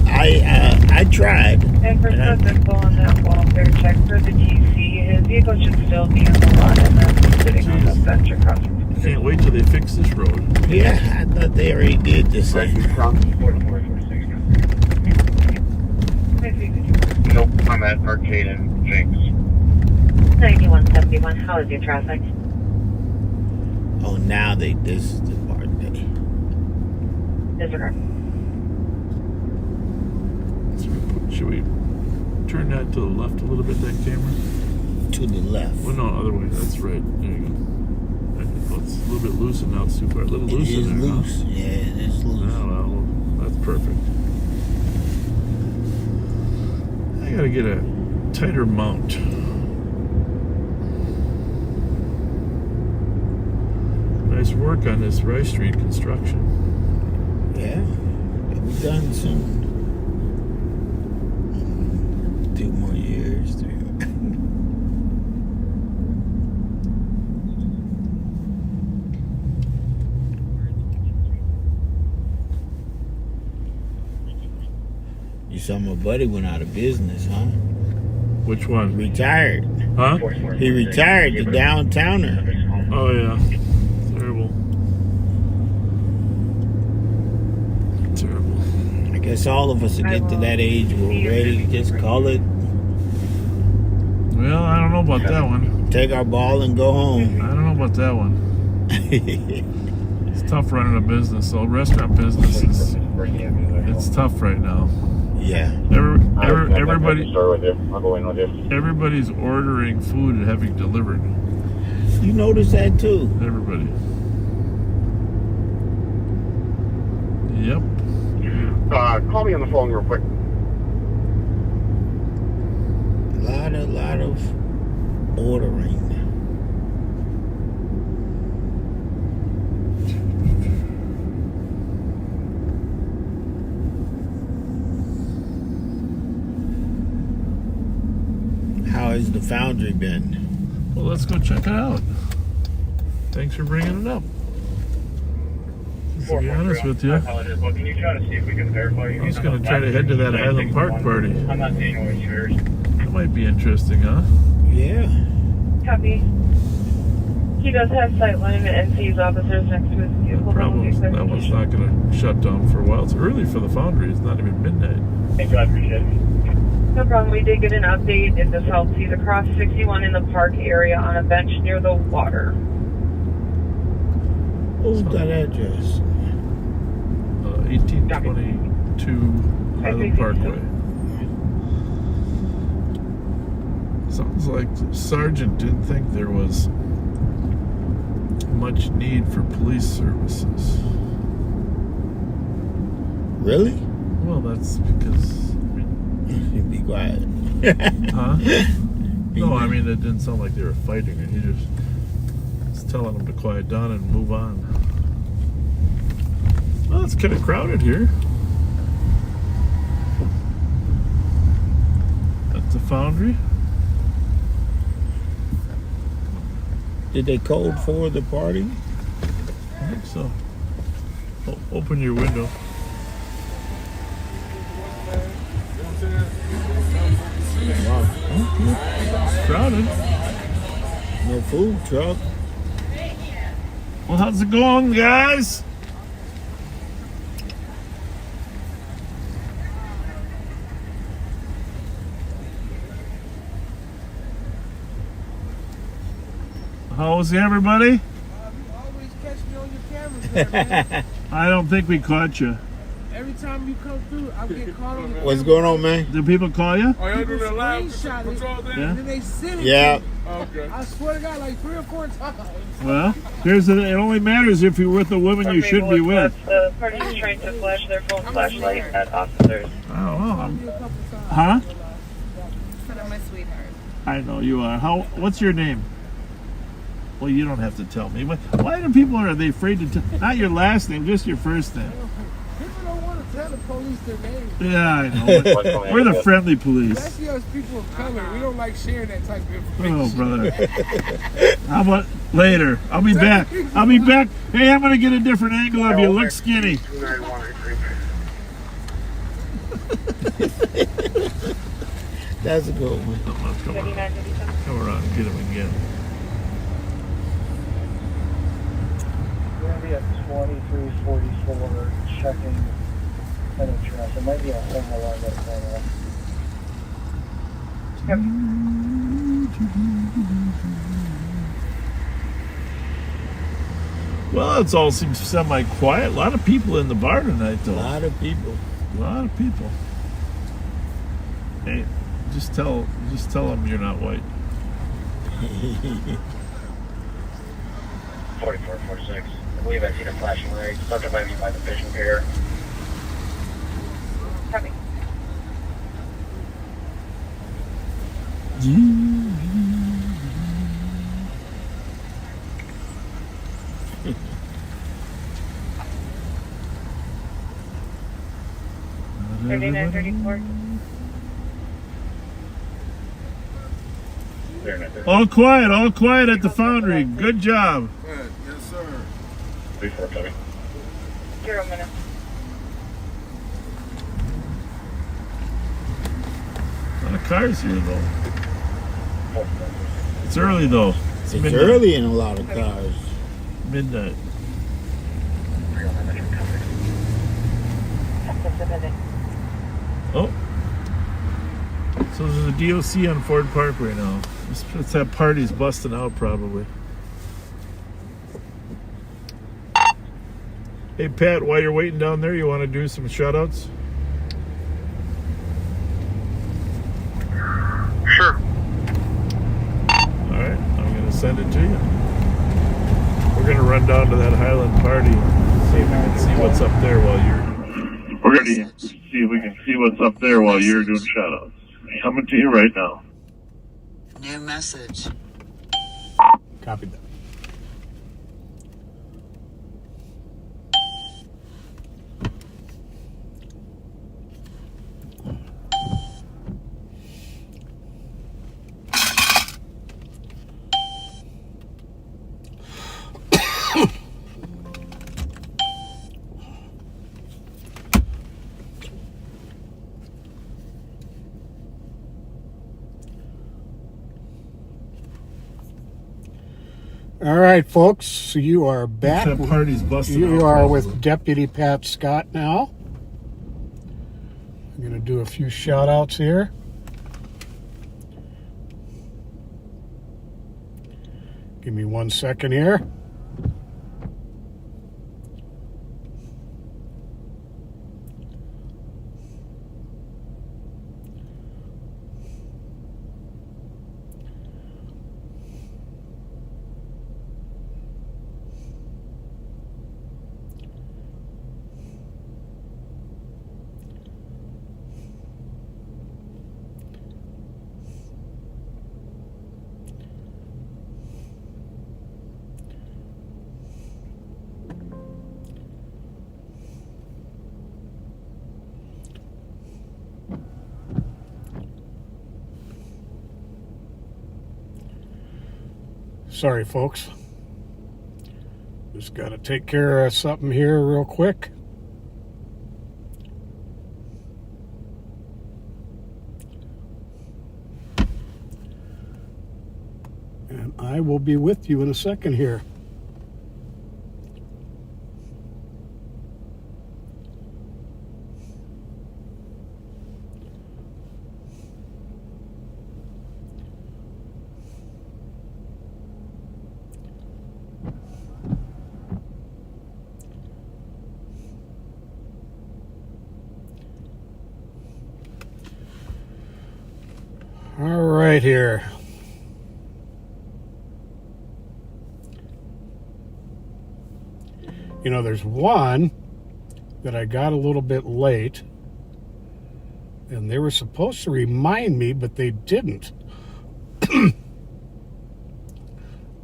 I tried. And for physical on that welfare check for the GC, his vehicle should still be in the lot and then sitting on the Fletcher crossing. Can't wait till they fix this road. Yeah, I thought they already did this thing. Nope, I'm at Arcade and Jinx. 9171, how is your traffic? Oh, now this is the part they... Disregard. Should we turn that to the left a little bit, that camera? To the left. Well, no, other way. That's right. There you go. It's a little bit loose and now it's too far. A little loose in there. Loose. Huh? Yeah, it is loose. Oh, well, that's perfect. I gotta get a tighter mount. Nice work on this Rice Street construction. Yeah, it'll be done soon. 2 more years, 3. You saw my buddy went out of business, huh? Which one? Retired. Huh? He retired, the downtowner. Oh, yeah. Terrible. Terrible. I guess all of us will get to that age we're ready to just call it. Well, I don't know about that one. Take our ball and go home. I don't know about that one. It's tough running a business. So restaurant business is it's tough right now. Yeah. Everybody. I'll go in with you. Everybody's ordering food and having delivered. You notice that too? Everybody. Yep. Call me on the phone real quick. lot of ordering. How has the foundry been? Well, let's go check it out. Thanks for bringing it up. To be honest with you, I apologize. Well, can you try to see if we can verify you? I was going to try to head to that Highland Park party. I'm not seeing any shooters. That might be interesting, huh? Yeah. Copy. He does have sightline and sees officers next to his vehicle. Problem is, that one's not going to shut down for a while. It's early for the foundry. It's not even midnight. Thank you. I appreciate it. No problem. We did get an update. It just helps. He's across 61 in the park area on a bench near the water. What's that address? 1822 Highland Parkway. Sounds like the sergeant didn't think there was much need for police services. Really? Well, that's because... Be quiet. Huh? No, I mean, it didn't sound like they were fighting, and he just was telling them to quiet down and move on. Well, it's kind of crowded here. That's the foundry. Did they code for the party? I think so. Open your window. Wow. It's crowded. No food truck. Well, how's it going, guys? How's everybody? You always catch me on your cameras there, man. I don't think we caught you. Every time you come through, I get caught on the What's going on, man? Do people call you? Oh, y'all doing that live patrol thing? Yeah. And then they send it Yeah. to me. Okay. I swear to God, like 3 or 4 times. Well, it only matters if you're with a woman you should be with. The party is trying to flash their phone flashlight at officers. Oh, well, huh? But I'm my sweetheart. I know you are. What's your name? Well, you don't have to tell me. Why do people are they afraid to tell? Not your last name, just your first name. People don't want to tell the police their names. Yeah, I know. We're the friendly police. Especially us people of color. We don't like sharing that type of information. Oh, brother. How about later? I'll be back. Hey, I'm going to get a different angle of you. Look skinny. That's a good one. Come around and get him again. We're going to be at 2344 checking penetrance. It might be a home alarm that's going off. Well, it all seems semi-quiet. A lot of people in the bar tonight, though. A lot of people. Hey, just tell them you're not white. 4446. I believe I seen a flashing light. Subject might be by the vision pier. Copy. $39.34. All quiet at the foundry. Good job. Yes, sir. 34 coming. 0 minutes. A lot of cars here, though. It's early, though. It's early in a lot of cars. Midnight. Oh. So there's a DOC on Ford Parkway now. It's that party's busting out, probably. Hey, Pat, while you're waiting down there, you want to do some shoutouts? Sure. All right, I'm going to send it to you. We're going to run down to that Highland party and see if we can see what's up there while you're... We're going to see if we can see what's up there while you're doing shoutouts. Coming to you right now. New message. Copy that. All right, folks, so you are back. That party's busted You out, are probably. with Deputy Pat Scott now. I'm going to do a few shout outs here. Give me 1 second here. Sorry, folks. Just got to take care of something here real quick. And I will be with you in a second here. All right here. You know, there's one that I got a little bit late, and they were supposed to remind me, but they didn't.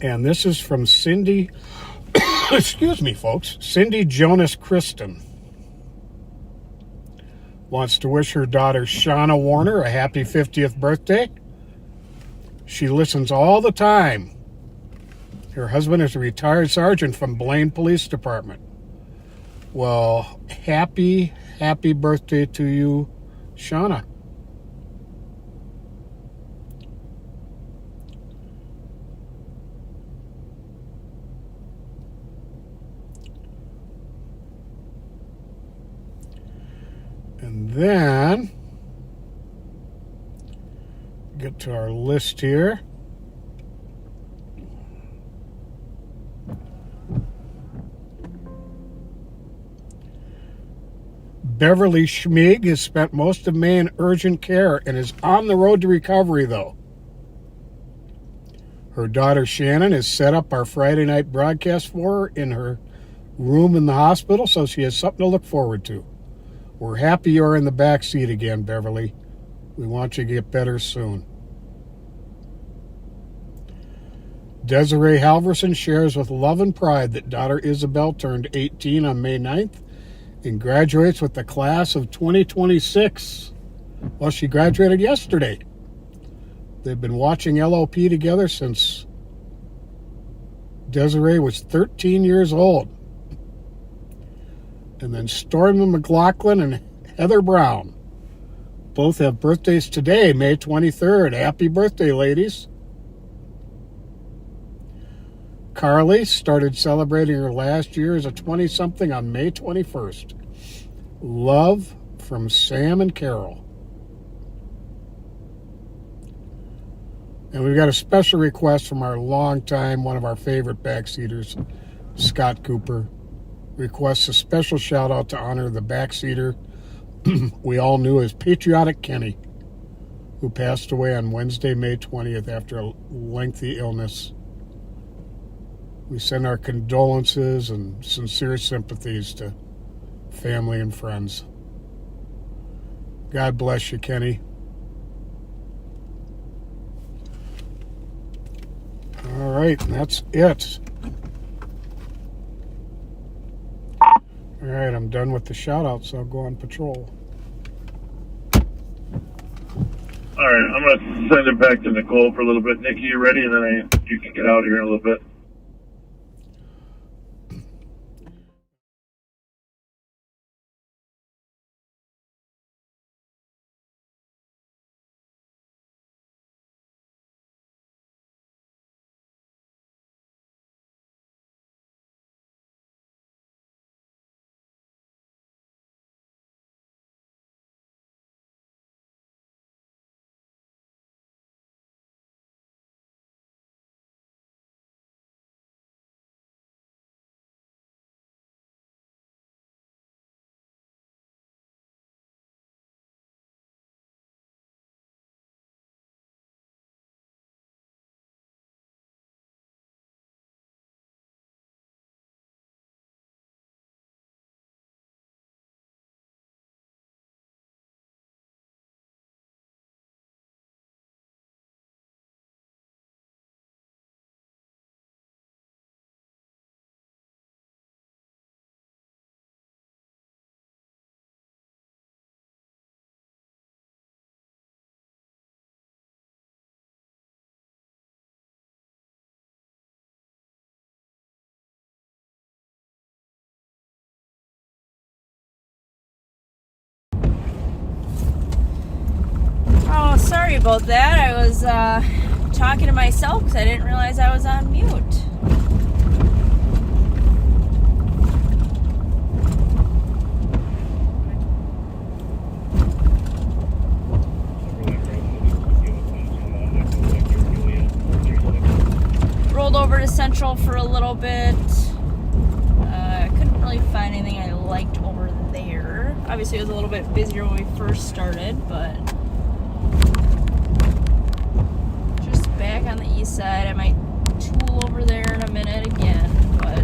And this is from Cindy, excuse me, folks, Cindy Jonas Kristen. Wants to wish her daughter Shauna Warner a happy 50th birthday. She listens all the time. Her husband is a retired sergeant from Blaine Police Department. Well, happy birthday to you, Shauna. And then get to our list here. Beverly Schmig has spent most of May in urgent care and is on the road to recovery, though. Her daughter Shannon has set up our Friday night broadcast for her in her room in the hospital, so she has something to look forward to. We're happy you're in the back seat again, Beverly. We want you to get better soon. Desiree Halverson shares with love and pride that daughter Isabel turned 18 on May 9th and graduates with the class of 2026. Well, she graduated yesterday. They've been watching LOP together since Desiree was 13 years old. And then Stormy McLaughlin and Heather Brown both have birthdays today, May 23rd. Happy birthday, ladies. Carly started celebrating her last year as a 20-something on May 21st. Love from Sam and Carol. And we've got a special request from our longtime, one of our favorite backseaters, Scott Cooper. Requests a special shout out to honor the backseater we all knew as Patriotic Kenny, who passed away on Wednesday, May 20th after a lengthy illness. We send our condolences and sincere sympathies to family and friends. God bless you, Kenny. right, that's it. All right, I'm done with the shout-outs, so I'll go on patrol. All right, I'm going to send it back to Nicole for a little bit. Nikki, you ready? And then you can get out here in a little bit. Oh, sorry about that. I was talking to myself because I didn't realize I was on mute. Rolled over to Central for a little bit. Couldn't really find anything I liked over there. Obviously, it was a little bit busier when we first started, but just back on the east side. I might tool over there in a minute again, but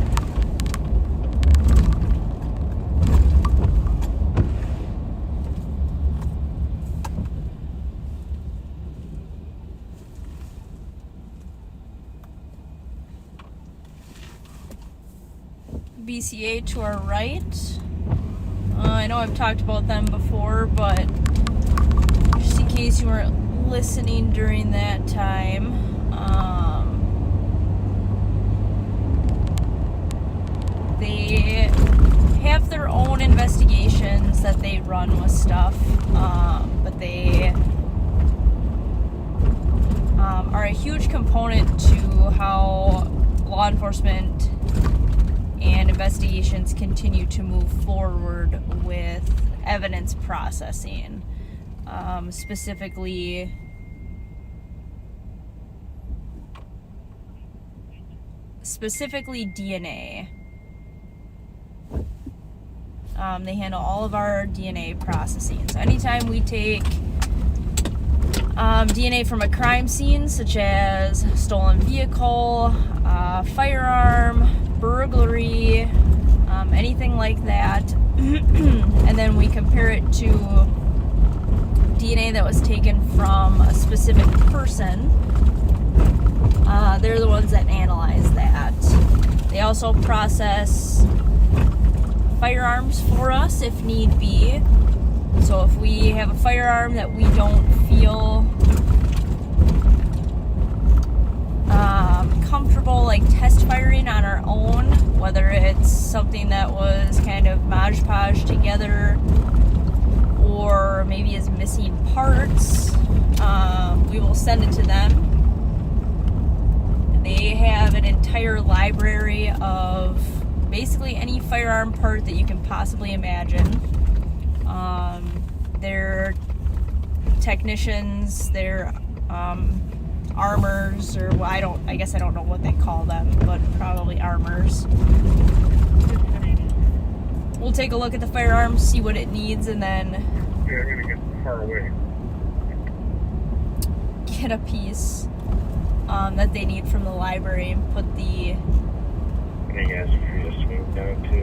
BCA to our right. I know I've talked about them before, but just in case you weren't listening during that time, they have their own investigations that they run with stuff, but they are a huge component to how law enforcement and investigations continue to move forward with evidence processing, specifically DNA. They handle all of our DNA processing. So anytime we take DNA from a crime scene, such as stolen vehicle, firearm, burglary, anything like that, and then we compare it to DNA that was taken from a specific person, they're the ones that analyze that. They also process firearms for us if need be. So if we have a firearm that we don't feel comfortable like test firing on our own, whether it's something that was kind of Mod Podge together or maybe is missing parts, we will send it to them. They have an entire library of basically any firearm part that you can possibly imagine. They're technicians, they're armors, or I guess I don't know what they call them, but probably armors. We'll take a look at the firearm, see what it needs, and then Yeah, I'm gonna get far away. get a piece that they need from the library and put the Hey guys, if you just move down to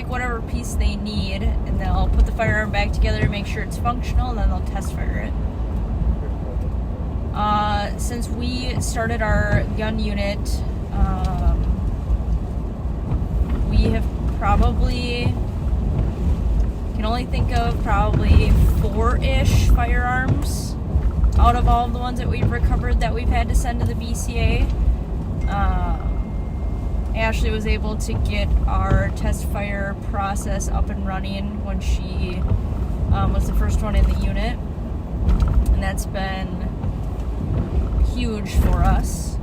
pick whatever piece they need, and they'll put the firearm back together to make sure it's functional, and then they'll test fire it. Since we started our gun unit, we have probably, can only think of probably 4-ish firearms out of all of the ones that we've recovered that we've had to send to the BCA. Ashley was able to get our test fire process up and running when she was the first one in the unit, and that's been huge for us.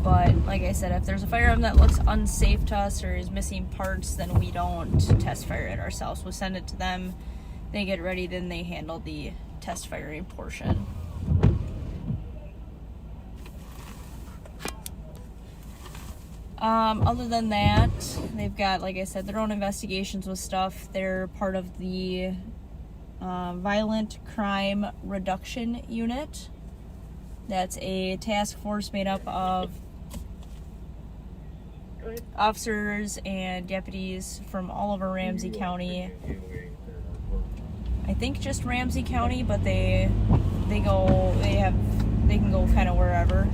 But like I said, if there's a firearm that looks unsafe to us or is missing parts, then we don't test fire it ourselves. We'll send it to them, they get ready, then they handle the test firing portion. Other than that, they've got, like I said, their own investigations with stuff. They're part of the Violent Crime Reduction Unit. That's a task force made up of officers and deputies from all over Ramsey County. I think just Ramsey County, but they can go kind of wherever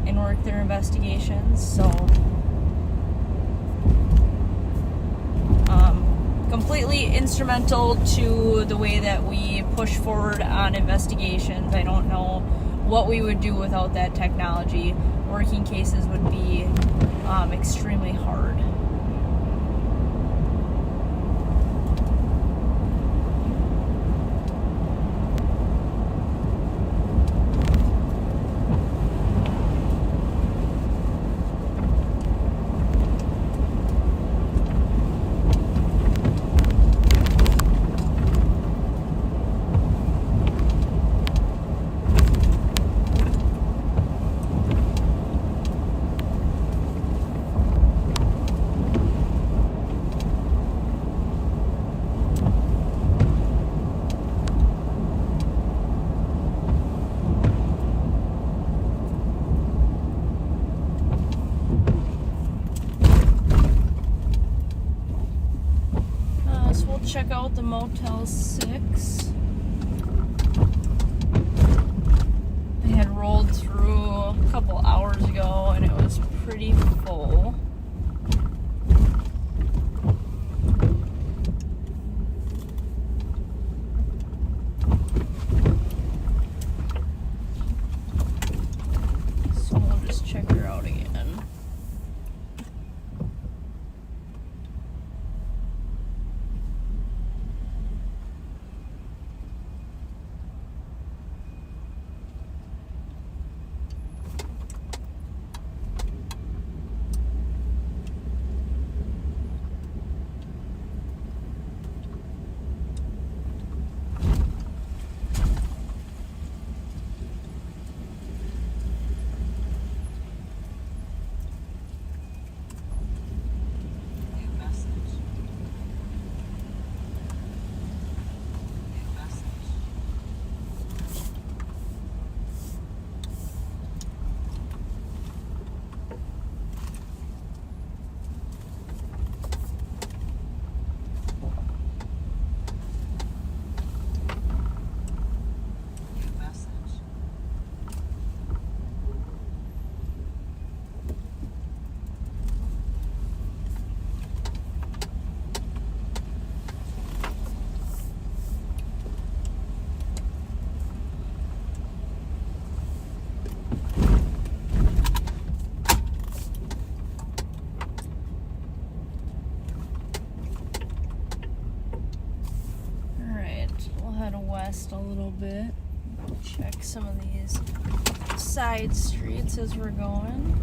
and work their investigations. So completely instrumental to the way that we push forward on investigations. I don't know what we would do without that technology. Working cases would be extremely hard. Check out the Motel 6. I had rolled through a couple hours ago and it was pretty full. So we'll just check her out again. West a little bit. Check some of these side streets as we're going.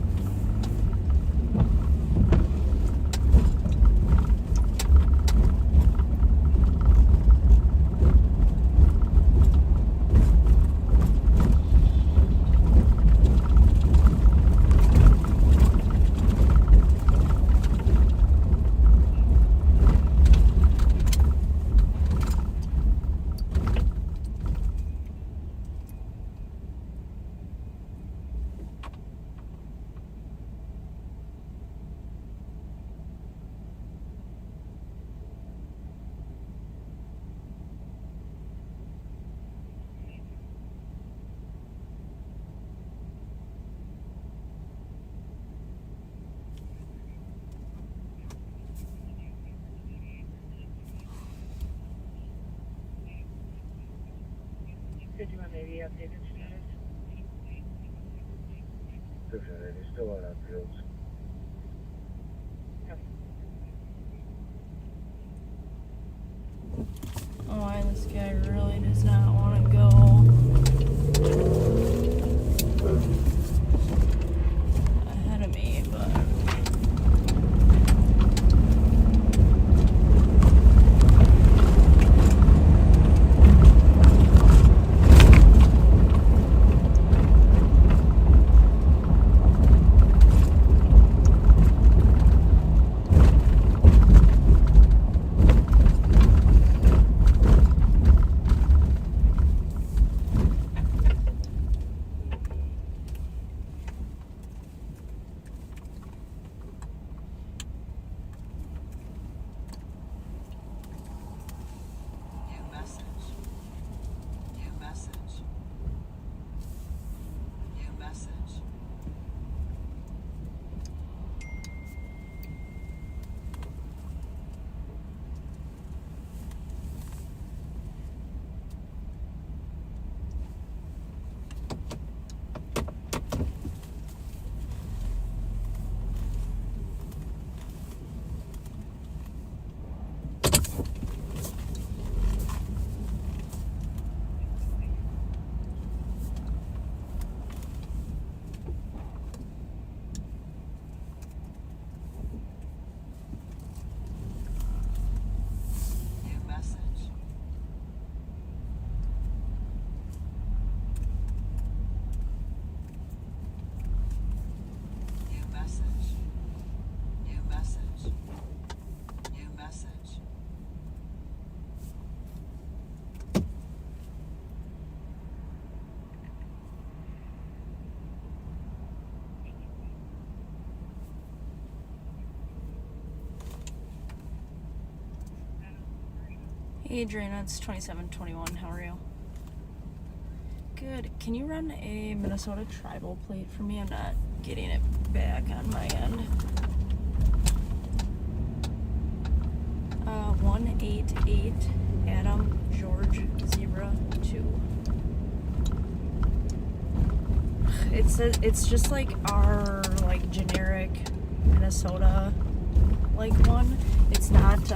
Maybe updated status. He's still on our fields. Oh, why this guy really does not want to go. Ahead of me, but. Hey Adriana, it's 2721. How are you? Good. Can you run a Minnesota tribal plate for me? I'm not getting it back on my end. 188 Adam George 02. It's just like our like generic Minnesota like one. It's not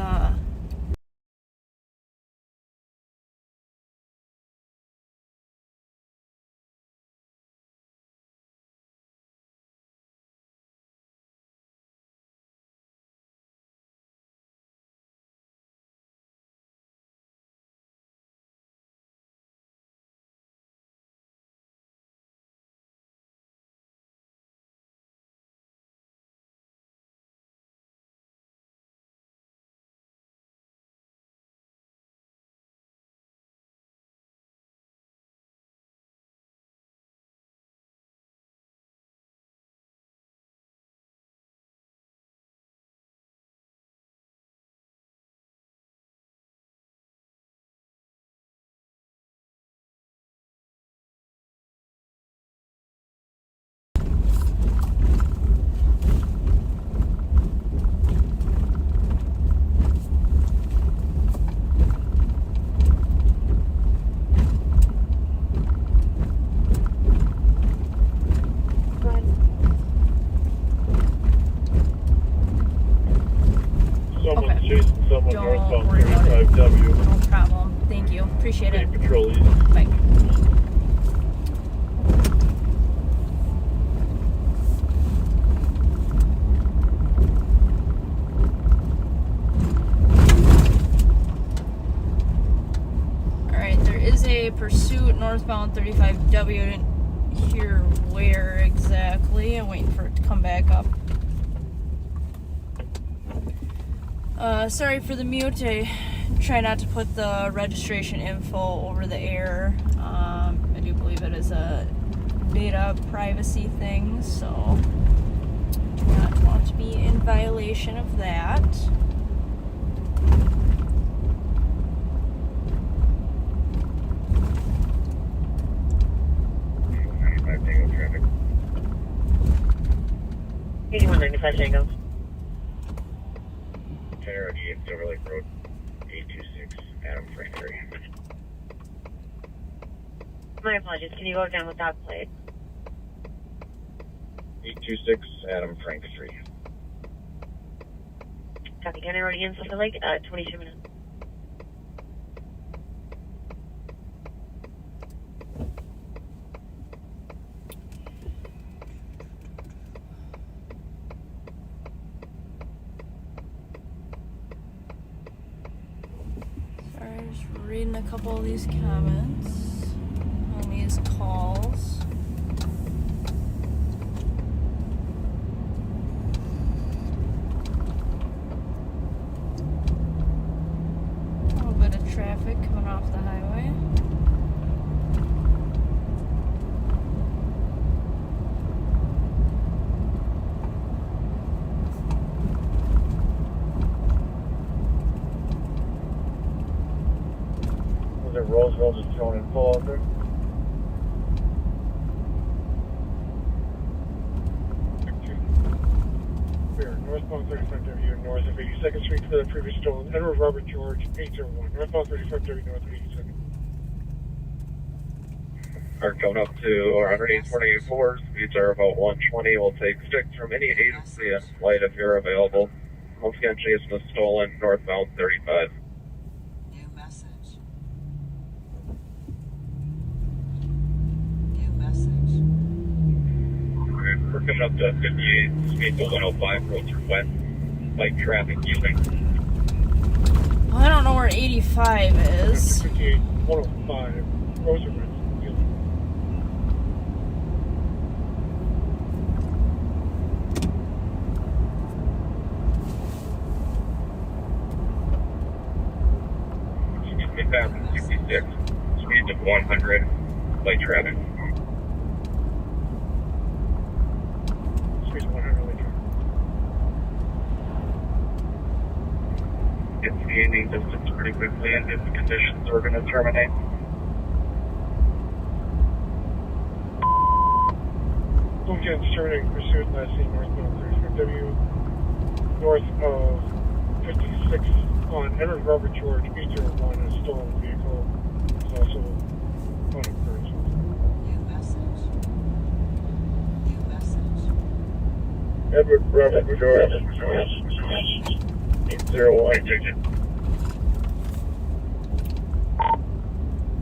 Northbound 35W. no problem. Thank you. Appreciate it. Patrol east. Bye. Alright, there is a pursuit northbound 35W. I didn't hear where exactly. I'm waiting for it to come back up. Sorry for the mute. I try not to put the registration info over the air. I do believe it is a data privacy thing, so do not want to be in violation of that. Traffic. 8195 Tango. 1088 Silver Lake Road, 826 Adam Frankfurt. My apologies. Can you go down with that plate? 826 Adam Frank Street. Copy. County Road again, Silver Lake, 22 minutes. Sorry, just reading a couple of these comments on these calls. A little bit of traffic coming off the highway. Was it Roseville just thrown in full out there? Here, northbound 35W north of 82nd Street for the previous stolen. Edward Robert George, 801. Northbound 35W north of 82nd. Are going up to or underneath 184. Speeds are about 120. We'll take 6 from any agency and light if you're available. Once again, chasing the stolen northbound 35. New message. New message. We're coming up to 58. Speed to 105. Roads are wet. Light traffic using. Well, I don't know where 85 is. 58, 105. Roads are wet. Back 66. Speed of 100. Light traffic. Speed 100 light traffic. It's gaining distance pretty quickly, and if the conditions are going to terminate. Again, terminating pursuit last seen northbound 35W north of 56 on Edward Robert George, 801, a stolen vehicle. Is also on occurrence. New message. New message. Edward Robert George, 801.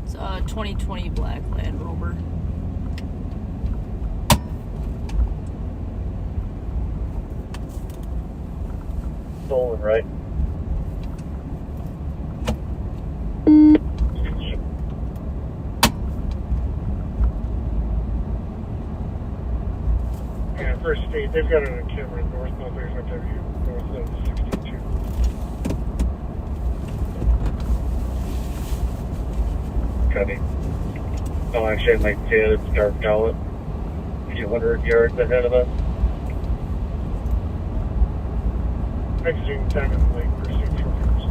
It's a 2020 black Land Rover. Stolen, right? Yeah, first speed, they've got it on camera northbound 35W, north of 62. Cutting. Oh, actually, I might say it's dark out. A few 100 yards ahead of us. Exiting Diamond Lake pursuit shortcuts.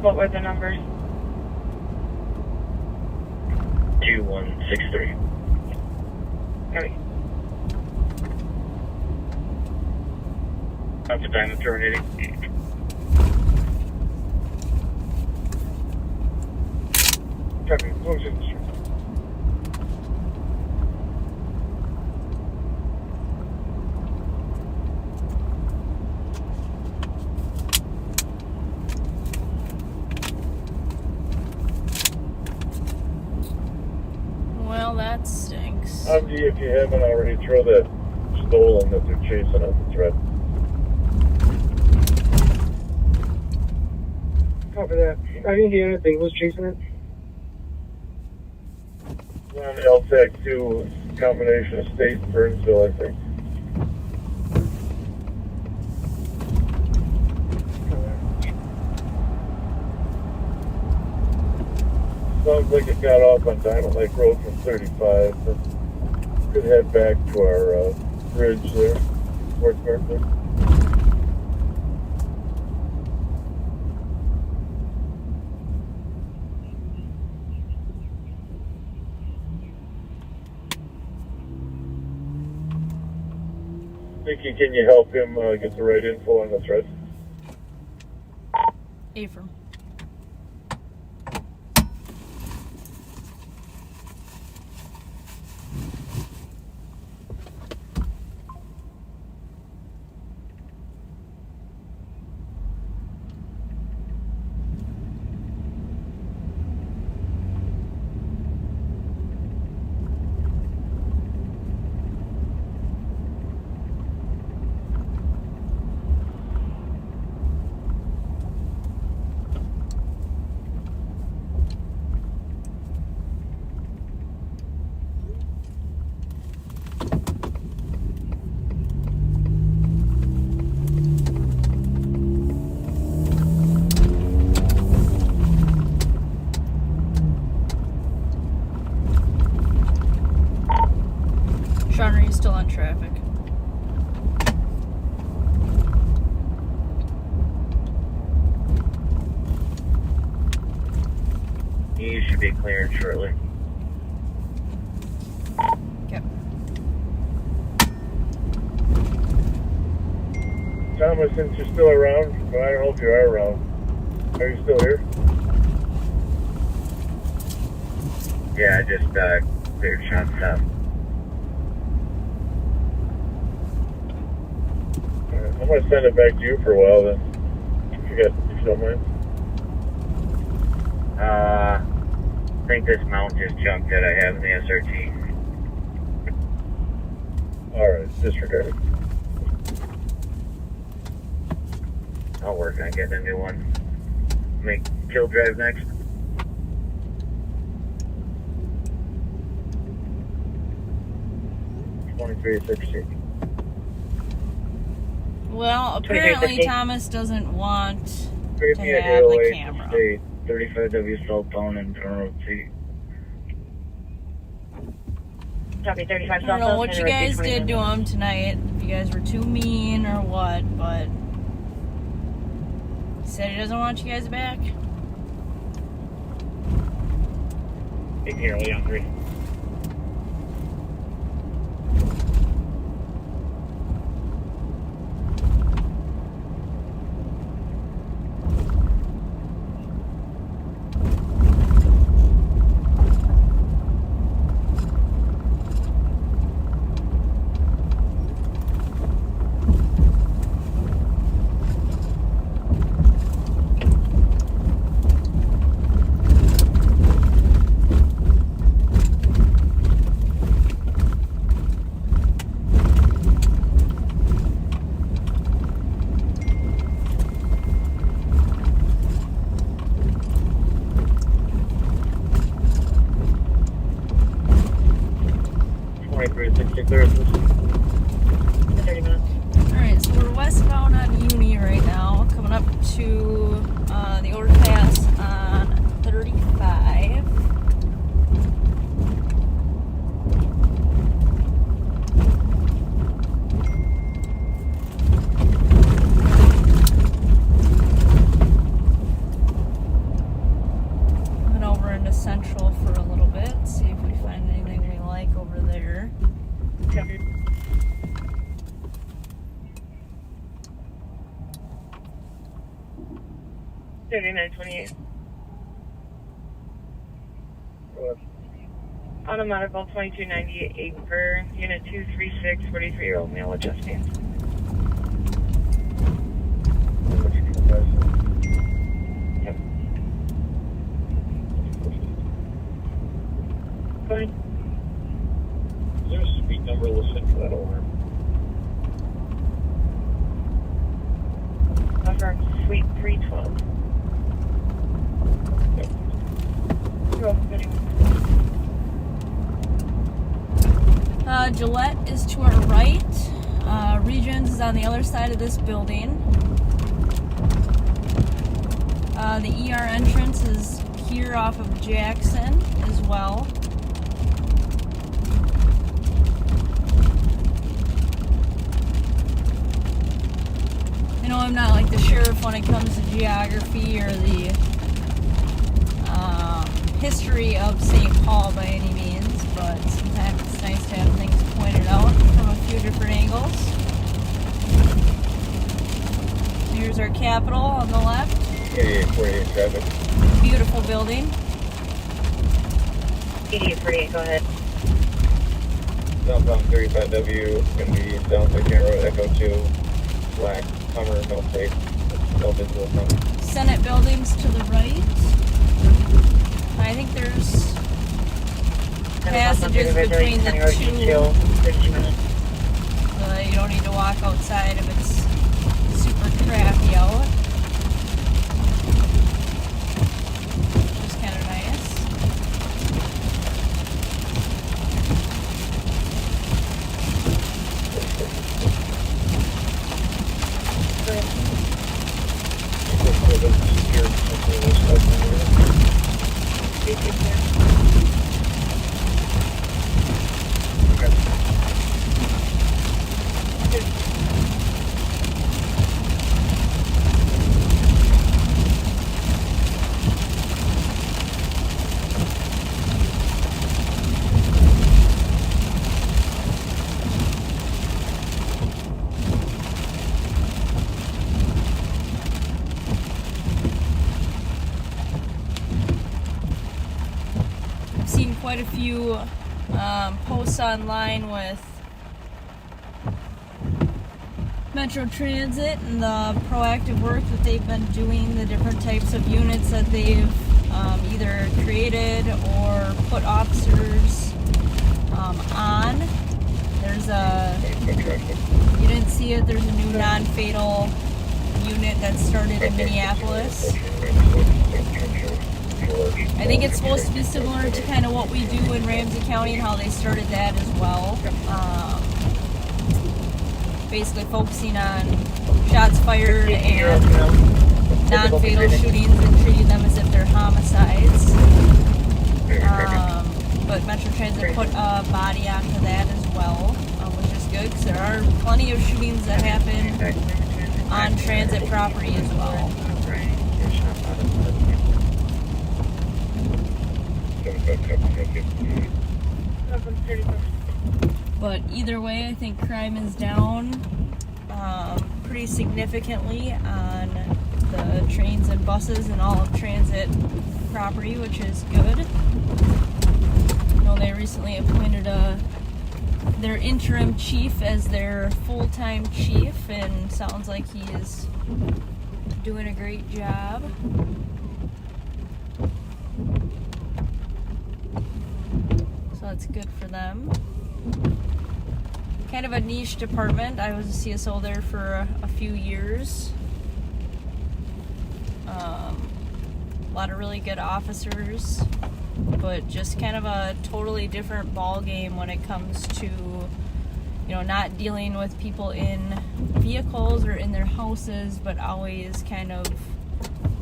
What were the numbers? 2163. Copy. That's the time of terminating. Copy, Williamson Street. Well, that stinks. I'm D if you haven't already. Throw that stolen that they're chasing at the threat. Copy that. I think the other thing was chasing it. On LTAC 2, combination of State and Burnsville, I think. Sounds like it got off on Diamond Lake Road from 35, but could head back to our bridge there, towards Berkeley. Vicky, can you help him get the right info on the threat? Ephraim. Sean, are you still on traffic? You should be cleared shortly. Yep. Thomas, since you're still around, but I don't know if you are around. Are you still here? Yeah, I just cleared Sean's stop. Alright, I'm gonna send it back to you for a while then. If you don't mind. I think this mount just jumped that I have in the SRT. Alright, disregard it. I'll work on getting a new one. Make kill drive next. Well, apparently Thomas doesn't want to Give me a have the getaway. camera. Stay 35W southbound and turn C. I Copy 35 don't southbound. know what you guys did to him tonight. If you guys were too mean or what, but he said he doesn't want you guys back. 18 early on 3. Alright, so we're westbound on Uni right now, coming up to the overpass on 35. Went over into Central for a little bit, see if we find anything we like over there. 3928. Automatic 2298 for unit 236, 43-year-old male adjusting. Yep. Go ahead. Is there a speed number listed for that alarm? Affirm, suite 312. Gillette is to our right. Regions is on the other side of this building. The ER entrance is here off of Jackson as well. I know I'm not like the sheriff when it comes to geography or the history of St. Paul by any means, but sometimes it's nice to have things pointed out from a few different angles. Here's our Capitol on the left. 8848 traffic. Beautiful building. 8848, go ahead. Southbound 35W, gonna be down Fairground Road, Echo 2, black, Hummer, no plate, no visible front. Senate buildings to the right. I think there's passages between the two. You don't need to walk outside if it's super crappy out. Which is kind of nice. I've seen quite a few posts online with Metro Transit and the proactive work that they've been doing, the different types of units that they've either created or put officers on. There's you didn't see it, there's a new non-fatal unit that started in Minneapolis. I think it's supposed to be similar to kind of what we do in Ramsey County and how they started that as well. Basically focusing on shots fired and non-fatal shootings and treating them as if they're homicides. But Metro Transit put a body onto that as well, which is good because there are plenty of shootings that happen on transit property as well. But either way, I think crime is down pretty significantly on the trains and buses and all of transit property, which is good. I know they recently appointed their interim chief as their full-time chief, and sounds like he is doing a great job. So that's good for them. Kind of a niche department. I was a CSO there for a few years. A lot of really good officers, but just kind of a totally different ball game when it comes to, not dealing with people in vehicles or in their houses, but always kind of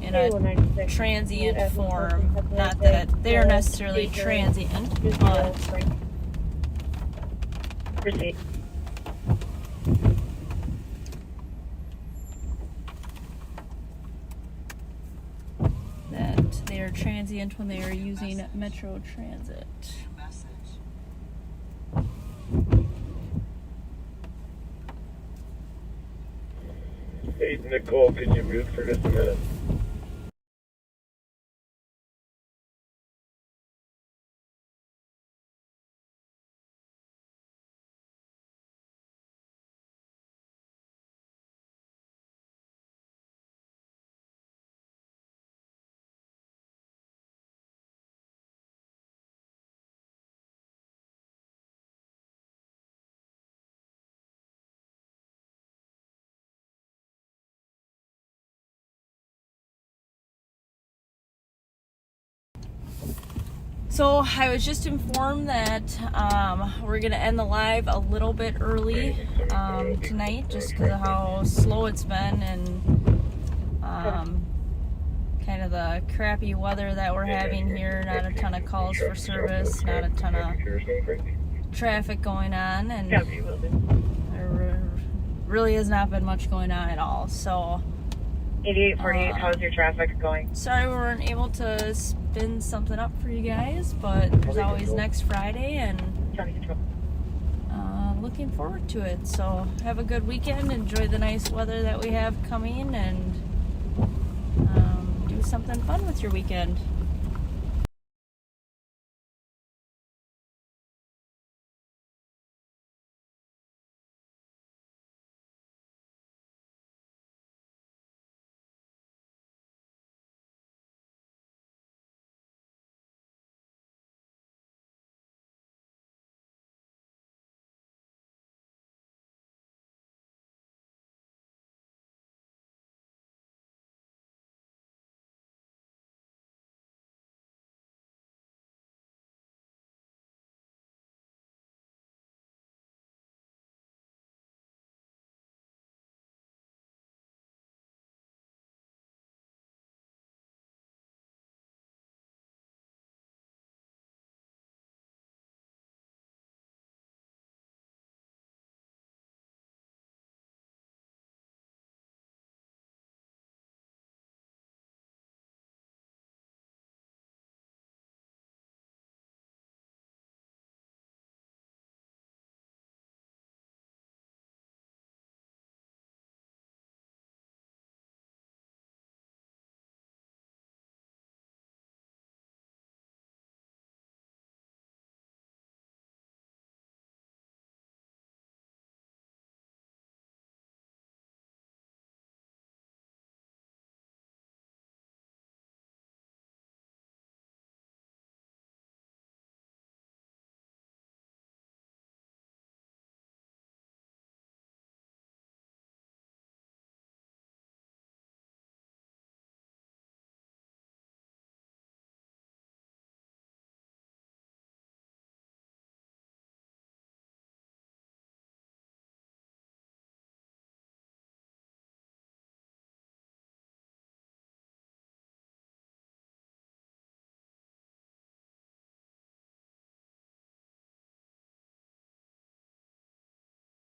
in a transient form. Not that they're necessarily transient, but proceed. that they are transient when they are using Metro Transit. Hey, Nicole, can you mute for just a minute? So I was just informed that we're going to end the live a little bit early tonight, just because of how slow it's been and kind of the crappy weather that we're having here. Not a ton of calls for service, not a ton of traffic going on, and there really has not been much going on at all. So 8848, how's your traffic going? sorry we weren't able to spin something up for you guys, but there's always next Friday, and looking forward to it. So have a good weekend, enjoy the nice weather that we have coming, and do something fun with your weekend.